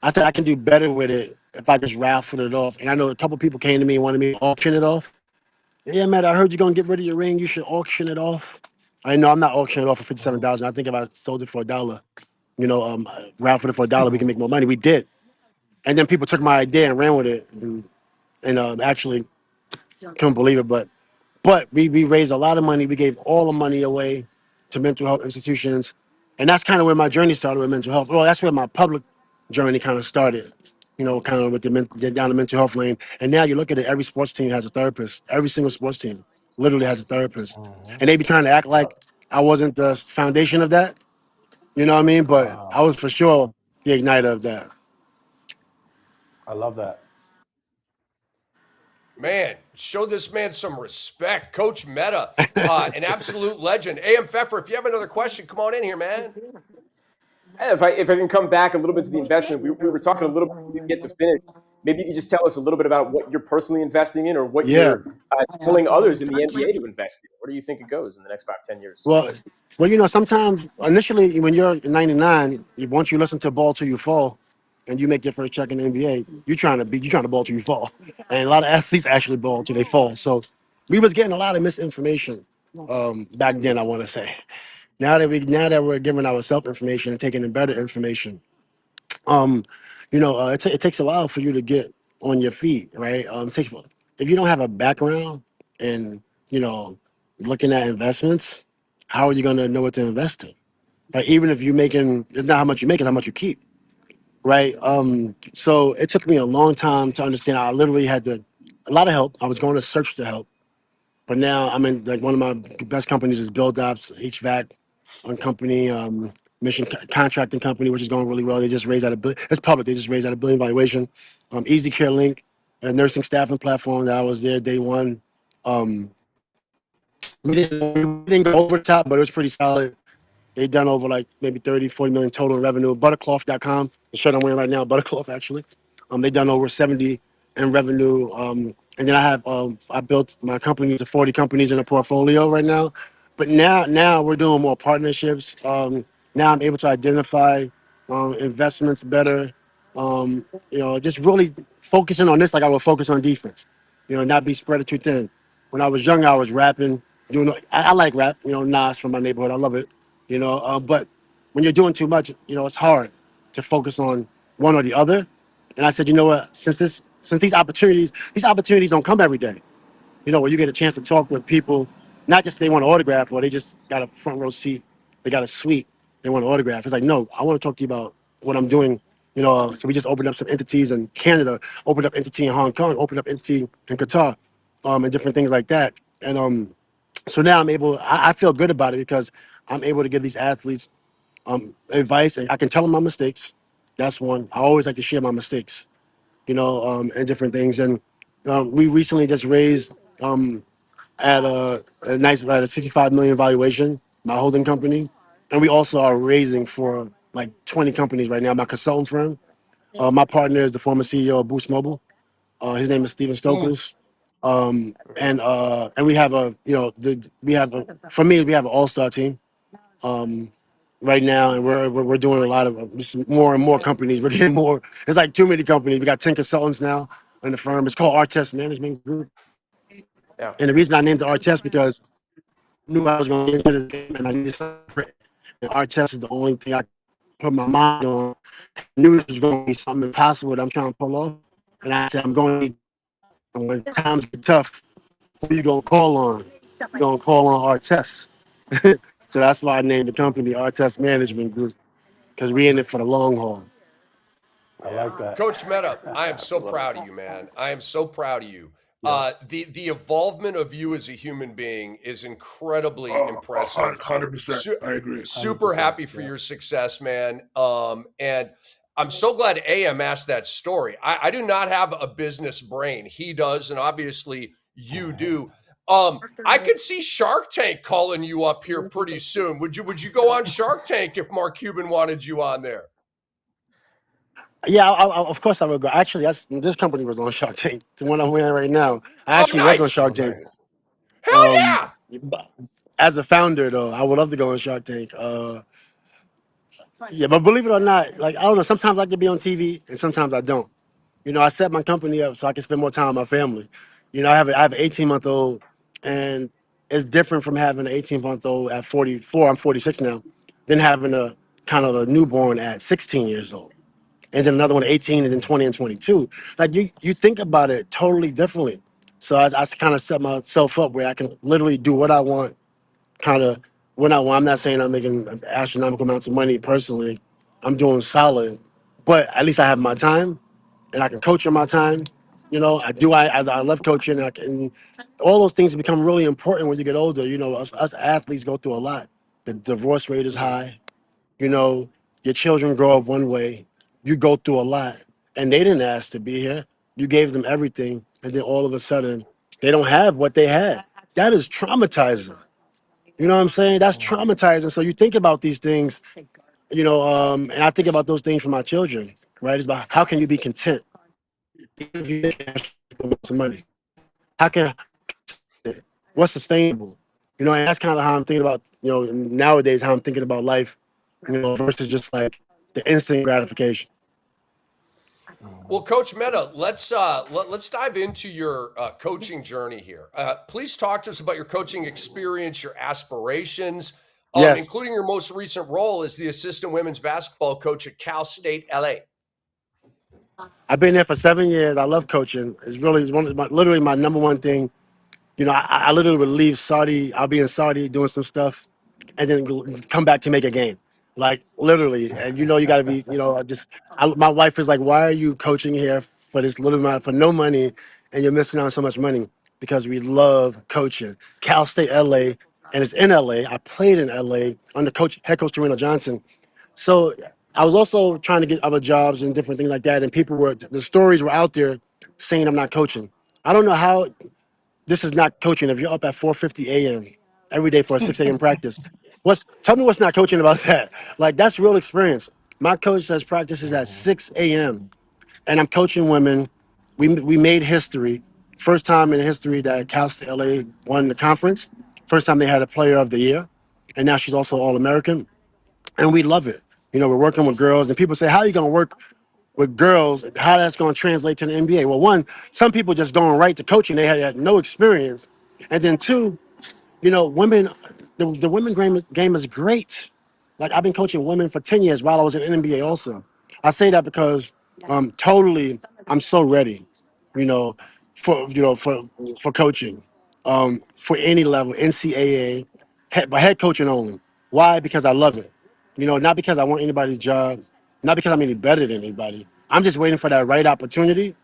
I said I can do better with it if I just raffled it off. And I know a couple people came to me and wanted me to auction it off. Yeah, man, I heard you're gonna get rid of your ring. You should auction it off. I know I'm not auctioning it off for $57,000. I think if I sold it for $1, you know, raffled it for $1, we can make more money. We did, and then people took my idea and ran with it, and actually couldn't believe it. But we raised a lot of money. We gave all the money away to mental health institutions, and that's kind of where my journey started with mental health. Well, that's where my public journey kind of started. You know, kind of with down the mental health lane. And now you look at it, every sports team has a therapist. Every single sports team literally has a therapist, and they be trying to act like I wasn't the foundation of that. You know what I mean? But I Wow, was for sure the igniter of that. I love that. Man, show this man some respect. Coach Metta, an absolute legend. AM Pfeffer, if you have another question, come on in here, man. If I can come back a little bit to the investment, we were talking a little bit, we didn't get to finish. Maybe you could just tell us a little bit about what you're personally investing in or what Yeah. you're telling others in the NBA to invest in. Where do you think it goes in the next 5-10 years? Well, you know, sometimes initially when you're 99, once you listen to "Ball Till You Fall," and you make your first check in the NBA, you're trying to ball till you fall, and a lot of athletes actually ball till they fall. So we was getting a lot of misinformation back then. I want to say now that we're giving ourselves information and taking in better information, um, you know, it takes a while for you to get on your feet, right? If you don't have a background in, you know, looking at investments, how are you going to know what to invest in? Right? Even if you're making, it's not how much you make, it's how much you keep, right? So it took me a long time to understand. I literally had a lot of help. I was going to search the help, but now I'm in like one of my best companies is Build Ops HVAC company, mission contracting company, which is going really well. They just raised out it's public. They just raised out $1 billion valuation. Easy Care Link, a nursing staffing platform that I was there day one. We didn't go over the top, but it was pretty solid. They done over like maybe 30, 40 million total in revenue. Buttercloth.com, the shirt I'm wearing right now, Buttercloth actually. They done over 70 in revenue. And then I built my company to 40 companies in a portfolio right now. But now we're doing more partnerships. Now I'm able to identify investments better. Just really focusing on this like I would focus on defense. Not be spread too thin. When I was younger, I was rapping. I like rap. Nas from my neighborhood. I love it. But when you're doing too much, it's hard to focus on one or the other. And I said, you know what? Since these opportunities don't come every day. Where you get a chance to talk with people, not just they want an autograph or they just got a front row seat, they got a suite, they want an autograph. It's like, no, I want to talk to you about what I'm doing. So we just opened up some entities in Canada, opened up entity in Hong Kong, opened up entity in Qatar, and different things like that. And so now I feel good about it because I'm able to give these athletes advice and I can tell them my mistakes. That's one. I always like to share my mistakes, and different things. And we recently just raised at at a 65 million valuation, my holding company. And we also are raising for like 20 companies right now, my consulting firm. My partner is the former CEO of Boost Mobile. His name is Steven Stokos. And we have for me, we have an all-star team right now, and we're doing a lot of just more and more companies. We're getting more. It's like too many companies. We got 10 consultants now in the firm. It's called Artest Management Group. Yeah. And the reason I named it Artest because I knew I was going to get into this game and I needed something. And Artest is the only thing I put my mind on. I knew this was going to be something impossible that I'm trying to pull off. And I said, I'm going to, and when times get tough, who you going to call on? You're going to call on Artest. So that's why I named the company Artest Management Group, because we're in it for the long haul. I like that. Coach Metta, I am so Absolutely. proud of you, man. I am so proud of you. Yeah. The involvement of you as a human being is incredibly Oh, impressive. 100%. I agree. Super 100%, happy for yeah. your success, man. And I'm so glad AM asked that story. I do not have a business brain. He does, and obviously you do. I could see Shark Tank calling you up here pretty soon. Would you go on Shark Tank if Mark Cuban wanted you on there? Yeah, of course I would go. Actually, this company was on Shark Tank, the one I'm wearing right now. I Oh, actually was on nice. Oh, Shark Tank. nice. Hell Um, yeah. as a founder, though, I would love to go on Shark Tank. Yeah, but believe it or not, like I don't know. Sometimes I can be on TV, and sometimes I don't. I set my company up so I can spend more time with my family. I have an 18-month-old, and it's different from having an 18-month-old at 44. I'm 46 now, than having a kind of a newborn at 16 years old, and then another one at 18, and then 20 and 22. Like you think about it totally differently. So I kind of set myself up where I can literally do what I want kind of when I want. I'm not saying I'm making astronomical amounts of money personally. I'm doing solid, but at least I have my time, and I can coach in my time. I do. I love coaching. And all those things become really important when you get older. Us athletes go through a lot. The divorce rate is high. Your children grow up one way. You go through a lot, and they didn't ask to be here. You gave them everything, and then all of a sudden, they don't have what they had. That is traumatizing. You know what I'm saying? That's traumatizing. So you think about these things, and I think about those things for my children, right? It's about how can you be content even if you make some money? How can what's sustainable? And that's kind of how I'm thinking about, nowadays how I'm thinking about life, versus just like the instant gratification. Well, Coach Metta, let's dive into your coaching journey here. Please talk to us about your coaching experience, your aspirations, Yes. including your most recent role as the assistant women's basketball coach at Cal State LA. I've been there for 7 years. I love coaching. It's one of literally my number one thing. I literally would leave Saudi. I'll be in Saudi doing some stuff, and then come back to make a game, like literally. And you got to be. My wife is like, "Why are you coaching here for this little amount for no money, and you're missing out on so much money?" Because we love coaching. Cal State LA, and it's in LA. I played in LA under head coach Torino Johnson. So I was also trying to get other jobs and different things like that, and the stories were out there saying I'm not coaching. I don't know how. this is not coaching. If you're up at 4:50 a.m. every day for a 6 a.m. practice, tell me what's not coaching about that? Like that's real experience. My coach says practice is at 6 a.m. and I'm coaching women. We made history. First time in history that Cal State LA won the conference. First time they had a player of the year. And now she's also All-American. And we love it. You know, we're working with girls and people say, how are you going to work with girls? How that's going to translate to the NBA? Well, one, some people just going right to coaching. They had no experience. And then two, you know, women, the women game is great. Like I've been coaching women for 10 years while I was in NBA also. I say that because totally I'm so ready, you know, for coaching. For any level, NCAA, but head coaching only. Why? Because I love it. You know, not because I want anybody's job, not because I'm any better than anybody. I'm just waiting for that right opportunity.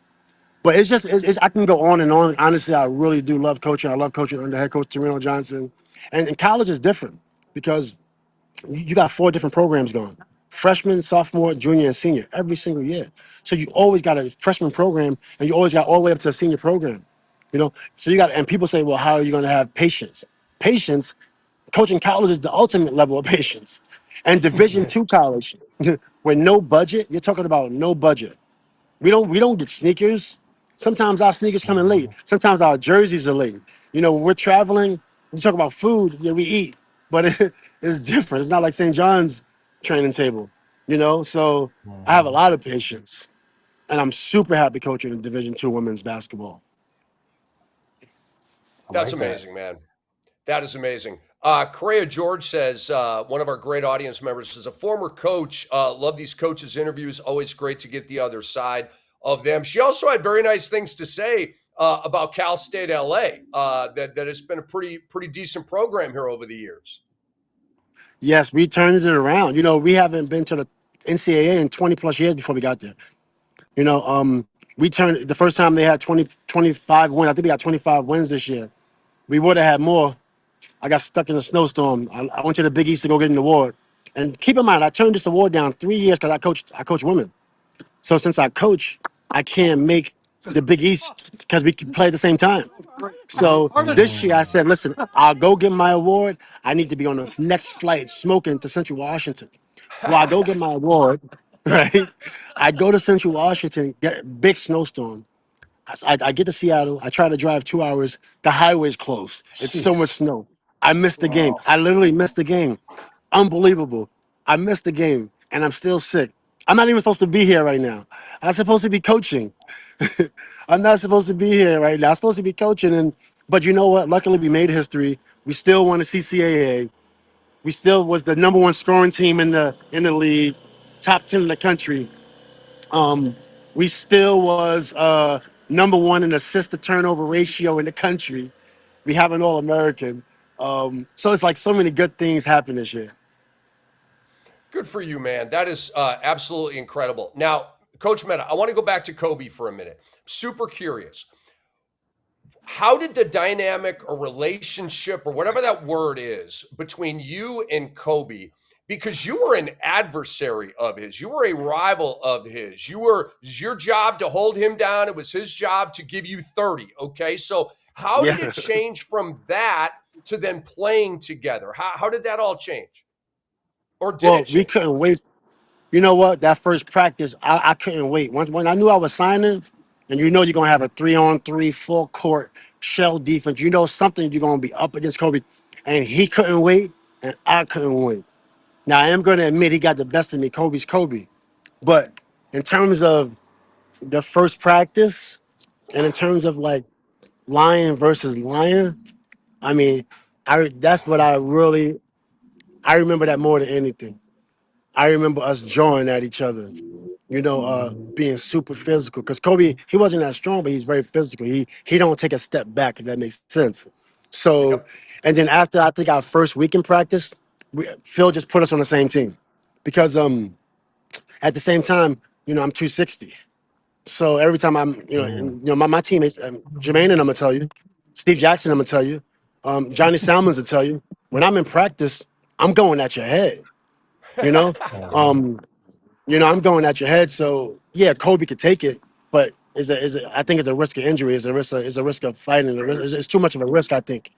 But it's just, I can go on and on. Honestly, I really do love coaching. I love coaching under head coach Torino Johnson. And college is different because you got 4 different programs going. Freshman, sophomore, junior, and senior every single year. So you always got a freshman program and you always got all the way up to a senior program. You know, so you got, and people say, well, how are you going to have patience? Patience, coaching college is the ultimate level of patience. And Division II college, with no budget, you're talking about no budget. We don't get sneakers. Sometimes our sneakers come in late. Sometimes our jerseys are late. You know, when we're traveling, we talk about food, yeah, we eat, but it's different. It's not like St. John's training table, you know? So I have a lot of patience and I'm super happy coaching in Division II women's basketball. That's like that. amazing, man. That is amazing. Correa George says, one of our great audience members is a former coach. Love these coaches' interviews. Always great to get the other side of them. She also had very nice things to say about Cal State LA, that it's been a pretty decent program here over the years. Yes, we turned it around. You know, we haven't been to the NCAA in 20 plus years before we got there. You know, we turned the first time they had 25 wins. I think we got 25 wins this year. We would have had more. I got stuck in a snowstorm. I went to the Big East to go get an award. And keep in mind, I turned this award down 3 years because I coach women. So since I coach, I can't make the Big East because we can play at the same time. So this year I said, listen, I'll go get my award. I need to be on the next flight smoking to Central Washington. Well, I go get my award, right? I go to Central Washington, get a big snowstorm. I get to Seattle. I try to drive 2 hours. The highway's closed. It's so much snow. I missed the game. I literally missed the game. Unbelievable. I missed the game, and I'm still sick. I'm not even supposed to be here right now. I'm supposed to be coaching. I'm not supposed to be here right now. I'm supposed to be coaching, but you know what? Luckily, we made history. We still won the CCAA. We still was the #1 scoring team in the league, top 10 in the country. We still was #1 in assist to turnover ratio in the country. We have an All-American. So it's like so many good things happen this year. Good for you, man. That is absolutely incredible. Now, Coach Metta, I want to go back to Kobe for a minute. Super curious. How did the dynamic or relationship or whatever that word is between you and Kobe, because you were an adversary of his, you were a rival of his, it was your job to hold him down, it was his job to give you 30, okay? So how did it change from that to then playing together? How did that all change? Or did it change? We couldn't wait. You know what? That first practice, I couldn't wait. Once when I knew I was signing, and you know you're gonna have a 3-on-3 full court shell defense, you know something you're gonna be up against Kobe, and he couldn't wait, and I couldn't wait. Now I am gonna admit he got the best of me. Kobe's Kobe, but in terms of the first practice, and in terms of like lion versus lion, I mean, that's what I remember that more than anything. I remember us jawing at each other, you know, being super physical. Because Kobe, he wasn't that strong, but he's very physical. He don't take a step back, if that makes sense. So, Yep. and then after I think our first week in practice, Phil just put us on the same team because at the same time, you know, I'm 260. So every time I'm, you know, and, you know, my teammates, Jermaine and I'm gonna tell you, Steve Jackson, I'm gonna tell you, Johnny Salmons will tell you, when I'm in practice, I'm going at your head. You know, I'm going at your head. So yeah, Kobe could take it, but I think it's a risk of injury. It's a risk of fighting. It's too much of a risk, I think.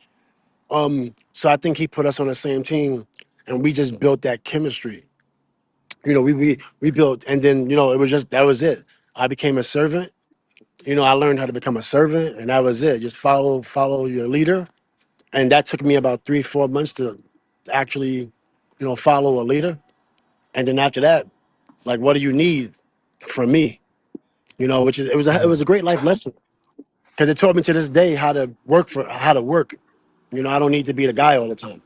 So I think he put us on the same team, and we just built that chemistry. We built, and then it was just that was it. I became a servant. I learned how to become a servant, and that was it. Just follow your leader, and that took me about 3-4 months to actually, follow a leader. And then after that, like, what do you need from me? Which is it was a great life lesson because it taught me to this day how to work. I don't need to be the guy all the time.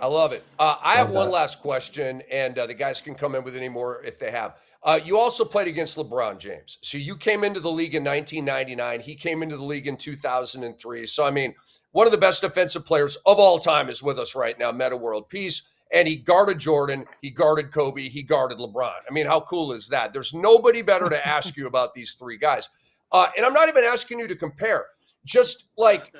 I love it. I have Love one that. last question, and the guys can come in with any more if they have. You also played against LeBron James. So you came into the league in 1999. He came into the league in 2003. So, I mean, one of the best defensive players of all time is with us right now, Metta World Peace. And he guarded Jordan. He guarded Kobe. He guarded LeBron. I mean, how cool is that? There's nobody better to ask you about these three guys. And I'm not even asking you to compare. Just like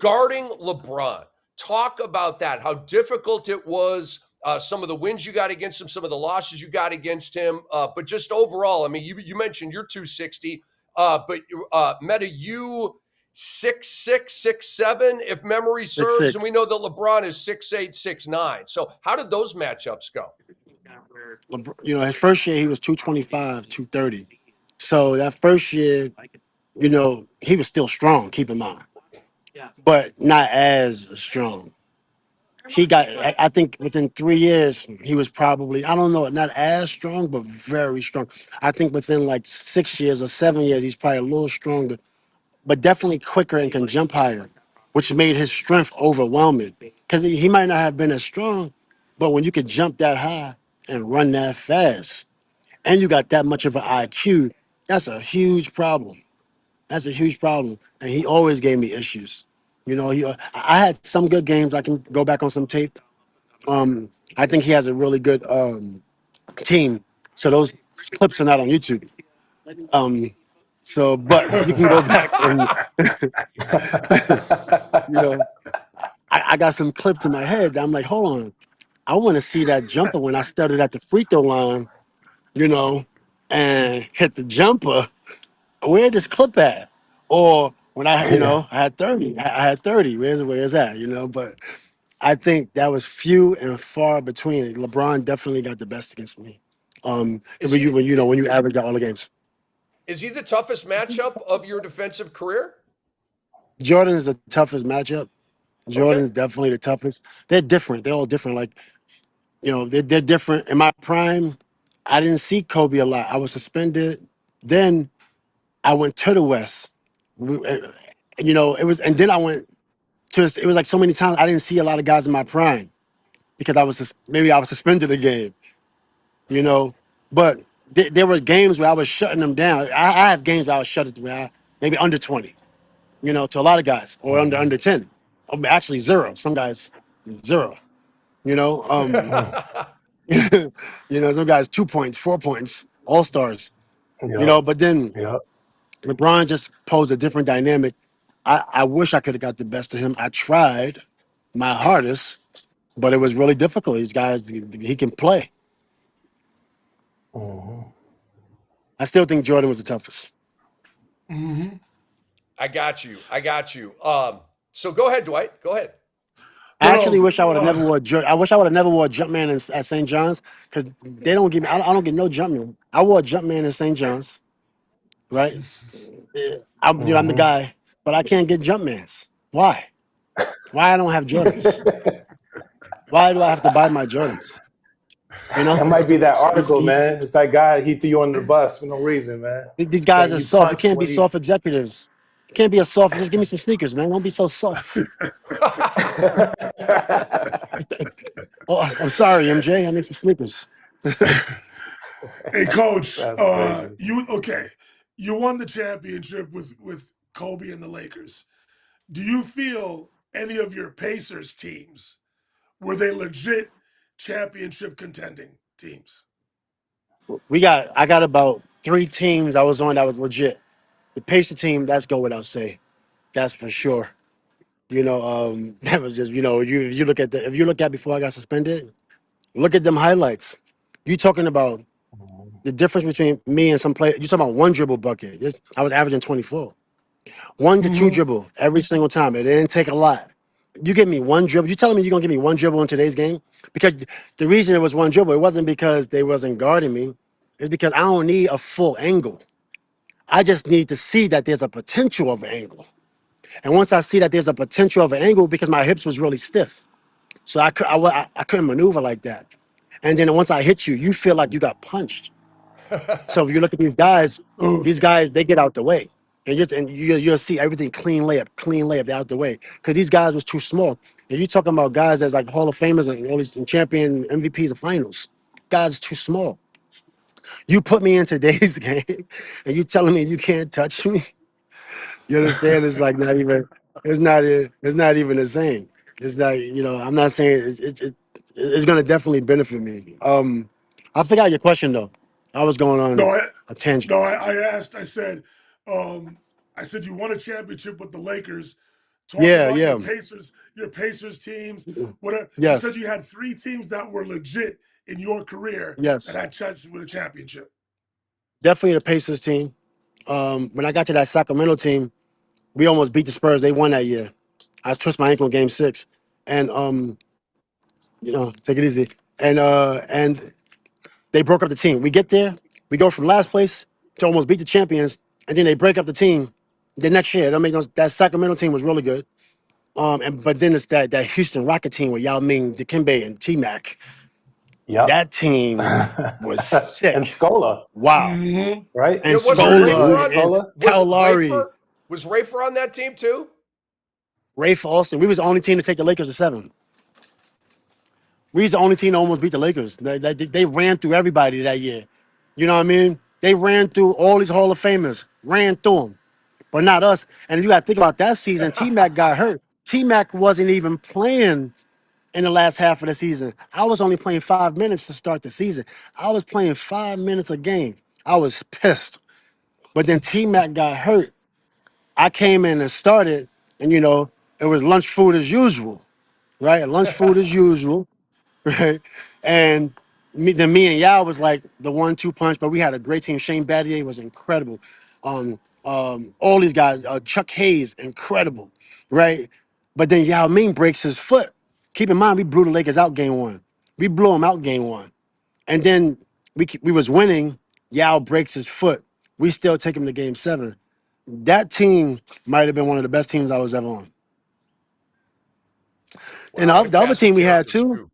guarding LeBron. Talk about that, how difficult it was, some of the wins you got against him, some of the losses you got against him, but just overall, I mean, you mentioned you're 260, but Metta, you 6'6", 6'7", if memory serves, and we 6'6". know that LeBron is 6'8", 6'9". So how did those matchups go? His first year he was 225, 230. So that first year, he was still strong. Keep in mind, but not as strong. I think within 3 years, he was probably, I don't know, not as strong, but very strong. I think within like 6 years or 7 years, he's probably a little stronger, but definitely quicker and can jump higher, which made his strength overwhelming. Because he might not have been as strong, but when you could jump that high and run that fast, and you got that much of an IQ, that's a huge problem. That's a huge problem. And he always gave me issues. I had some good games. I can go back on some tape. I think he has a really good team. So those clips are not on YouTube. Um, but you can go back and you know, I got some clips in my head. That I'm like, hold on, I want to see that jumper when I started at the free throw line, you know, and hit the jumper. Where this clip at? Or when Yeah. I had 30. I had 30. Where's that? But I think that was few and far between. LeBron definitely got the best against me. Is When he you average out all the games, is he the toughest matchup of your defensive career? Jordan is the toughest matchup. Okay. Jordan's definitely the toughest. They're different. They're all different. Like they're different. In my prime, I didn't see Kobe a lot. I was suspended. Then I went to the West. It was, and then I went to. It was like so many times I didn't see a lot of guys in my prime because maybe I was suspended again. you know. But there were games where I was shutting them down. I have games where I was shutting them down, maybe under 20, to a lot of guys, or under 10. Actually zero. Some guys zero. You know, some guys 2 points, 4 points, all stars. Yep. But then Yep. LeBron just posed a different dynamic. I wish I could have got the best of him. I tried my hardest, but it was really difficult. These guys, he can play. Mhm. I still think Jordan was the toughest. Hmm. I got you. I got you. So go ahead, Dwight. Go ahead. I No, actually wish I would have no. never wore. I wish I would have never wore Jumpman at St. John's because they don't give me. I don't get no Jumpman. I wore Jumpman in St. John's, right? Yeah. I'm the Mhm. guy, but I can't get Jumpmans. Why? Why I don't have Jordans? Why do I have to buy my Jordans? You That know, might be that these, article, man. It's that guy he threw you under the bus for no reason, man. these guys Saying are you soft. You punched can't be when he. soft executives. You can't be a soft. Just give me some sneakers, man. Don't be so soft. Oh, I'm sorry, MJ. I need some sneakers. Hey, coach, That's crazy. you won the championship with Kobe and the Lakers. Do you feel any of your Pacers teams were they legit championship contending teams? I got about 3 teams I was on that was legit. The Pacer team, that's go without say. That's for sure. That was just, you look if you look at before I got suspended, look at them highlights. You talking about the difference between me and some players. You talking about one dribble bucket? I was averaging 24. 1 to 2 Hmm. dribble every single time. It didn't take a lot. You give me one dribble. You telling me you're gonna give me one dribble in today's game? Because the reason it was one dribble, it wasn't because they wasn't guarding me. It's because I don't need a full angle. I just need to see that there's a potential of an angle. And once I see that there's a potential of an angle, because my hips was really stiff, so I couldn't maneuver like that. And then once I hit you, you feel like you got punched. So if you look at Oof. these guys they get out the way, and you'll see everything clean layup, they out the way because these guys was too small. And you talking about guys that's like Hall of Famers and all these and champion MVPs of finals, guys too small. You put me in today's game, and you telling me you can't touch me. You understand? It's like not even. It's not even the same. It's not. I'm not saying it's going to definitely benefit me. I forgot your question though. I was going No, on I, a tangent. no, I asked. Um, I said you won a championship with the Lakers. Talk Yeah, about yeah, Your Pacers teams. Whatever. You said yes, you had 3 teams that were legit in your career that yes. had chances to win a championship. Definitely the Pacers team. When I got to that Sacramento team, we almost beat the Spurs. They won that year. I twisted my ankle in Game 6, and take it easy. And they broke up the team. We get there, we go from last place to almost beat the champions, and then they break up the team the next year. That Sacramento team was really good. But then it's that Houston Rocket team with Yao Ming, Dikembe, and T Mac. Yep. That team was And sick. Scola, Wow. Hmm. right? And Wasn't Louis Scola Rafer on? and Scola. Was Kyle Lowry, Rafer on that team too? Rafe Austin. We was the only team to take the Lakers to 7. We was the only team to almost beat the Lakers. They ran through everybody that year. You know what I mean? They ran through all these Hall of Famers, ran through them, but not us. And you got to think about that season. T Mac got hurt. T Mac wasn't even playing in the last half of the season. I was only playing 5 minutes to start the season. I was playing 5 minutes a game. I was pissed. But then T Mac got hurt. I came in and started, and it was lunch food as usual, right? Lunch food as usual, right? And me and Yao was like the 1-2 punch, but we had a great team. Shane Battier was incredible. All these guys, Chuck Hayes, incredible, right? But then Yao Ming breaks his foot. Keep in mind, we blew the Lakers out game 1. We blew them out game 1, and then we was winning. Yao breaks his foot. We still take him to game 7. That team might have been one of the best teams I was ever on. And Wow, the other fantastic team we had characters too, too.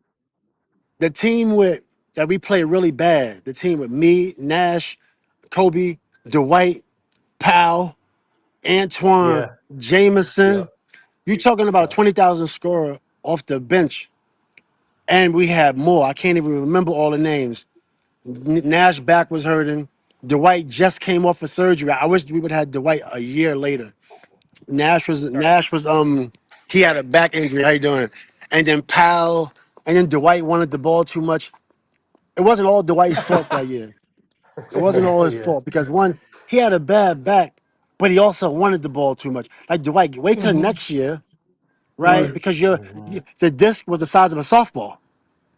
the team that we played really bad. The team with me, Nash, Kobe, Dwight, Powell, Antoine, Yeah. Jameson. Yep. You talking about Yep. 20,000 scorer off the bench, and we had more. I can't even remember all the names. Nash back was hurting. Dwight just came off of surgery. I wish we would have had Dwight a year later. Nash was he had a back injury. How you doing? And then Powell, and then Dwight wanted the ball too much. It wasn't all Dwight's fault that year. It wasn't all his Yeah. fault because one, he had a bad back, but he also wanted the ball too much. Like Dwight, wait till Hmm. next year, right? Right. Because Mhm. the disc was the size of a softball.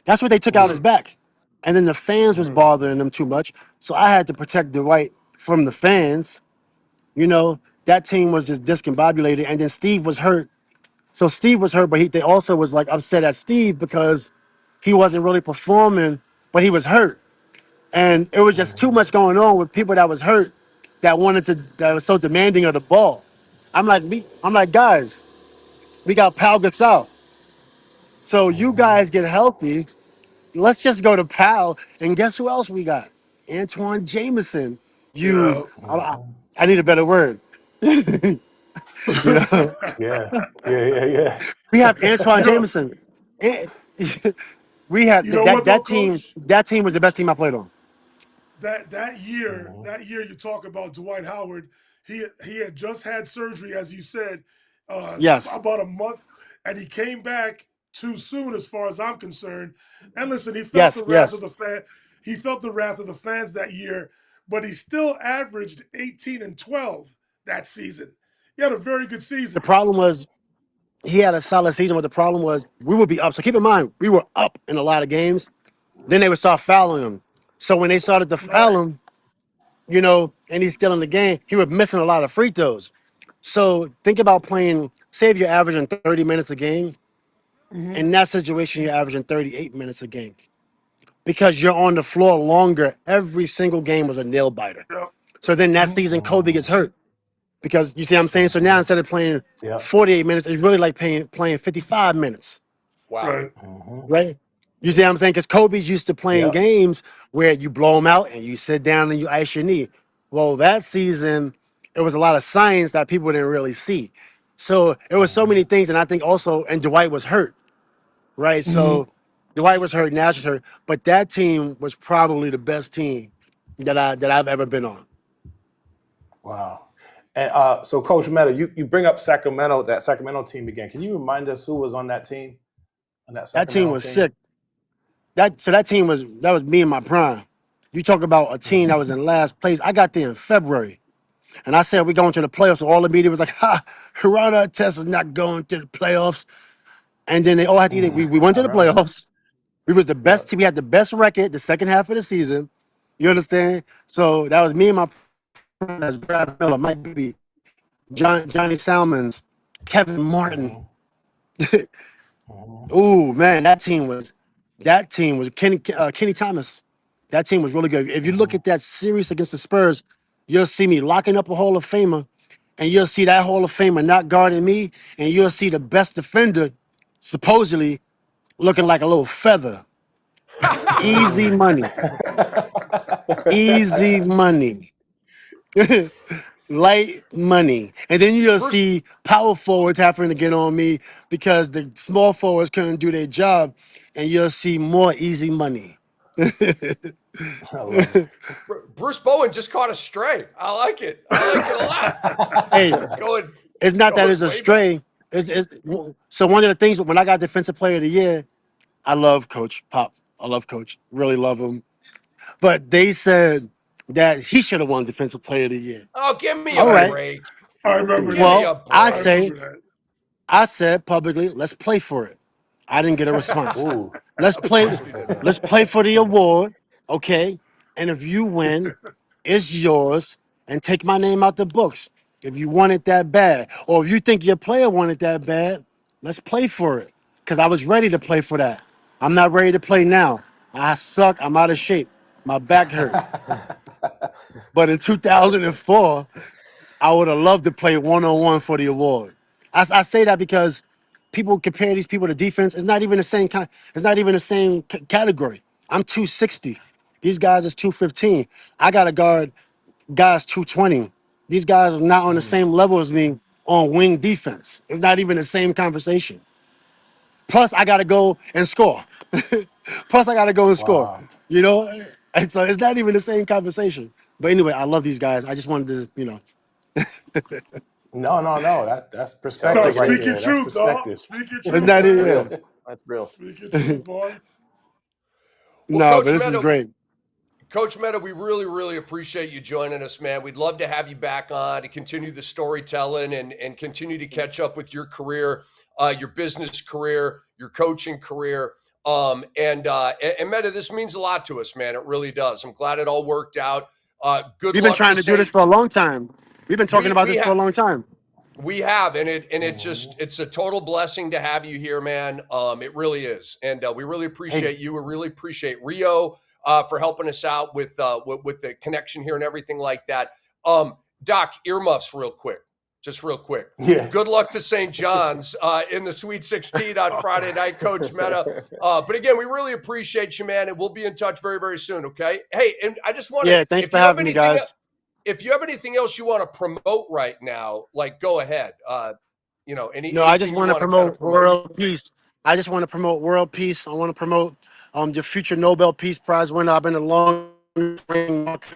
That's what they took out his Mhm. back. And then the fans was Mhm. bothering him too much. So I had to protect Dwight from the fans. That team was just discombobulated. And then Steve was hurt. So Steve was hurt, but they also was like upset at Steve because he wasn't really performing, but he was hurt. And it was just too Mhm. much going on with people that was hurt that was so demanding of the ball. I'm like, guys, we got Pau Gasol. So you Mhm. guys get healthy. Let's just go to Pal. And guess who else we got? Antoine Jameson. You, Yeah. I, Mhm. I need a better word. you know, Yeah. Yeah. Yeah. Yeah. we have Antoine you know. Jameson. And- we have You know what though, that team. Coach? That team was the best team I played on. Mhm. That year you talk about Dwight Howard, he had just had surgery, as you said, Yes, about a month, and he came back too soon, as far as I'm concerned. And listen, he felt the yes, wrath of yes. the fan. He felt the wrath of the fans that year, but he still averaged 18 and 12 that season. He had a very good The season. problem was he had a solid season, but the problem was we would be up. So keep in mind, we were up in a lot of games. Then they would start fouling him. So when they started to foul him, you know, and he's still in the game, he was missing a lot of free throws. So think about playing, say if you're averaging 30 minutes a game, Mm-hmm. in that situation, you're averaging 38 minutes a game because you're on the floor longer. Every single game was a nail biter. Yep. So then that Mm-hmm. season, Kobe gets hurt because you see what I'm saying? So now instead of playing Yep. 48 minutes, it's really like playing 55 minutes, Wow. Right. right? You see what I'm saying? Because Kobe's used to playing Yep. games where you blow them out and you sit down and you ice your knee. Well, that season, it was a lot of science that people didn't really see. So it was so many things. And I think also, and Dwight was hurt, right? Mm-hmm. So Dwight was hurt, Nash was hurt. But that team was probably the best team that I've ever been on. Wow. And so, Coach Metta, you bring up Sacramento, that Sacramento team again. Can you remind us who was on that team? On that That Sacramento team was sick. That team was me in my prime. You talk about a team that was in last place. I got there in February, and I said we're going to the playoffs. So all the media was like, "Ha, Hirana Test is not going to the playoffs." And then they all had to eat it. We went I to the remember. playoffs. We was the Yep. best team. We had the best record the second half of the season. You understand? So that was me and my prime. That's Brad Miller, Mike Bibby, Johnny Salmons, Kevin Martin. Ooh, man, that team was Kenny Thomas. That team was really good. If you look at that series against the Spurs, you'll see me locking up a Hall of Famer, and you'll see that Hall of Famer not guarding me, and you'll see the best defender supposedly looking like a little feather. Easy money. Easy money. Light money. And then you'll Bruce, see power forwards having to get on me because the small forwards couldn't do their job. And you'll see more easy money. I love it. Bruce Bowen just caught a stray. I like it. I like it a lot. Hey, Going, it's not that it's going a way back. stray. So one of the things when I got Defensive Player of the Year, I love Coach Pop. I love Coach. Really love him. But they said that he should have won Defensive Player of the Year. Oh, give me All a right. break. I remember Give me that. a Well, I I break. say remember that. I said publicly, let's play for it. I didn't get a response. Ooh. Let's Of play. course we didn't. Let's play for the award, okay? And if you win, it's yours. And take my name out the books. If you want it that bad, or if you think your player wanted that bad, let's play for it. Cause I was ready to play for that. I'm not ready to play now. I suck. I'm out of shape. My back hurt. But in 2004, I would have loved to play one-on-one for the award. I say that because people compare these people to defense. It's not even the same kind. It's not even the same category. I'm 260. These guys is 215. I got to guard guys 220. These guys are not on the same level as me on wing defense. It's not even the same conversation. Plus, I got to go and score. Plus, I got to go and score. Wow. You know, and so it's not even the same conversation. But anyway, I love these guys. I just wanted to, No. That's No, perspective right speak your there. That's truth, dog. perspective. Speak your it's truth, not That's even. man. real. Yeah. That's real. Speak your truth, boy. Well, No, but Coach this is Metta, great. Coach Metta, we really, really appreciate you joining us, man. We'd love to have you back on to continue the storytelling and continue to catch up with your career, your business career, your coaching career. And Metta, this means a lot to us, man. It really does. I'm glad it all worked out. Good We've been luck trying to do this for a long time. We've been talking about we this for a long time. We have, and it's a total blessing to have you here, man. It really is, and we really appreciate you. We really appreciate Rio for helping us out with the connection here and everything like that. Doc, earmuffs, just real quick. Yeah. Good luck to St. John's in the Sweet 16 on Friday night, Coach Metta. But again, we really appreciate you, man, and we'll be in touch very, very soon. Okay. Hey, and I just want to, Yeah, thanks for having me, guys. if you have anything else you want to promote right now, like go ahead. No, I just want to promote world peace. I just want to promote world peace. I want to promote the future Nobel Peace Prize winner. I've been a long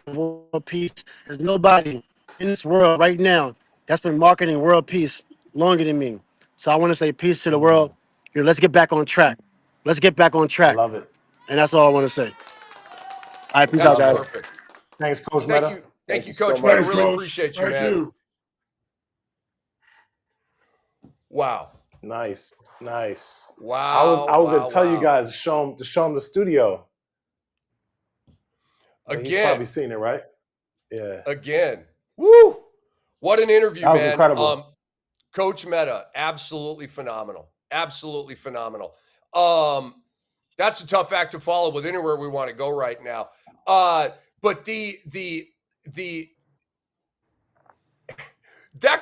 world peace. There's nobody in this world right now that's been marketing world peace longer than me. So I want to say peace to the world. Let's get back on track. Let's get back on I track. love it. And that's all I want to say. All right, peace out, That's guys. perfect. Thanks, Coach Thank Metta. you. Thank you, so Coach much. Metta. Thanks, Really Coach. appreciate you, Thank man. you. Wow. Nice. Wow. I was gonna tell you guys to show them the studio. But he's probably Again, seen it, right? Yeah. again. Woo! What an interview, That was man. incredible. Coach Metta, absolutely phenomenal. Absolutely phenomenal. That's a tough act to follow with anywhere we want to go right now. But that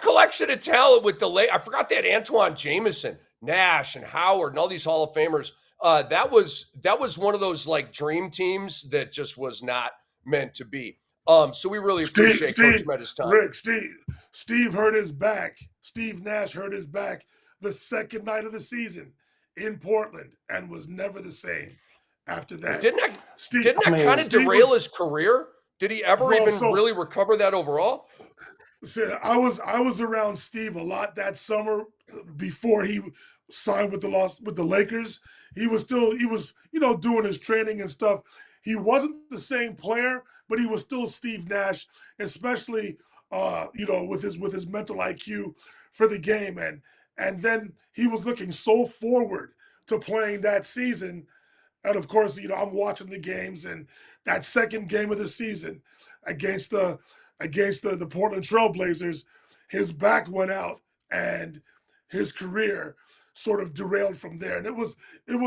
collection of talent with I forgot they had Antoine Jameson, Nash, and Howard, and all these Hall of Famers. That was one of those like dream teams that just was not meant to be. So we really appreciate Coach Metta's time. Rick, Steve hurt his back. Steve Nash hurt his back the second night of the season in Portland and was never the same after that. Didn't that kind of derail his career? Did he ever really recover that overall? So I was around Steve a lot that summer before he signed with the Lakers. He was doing his training and stuff. He wasn't the same player, but he was still Steve Nash, especially with his mental IQ for the game. And then he was looking so forward to playing that season. And of course, I'm watching the games, and that second game of the season against the Portland Trailblazers, his back went out and his career sort of derailed from there. And it was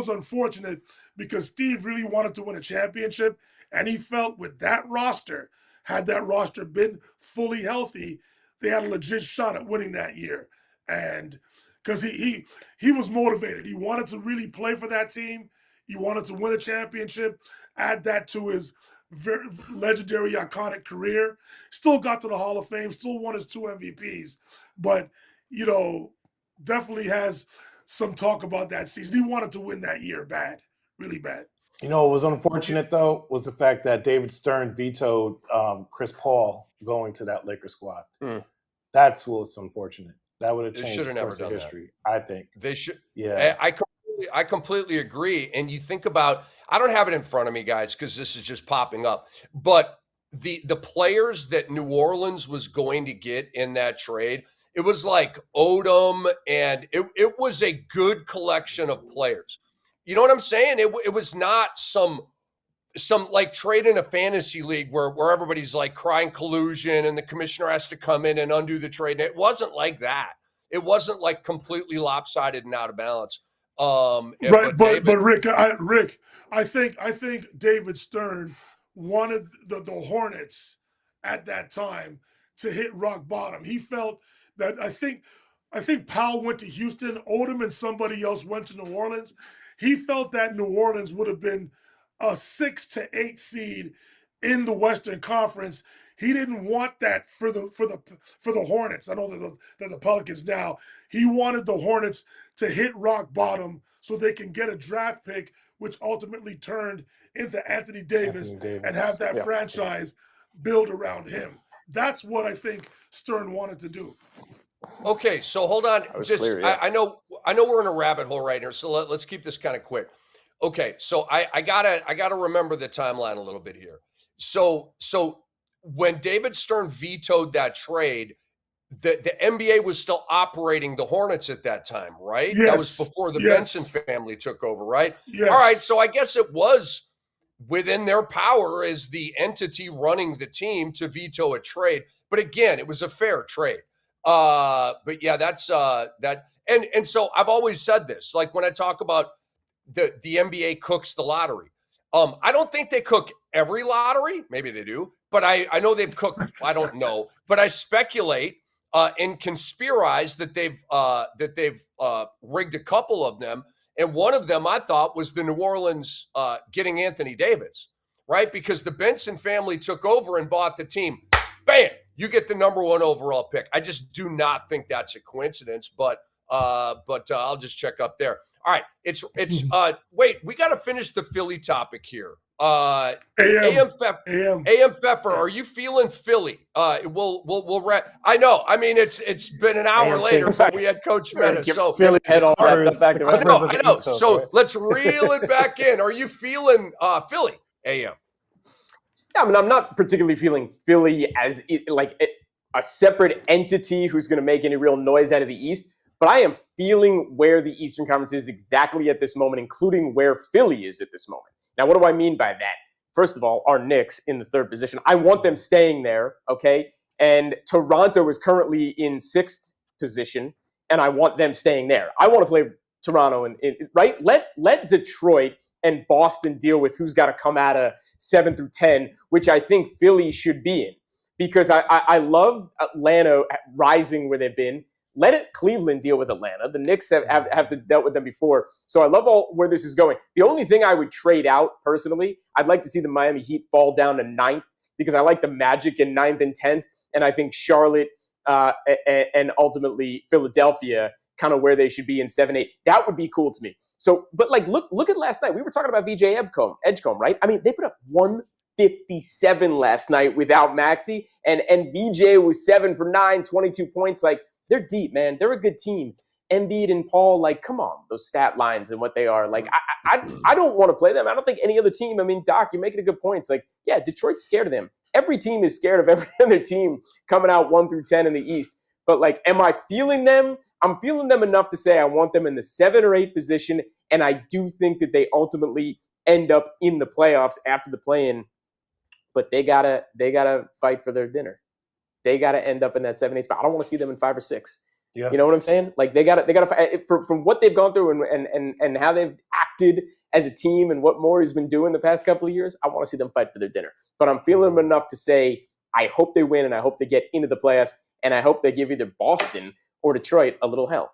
unfortunate because Steve really wanted to win a championship, and he felt with that roster, had that roster been fully healthy, they had a legit shot at winning that year. And because he was motivated. He wanted to really play for that team. He wanted to win a championship, add that to his very legendary, iconic career. Still got to the Hall of Fame, still won his 2 MVPs, but definitely has some talk about that season. He wanted to win that year bad, really bad. What was unfortunate though was the fact that David Stern vetoed Chris Paul going to that Lakers squad. That's what was unfortunate. That would have changed the course of history, I think. They should. Yeah. I completely agree. And you think about, I don't have it in front of me, guys, because this is just popping up. But the players that New Orleans was going to get in that trade, it was like Odom, and it was a good collection of players. You know what I'm saying? It was not some like trade in a fantasy league where everybody's like crying collusion and the commissioner has to come in and undo the trade. It wasn't like that. It wasn't like completely lopsided and out of balance. Right, but Rick, I think David Stern wanted the Hornets at that time to hit rock bottom. He felt that I think Powell went to Houston, Odom and somebody else went to New Orleans. He felt that New Orleans would have been a 6 to 8 seed in the Western Conference. He didn't want that for the Hornets. I know that the Pelicans now. He wanted the Hornets to hit rock bottom so they can get a draft pick, which ultimately turned into Anthony Davis. And have that franchise build around him. That's what I think Stern wanted to do. Okay, so hold on. I know we're in a rabbit hole right here, so let's keep this kind of quick. Okay, so I gotta remember the timeline a little bit here. So when David Stern vetoed that trade, the NBA was still operating the Hornets at that time, right? Yes. That was before the Benson family took over, right? Yes. All right, so I guess it was within their power as the entity running the team to veto a trade. But again, it was a fair trade. But yeah, that's that. And so I've always said this, like when I talk about the NBA cooks the lottery. I don't think they cook every lottery. Maybe they do, but I know they've cooked. I don't know, but I speculate and conspirize that they've rigged a couple of them. And one of them I thought was the New Orleans getting Anthony Davis, right? Because the Benson family took over and bought the team. Bam! You get the #1 overall pick. I just do not think that's a coincidence, but I'll just check up there. All right, it's wait, we got to finish the Philly topic here. AM Pfeffer, are you feeling Philly? We'll wrap. I know. I mean, it's been an hour later, but we had Coach Metta. So Philly head all wrapped up back to back. I know. So let's reel it back in. Are you feeling Philly? AM. Yeah, I mean, I'm not particularly feeling Philly as like a separate entity who's going to make any real noise out of the East. But I am feeling where the Eastern Conference is exactly at this moment, including where Philly is at this moment. Now, what do I mean by that? first of all, are Knicks in the 3rd position. I want them staying there, okay? And Toronto is currently in 6th position, and I want them staying there. I want to play Toronto, right? Let Detroit and Boston deal with who's got to come out of 7 through 10, which I think Philly should be in. Because I love Atlanta rising where they've been. Let Cleveland deal with Atlanta. The Knicks have dealt with them before. So I love where this is going. The only thing I would trade out, personally, I'd like to see the Miami Heat fall down to 9th, because I like the Magic in 9th and 10th. And I think Charlotte and ultimately Philadelphia kind of where they should be in 7-8. That would be cool to me. So, but like, look at last night. We were talking about VJ Edgecombe, right? I mean, they put up 157 last night without Maxey, and VJ was 7 for 9, 22 points. Like, they're deep, man. They're a good team. Embiid and Paul, like, come on, those stat lines and what they are. Like, I don't want to play them. I don't think any other team. I mean, Doc, you're making a good point. It's like, yeah, Detroit's scared of them. Every team is scared of every other team coming out 1 through 10 in the East. But like, am I feeling them? I'm feeling them enough to say I want them in the 7 or 8 position, and I do think that they ultimately end up in the playoffs after the play-in. But they gotta fight for their dinner. They gotta end up in that 7-8 spot. I don't want to see them in 5 or 6. Yeah. You know what I'm saying? Like, they gotta fight from what they've gone through and how they've acted as a team and what Morey's been doing the past couple of years. I want to see them fight for their dinner. But I'm feeling them enough to say I hope they win, and I hope they get into the playoffs, and I hope they give either Boston or Detroit a little hell.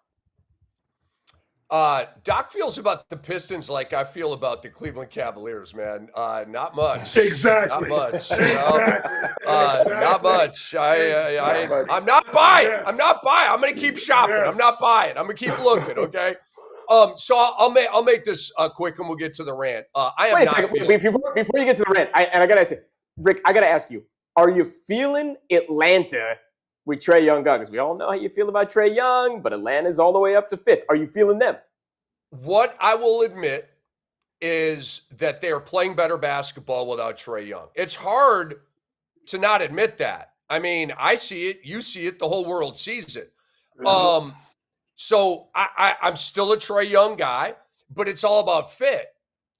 Doc feels about the Pistons like I feel about the Cleveland Cavaliers, man. Not much. Exactly. Not much. Exactly. Not much. I'm not buying. Yes. I'm not buying. I'm going to keep shopping. Yes. I'm not buying. I'm going to keep looking. Okay. So I'll make this quick, and we'll get to the rant. I am Wait a not second. feeling- Before you get to the rant, I gotta ask you, Rick. I gotta ask you: are you feeling Atlanta with Trae Young gone? Because we all know how you feel about Trae Young, but Atlanta's all the way up to 5th. Are you feeling them? What I will admit is that they are playing better basketball without Trae Young. It's hard to not admit that. I mean, I see it, you see it, the whole world sees it. So I'm still a Trae Young guy, but it's all about fit,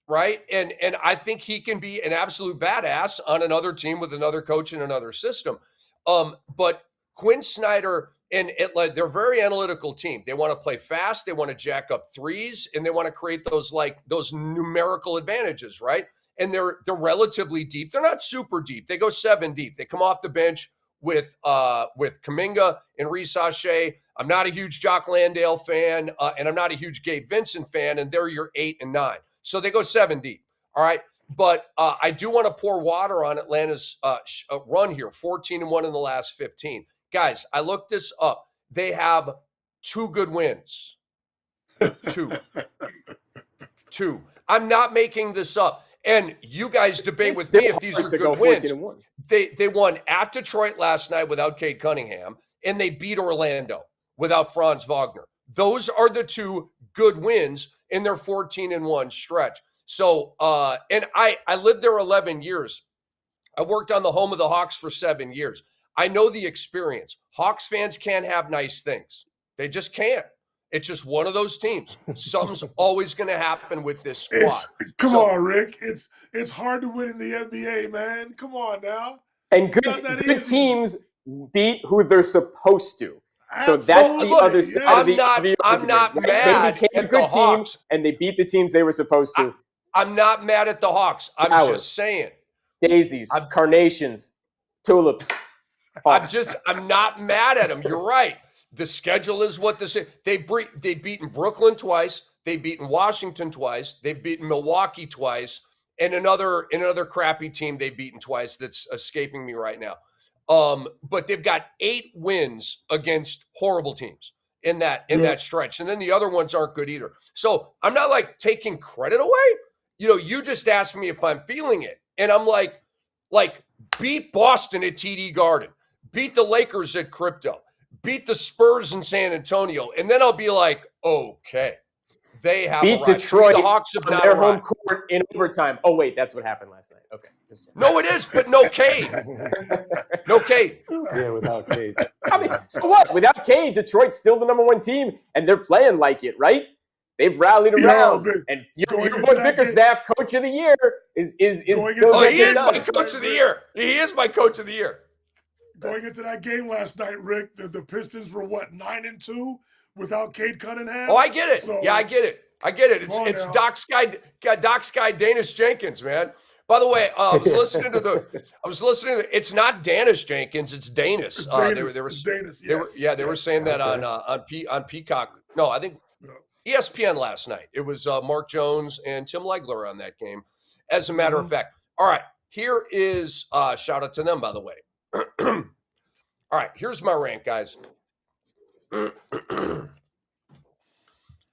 right? And I think he can be an absolute badass on another team with another coach and another system. But Quinn Snyder and they're a very analytical team. They want to play fast. They want to jack up threes, and they want to create those numerical advantages, right? And they're relatively deep. They're not super deep. They go 7 deep. They come off the bench with Kuminga and Reece Shea. I'm not a huge Jock Landale fan, and I'm not a huge Gabe Vincent fan, and they're your 8 and 9. So they go 7 deep. All right. But I do want to pour water on Atlanta's run here, 14-1 in the last 15. Guys, I looked this up. They have 2 good wins. 2. I'm not making this up. And you guys debate with me if these are good wins. They won at Detroit last night without Cade Cunningham, and they beat Orlando without Franz Wagner. Those are the 2 good wins in their 14-1 stretch. So, and I lived there 11 years. I worked on the home of the Hawks for 7 years. I know the experience. Hawks fans can't have nice things. They just can't. It's just one of those teams. Something's always going to happen with this squad. Come on, Rick. It's hard to win in the NBA, man. Come on now. And good teams beat who they're supposed to. So that's the other side of the argument. I'm not mad at the Hawks. And they beat the teams they were supposed to. I'm not mad at the Hawks. I'm just saying. Daisies, carnations, tulips. I'm not mad at them. You're right. The schedule is what they've beaten Brooklyn twice. They've beaten Washington twice. They've beaten Milwaukee twice. And another crappy team they've beaten twice that's escaping me right now. But they've got 8 wins against horrible teams in that stretch. And then the other ones aren't good either. So I'm not like taking credit away. You know, you just asked me if I'm feeling it. And I'm like beat Boston at TD Garden, beat the Lakers at Crypto, beat the Spurs in San Antonio. And then I'll be like, okay, they have beat Detroit the Hawks have on not their arrived. home court in overtime. Oh, wait, that's what happened last night. Okay. No, it is, but no Cade. No Cade. Yeah, without Cade. I mean, so what? Without Cade, Detroit's still the #1 team, and they're playing like it, right? They've rallied Yo, around, man, and your going into boy that Bickerstaff, Coach of the Year, is Going still into Oh, that he getting is it my done. coach of the year. He is my coach of the year. Going into that game last night, Rick, the Pistons were what, 9-2 without Cade Cunningham? Oh, I get it. So, Yeah, I get it. I get it. Come on It's now. Doc Sky Danish Jenkins, man. By the way, I was listening to it's not Danish Jenkins, it's Danis. It's Danis. They were It's Danis, they were yes, they were yes. saying that Okay. on Peacock. No, I think Yeah. ESPN last night. It was Mark Jones and Tim Legler on that game. As a matter of Mhm. fact. All right, here is shout out to them, by the way. All right, here's my rant, guys.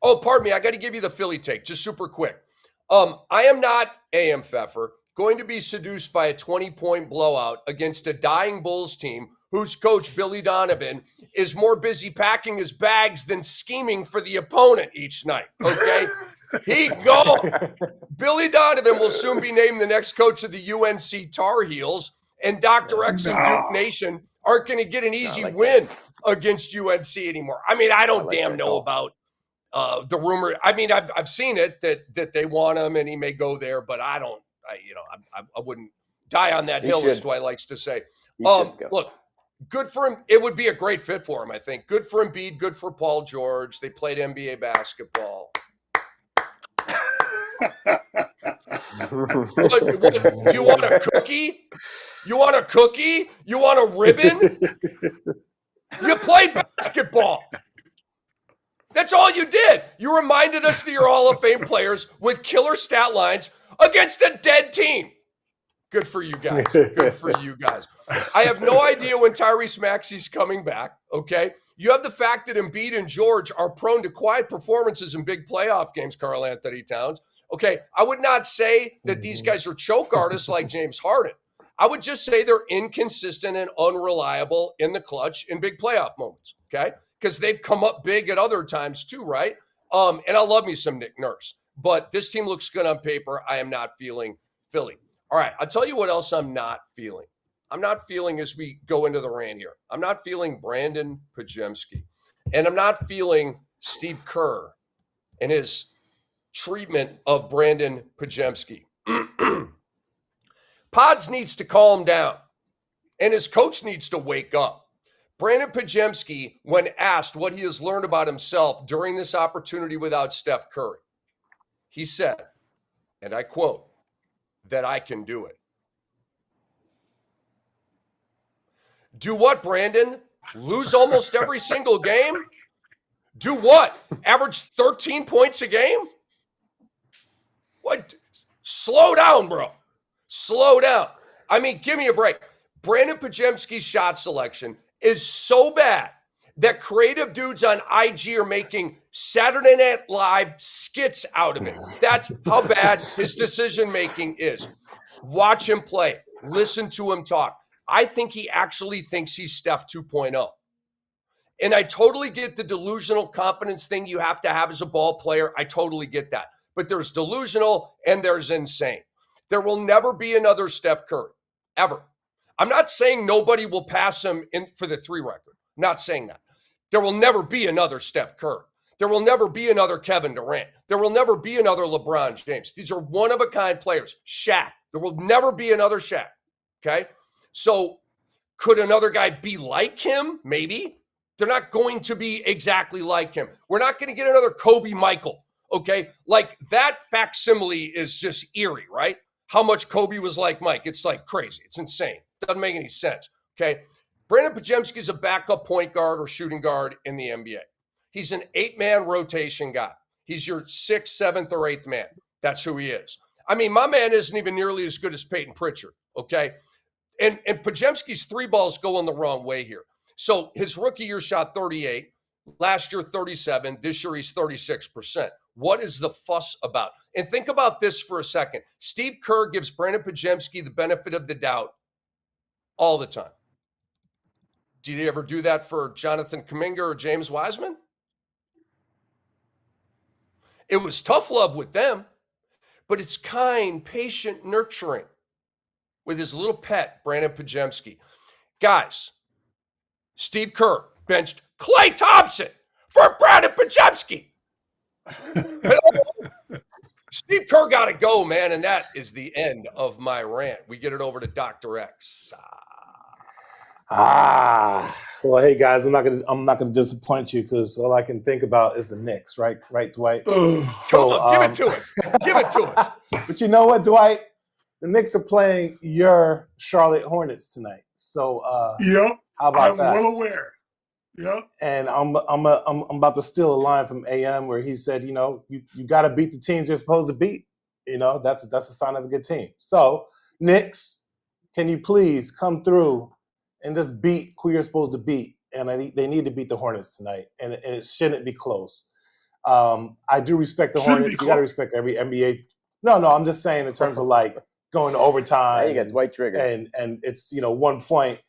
Oh, pardon me. I got to give you the Philly take, just super quick. I am not AM Pfeffer going to be seduced by a 20-point blowout against a dying Bulls team whose coach, Billy Donovan, is more busy packing his bags than scheming for the opponent each night. Okay? He gone. Billy Donovan will soon be named the next coach of the UNC Tar Heels, and Dr. X and Duke Nation aren't going to get an easy win against UNC anymore. I mean, I don't damn know about the rumor. I mean, I've seen it that they want him and he may go there, but I don't. I wouldn't die on that hill, as Dwight likes to say. Look, good for him. It would be a great fit for him, I think. Good for Embiid. Good for Paul George. They played NBA basketball. What, do you want a cookie? You want a cookie? You want a ribbon? You played basketball. That's all you did. You reminded us that you're Hall of Fame players with killer stat lines against a dead team. Good for you guys. Good for you guys. I have no idea when Tyrese Maxey's coming back, okay? You have the fact that Embiid and George are prone to quiet performances in big playoff games, Karl Anthony Towns. Okay, I would not say that these guys are choke artists like James Harden. I would just say they're inconsistent and unreliable in the clutch in big playoff moments, okay? Because they've come up big at other times too, right? And I love me some Nick Nurse. But this team looks good on paper. I am not feeling Philly. All right, I'll tell you what else I'm not feeling. I'm not feeling, as we go into the rant here, I'm not feeling Brandon Podziemski. And I'm not feeling Steve Kerr and his treatment of Brandon Podziemski. Pods needs to calm down, and his coach needs to wake up. Brandon Podziemski, when asked what he has learned about himself during this opportunity without Steph Curry, he said, and I quote, that I can do it. Do what, Brandon? Lose almost every single game? Do what? Average 13 points a game? What? Slow down, bro. Slow down. I mean, give me a break. Brandon Podziemski's shot selection is so bad that creative dudes on IG are making Saturday Night Live skits out of it. That's how bad his decision-making is. Watch him play. Listen to him talk. I think he actually thinks he's Steph 2.0. And I totally get the delusional confidence thing you have to have as a ball player. I totally get that. But there's delusional and there's insane. There will never be another Steph Curry, ever. I'm not saying nobody will pass him in for the 3 record. I'm not saying that. There will never be another Steph Curry. There will never be another Kevin Durant. There will never be another LeBron James. These are one-of-a-kind players. Shaq. There will never be another Shaq. Okay? So could another guy be like him? Maybe. They're not going to be exactly like him. We're not going to get another Kobe Michael. Okay? Like, that facsimile is just eerie, right? How much Kobe was like Mike. It's like crazy. It's insane. Doesn't make any sense. Okay? Brandon Podziemski is a backup point guard or shooting guard in the NBA. He's an 8-man rotation guy. He's your 6th, 7th, or 8th man. That's who he is. I mean, my man isn't even nearly as good as Peyton Pritchard, okay? And Podziemski's 3 balls go in the wrong way here. So his rookie year shot 38, last year 37, this year he's 36%. What is the fuss about? And think about this for a second. Steve Kerr gives Brandon Podziemski the benefit of the doubt all the time. Did he ever do that for Jonathan Kuminga or James Wiseman? It was tough love with them, but it's kind, patient, nurturing with his little pet, Brandon Podziemski. Guys, Steve Kerr benched Klay Thompson for Brandon Podziemski. Steve Kerr got to go, man, and that is the end of my rant. We get it over to Dr. X. Well, hey guys, I'm not gonna disappoint you because all I can think about is the Knicks, right, Dwight? So give it to us. Give it to us. But you know what, Dwight? The Knicks are playing your Charlotte Hornets tonight. So Yep. how about I'm that? well aware. Yep. And I'm about to steal a line from AM where he said, you know, you got to beat the teams you're supposed to beat. You know, that's a sign of a good team. So Knicks, can you please come through and just beat who you're supposed to beat? And they need to beat the Hornets tonight, and it shouldn't be close. I do respect the Hornets. You got to respect every NBA. No, I'm just saying in terms of like going to overtime. Now you got Dwight Trigger, and it's 1 point.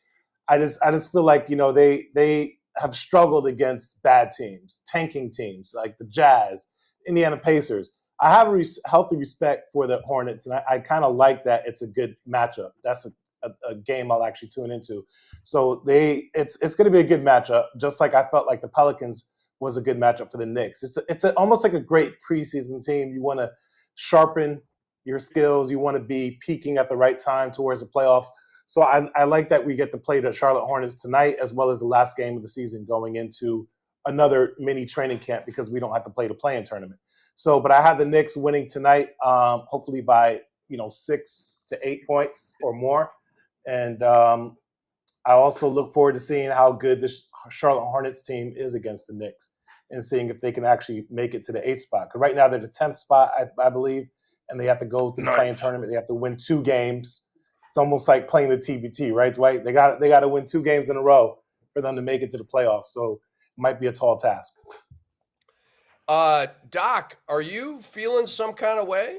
I just feel like they have struggled against bad teams, tanking teams like the Jazz, Indiana Pacers. I have a healthy respect for the Hornets, and I kind of like that it's a good matchup. That's a game I'll actually tune into. So it's going to be a good matchup, just like I felt like the Pelicans was a good matchup for the Knicks. It's almost like a great preseason team. You want to sharpen your skills. You want to be peaking at the right time towards the playoffs. So I like that we get to play the Charlotte Hornets tonight, as well as the last game of the season going into another mini training camp because we don't have to play the play-in tournament. So, but I have the Knicks winning tonight, hopefully by 6 to 8 points or more. And I also look forward to seeing how good this Charlotte Hornets team is against the Knicks and seeing if they can actually make it to the 8th spot. Because right now they're the 10th spot, I believe, and they have to go to the play-in tournament. They have to win 2 games. It's almost like playing the TBT, right, Dwight? They got to win 2 games in a row for them to make it to the playoffs. So it might be a tall task. Doc, are you feeling some kind of way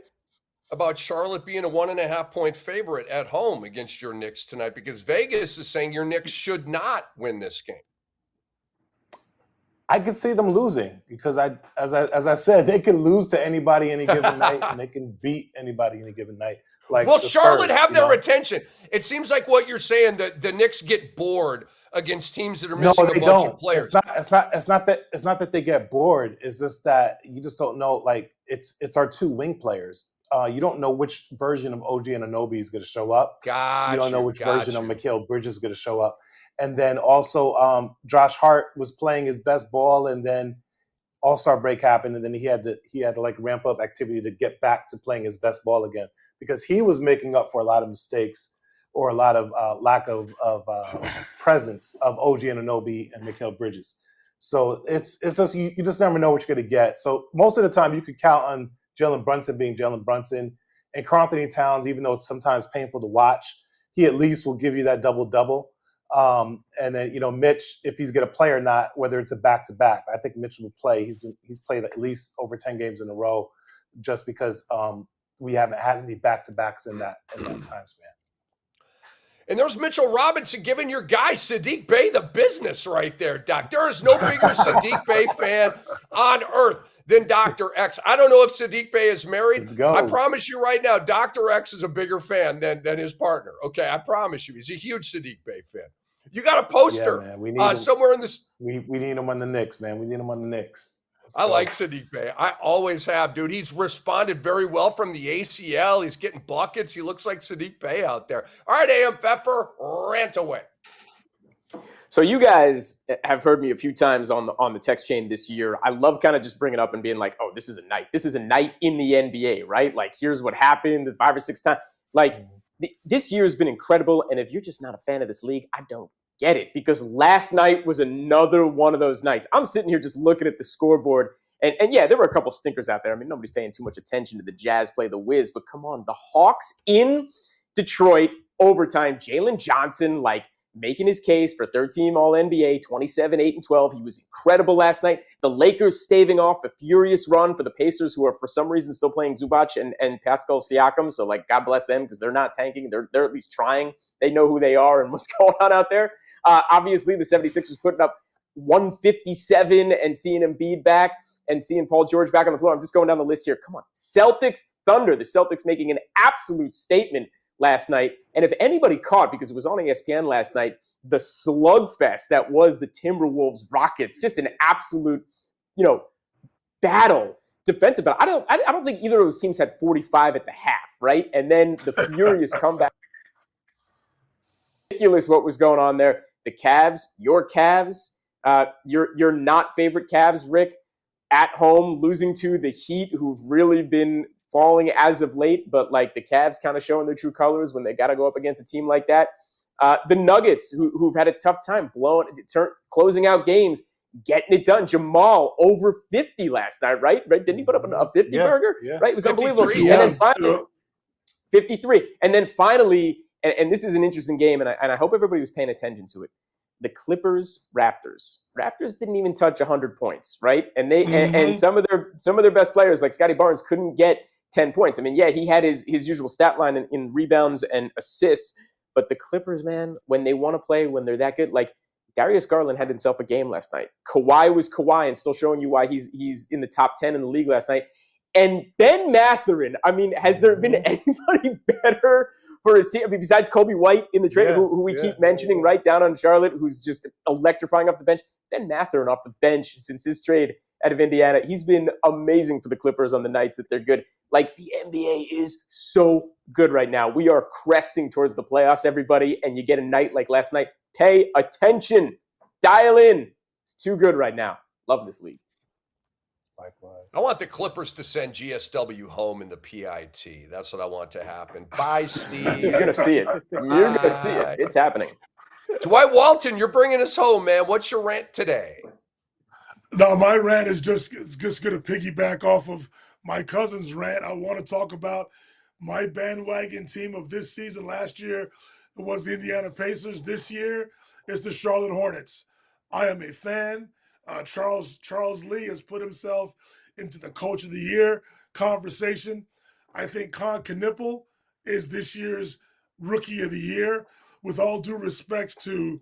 about Charlotte being a 1.5 point favorite at home against your Knicks tonight? Because Vegas is saying your Knicks should not win this game. I could see them losing because as I said, they can lose to anybody any given night, and they can beat anybody any given night. Like, well, Charlotte Spurs, have their attention. It seems like what you're saying, that the Knicks get bored against teams that are missing a bunch of players. It's not that they get bored. It's just that you just don't know. Like it's our 2 wing players. You don't know which version of OG Anunoby is going to show up. You don't know which version of Mikal Bridges is going to show up. And then also Josh Hart was playing his best ball, and then All-Star break happened, and then he had to like ramp up activity to get back to playing his best ball again because he was making up for a lot of mistakes or a lot of lack of presence of OG Anunoby and Mikal Bridges. So it's just you just never know what you're going to get. So most of the time you could count on Jalen Brunson being Jalen Brunson, and Karl-Anthony Towns, even though it's sometimes painful to watch, he at least will give you that double-double. And then, Mitch, if he's going to play or not, whether it's a back-to-back, I think Mitch will play. He's played at least over 10 games in a row just because we haven't had any back-to-backs in that time span. And there's Mitchell Robinson giving your guy Saddiq Bey the business right there, Doc. There is no bigger Saddiq Bey fan on earth than Dr. X. I don't know if Saddiq Bey is married. I promise you right now, Dr. X is a bigger fan than his partner. Okay, I promise you. He's a huge Saddiq Bey fan. You got a poster somewhere in this. We need him on the Knicks, man. We need him on the Knicks. I like Saddiq Bey. I always have, dude. He's responded very well from the ACL. He's getting buckets. He looks like Saddiq Bey out there. All right, AM Pfeffer, rant away. So you guys have heard me a few times on the text chain this year. I love kind of just bringing up and being like, oh, this is a night. This is a night in the NBA, right? Like, here's what happened 5 or 6 times. Like, this year has been incredible. And if you're just not a fan of this league, I don't get it, because last night was another one of those nights. I'm sitting here just looking at the scoreboard, and yeah, there were a couple stinkers out there. I mean, nobody's paying too much attention to the Jazz play the Wiz, but come on, the Hawks in Detroit, overtime, Jalen Johnson, like, making his case for third-team All-NBA, 27, 8, and 12. He was incredible last night. The Lakers staving off a furious run for the Pacers, who are for some reason still playing Zubac and Pascal Siakam. So, like, God bless them, because they're not tanking. They're at least trying. They know who they are and what's going on out there. Obviously, the 76ers putting up 157 and seeing Embiid back and seeing Paul George back on the floor. I'm just going down the list here. Come on. Celtics, Thunder. The Celtics making an absolute statement last night. And if anybody caught, because it was on ESPN last night, the slugfest that was the Timberwolves Rockets, just an absolute, battle defensive, but I don't think either of those teams had 45 at the half, right? And then the furious comeback. Ridiculous what was going on there. The Cavs, your not favorite Cavs, Rick, at home losing to the Heat, who've really been falling as of late, but like the Cavs kind of showing their true colors when they got to go up against a team like that. The Nuggets, who've had a tough time closing out games, getting it done. Jamal over 50 last night, right? Didn't he put up a 50 burger? Yeah. Right? It was unbelievable. 53, And then finally, 53. And then finally, and this is an interesting game, and I hope everybody was paying attention to it. The Clippers, Raptors. Raptors didn't even touch 100 points, right? And they and some of their best players, like Scotty Barnes, couldn't get 10 points. I mean, yeah, he had his usual stat line in rebounds and assists, but the Clippers, man, when they want to play, when they're that good, like Darius Garland had himself a game last night. Kawhi was Kawhi, and still showing you why he's in the top 10 in the league last night. And Ben Mathurin, I mean, has there been anybody better for his team? I mean, besides Kobe White in the trade, who we keep mentioning right down on Charlotte, who's just electrifying off the bench. Ben Mathurin off the bench since his trade out of Indiana. He's been amazing for the Clippers on the nights that they're good. Like, the NBA is so good right now. We are cresting towards the playoffs, everybody, and you get a night like last night. Pay attention. Dial in. It's too good right now. Love this league. Likewise. I want the Clippers to send GSW home in the PIT. That's what I want to happen. Bye, Steve. You're going to see it. You're going to see it. It's happening. Dwight Walton, you're bringing us home, man. What's your rant today? No, my rant is just going to piggyback off of my cousin's rant. I want to talk about my bandwagon team of this season. Last year, it was the Indiana Pacers. This year, it's the Charlotte Hornets. I am a fan. Charles Lee has put himself into the Coach of the Year conversation. I think Con Knippel is this year's Rookie of the Year. With all due respects to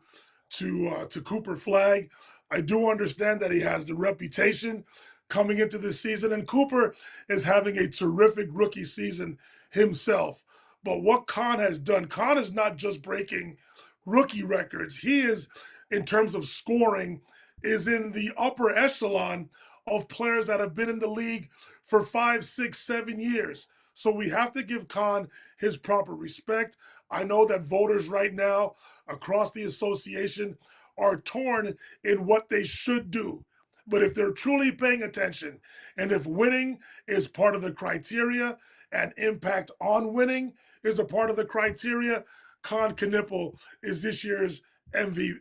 Cooper Flagg, I do understand that he has the reputation coming into this season, and Cooper is having a terrific rookie season himself. But what Con has done, Con is not just breaking rookie records. He is, in terms of scoring, is in the upper echelon of players that have been in the league for 5, 6, 7 years. So we have to give Con his proper respect. I know that voters right now across the association are torn in what they should do. But if they're truly paying attention, and if winning is part of the criteria and impact on winning is a part of the criteria, Con Knippel is this year's Rookie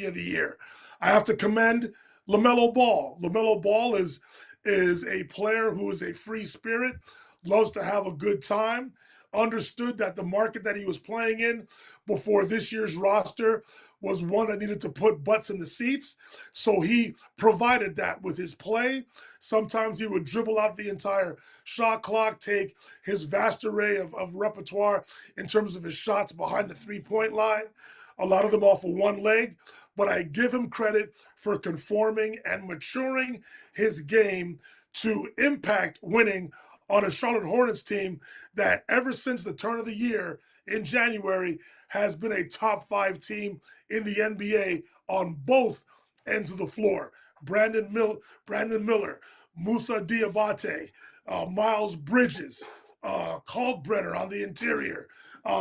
of the Year. I have to commend LaMelo Ball. LaMelo Ball is a player who is a free spirit, loves to have a good time, understood that the market that he was playing in before this year's roster was one that needed to put butts in the seats. So he provided that with his play. Sometimes he would dribble out the entire shot clock, take his vast array of repertoire in terms of his shots behind the three-point line, a lot of them off of one leg. But I give him credit for conforming and maturing his game to impact winning on a Charlotte Hornets team that ever since the turn of the year in January has been a top 5 team in the NBA on both ends of the floor. Brandon Miller, Moussa Diabate, Miles Bridges, Kalkbrenner on the interior.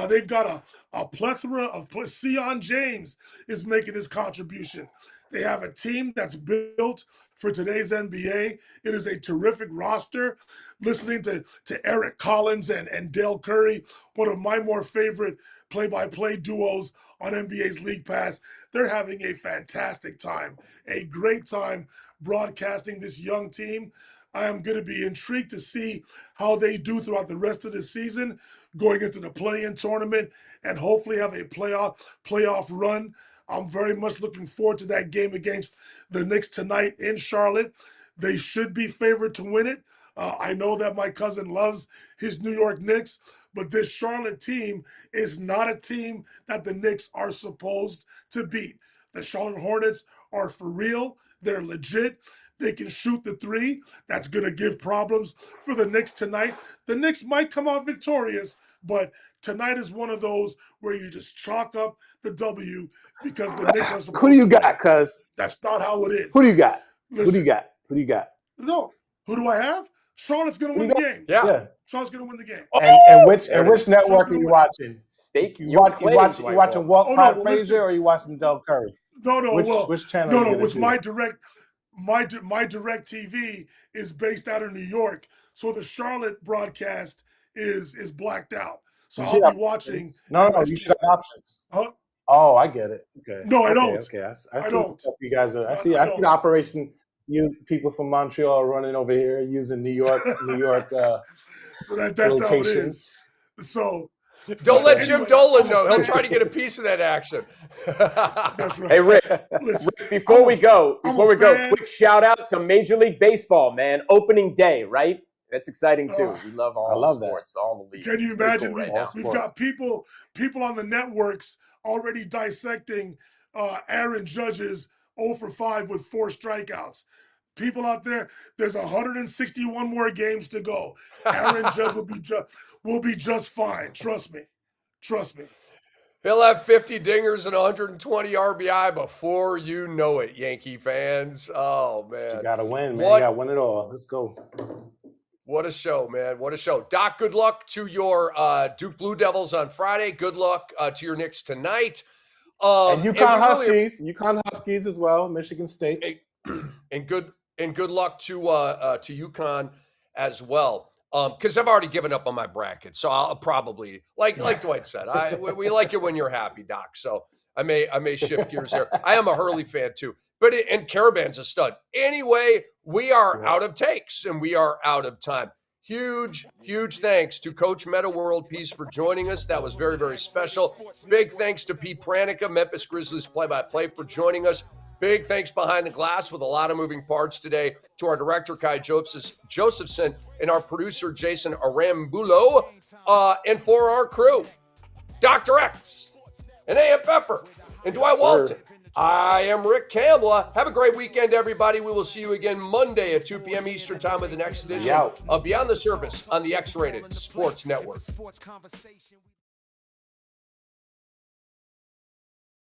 They've got a plethora of Sion James is making his contribution. They have a team that's built for today's NBA. It is a terrific roster. Listening to Eric Collins and Dale Curry, one of my more favorite play-by-play duos on NBA's League Pass, they're having a fantastic time, a great time broadcasting this young team. I am going to be intrigued to see how they do throughout the rest of the season, going into the play-in tournament, and hopefully have a playoff run. I'm very much looking forward to that game against the Knicks tonight in Charlotte. They should be favored to win it. I know that my cousin loves his New York Knicks, but this Charlotte team is not a team that the Knicks are supposed to beat. The Charlotte Hornets are for real. They're legit. They can shoot the three. That's going to give problems for the Knicks tonight. The Knicks might come out victorious, but tonight is one of those where you just chalk up the W because the Knicks are supposed Who do you to got, win. cuz? That's not how it is. Who do you got? Listen, Who do you got? Who do you got? No, Who do I have? Charlotte's going to win the game. Yeah. Charlotte's going to win the game. And which There it is. network are you watching? Steak. You watching Walt Clyde Frazier, listen. or you watching Del Curry? Which channel? No. With my direct TV is based out of New York, so the Charlotte broadcast is blacked out. So I'll be watching. No, you should have options. Huh? Oh, I get it. Okay. No, I don't. Okay, I see don't. what you guys are. I see don't. the operation. You people from Montreal running over here using New York. So that's how it is. So don't let Jim Dolan know. He'll try to get a piece of that action. That's right. Hey, Rick, Listen, before we go, fan. quick shout out to Major League Baseball, man. Opening day, right? That's exciting too. We love all the sports, all the leagues. Can you imagine? Cool We've got people on the networks already dissecting Aaron Judge's 0 for 5 with 4 strikeouts. People out there, there's 161 more games to go. Aaron Judge will be just fine. Trust me. He'll have 50 dingers and 120 RBI before you know it, Yankee fans. Oh, man. You got to win, man. You got to win it all. Let's go. What a show, man. What a show. Doc, good luck to your Duke Blue Devils on Friday. Good luck to your Knicks tonight. And UConn Huskies. UConn Huskies as well. Michigan State. And good luck to UConn as well. Because I've already given up on my bracket, so I'll probably like Dwight said. We like it when you're happy, Doc. So I may shift gears there. I am a Hurley fan too, and Caravan's a stud. Anyway, we are out of takes and we are out of time. Huge thanks to Coach Metta World Peace for joining us. That was very, very special. Big thanks to P. Pranica, Memphis Grizzlies play-by-play, for joining us. Big thanks behind the glass with a lot of moving parts today to our director, Kai Josephson, and our producer, Jason Arambulo, and for our crew, Dr. X, and A.M. Pepper, and Dwight Walton. I am Rick Kamla. Have a great weekend, everybody. We will see you again Monday at 2 p.m. Eastern Time with the next edition of Beyond the Surface on the X-Rated Sports Network.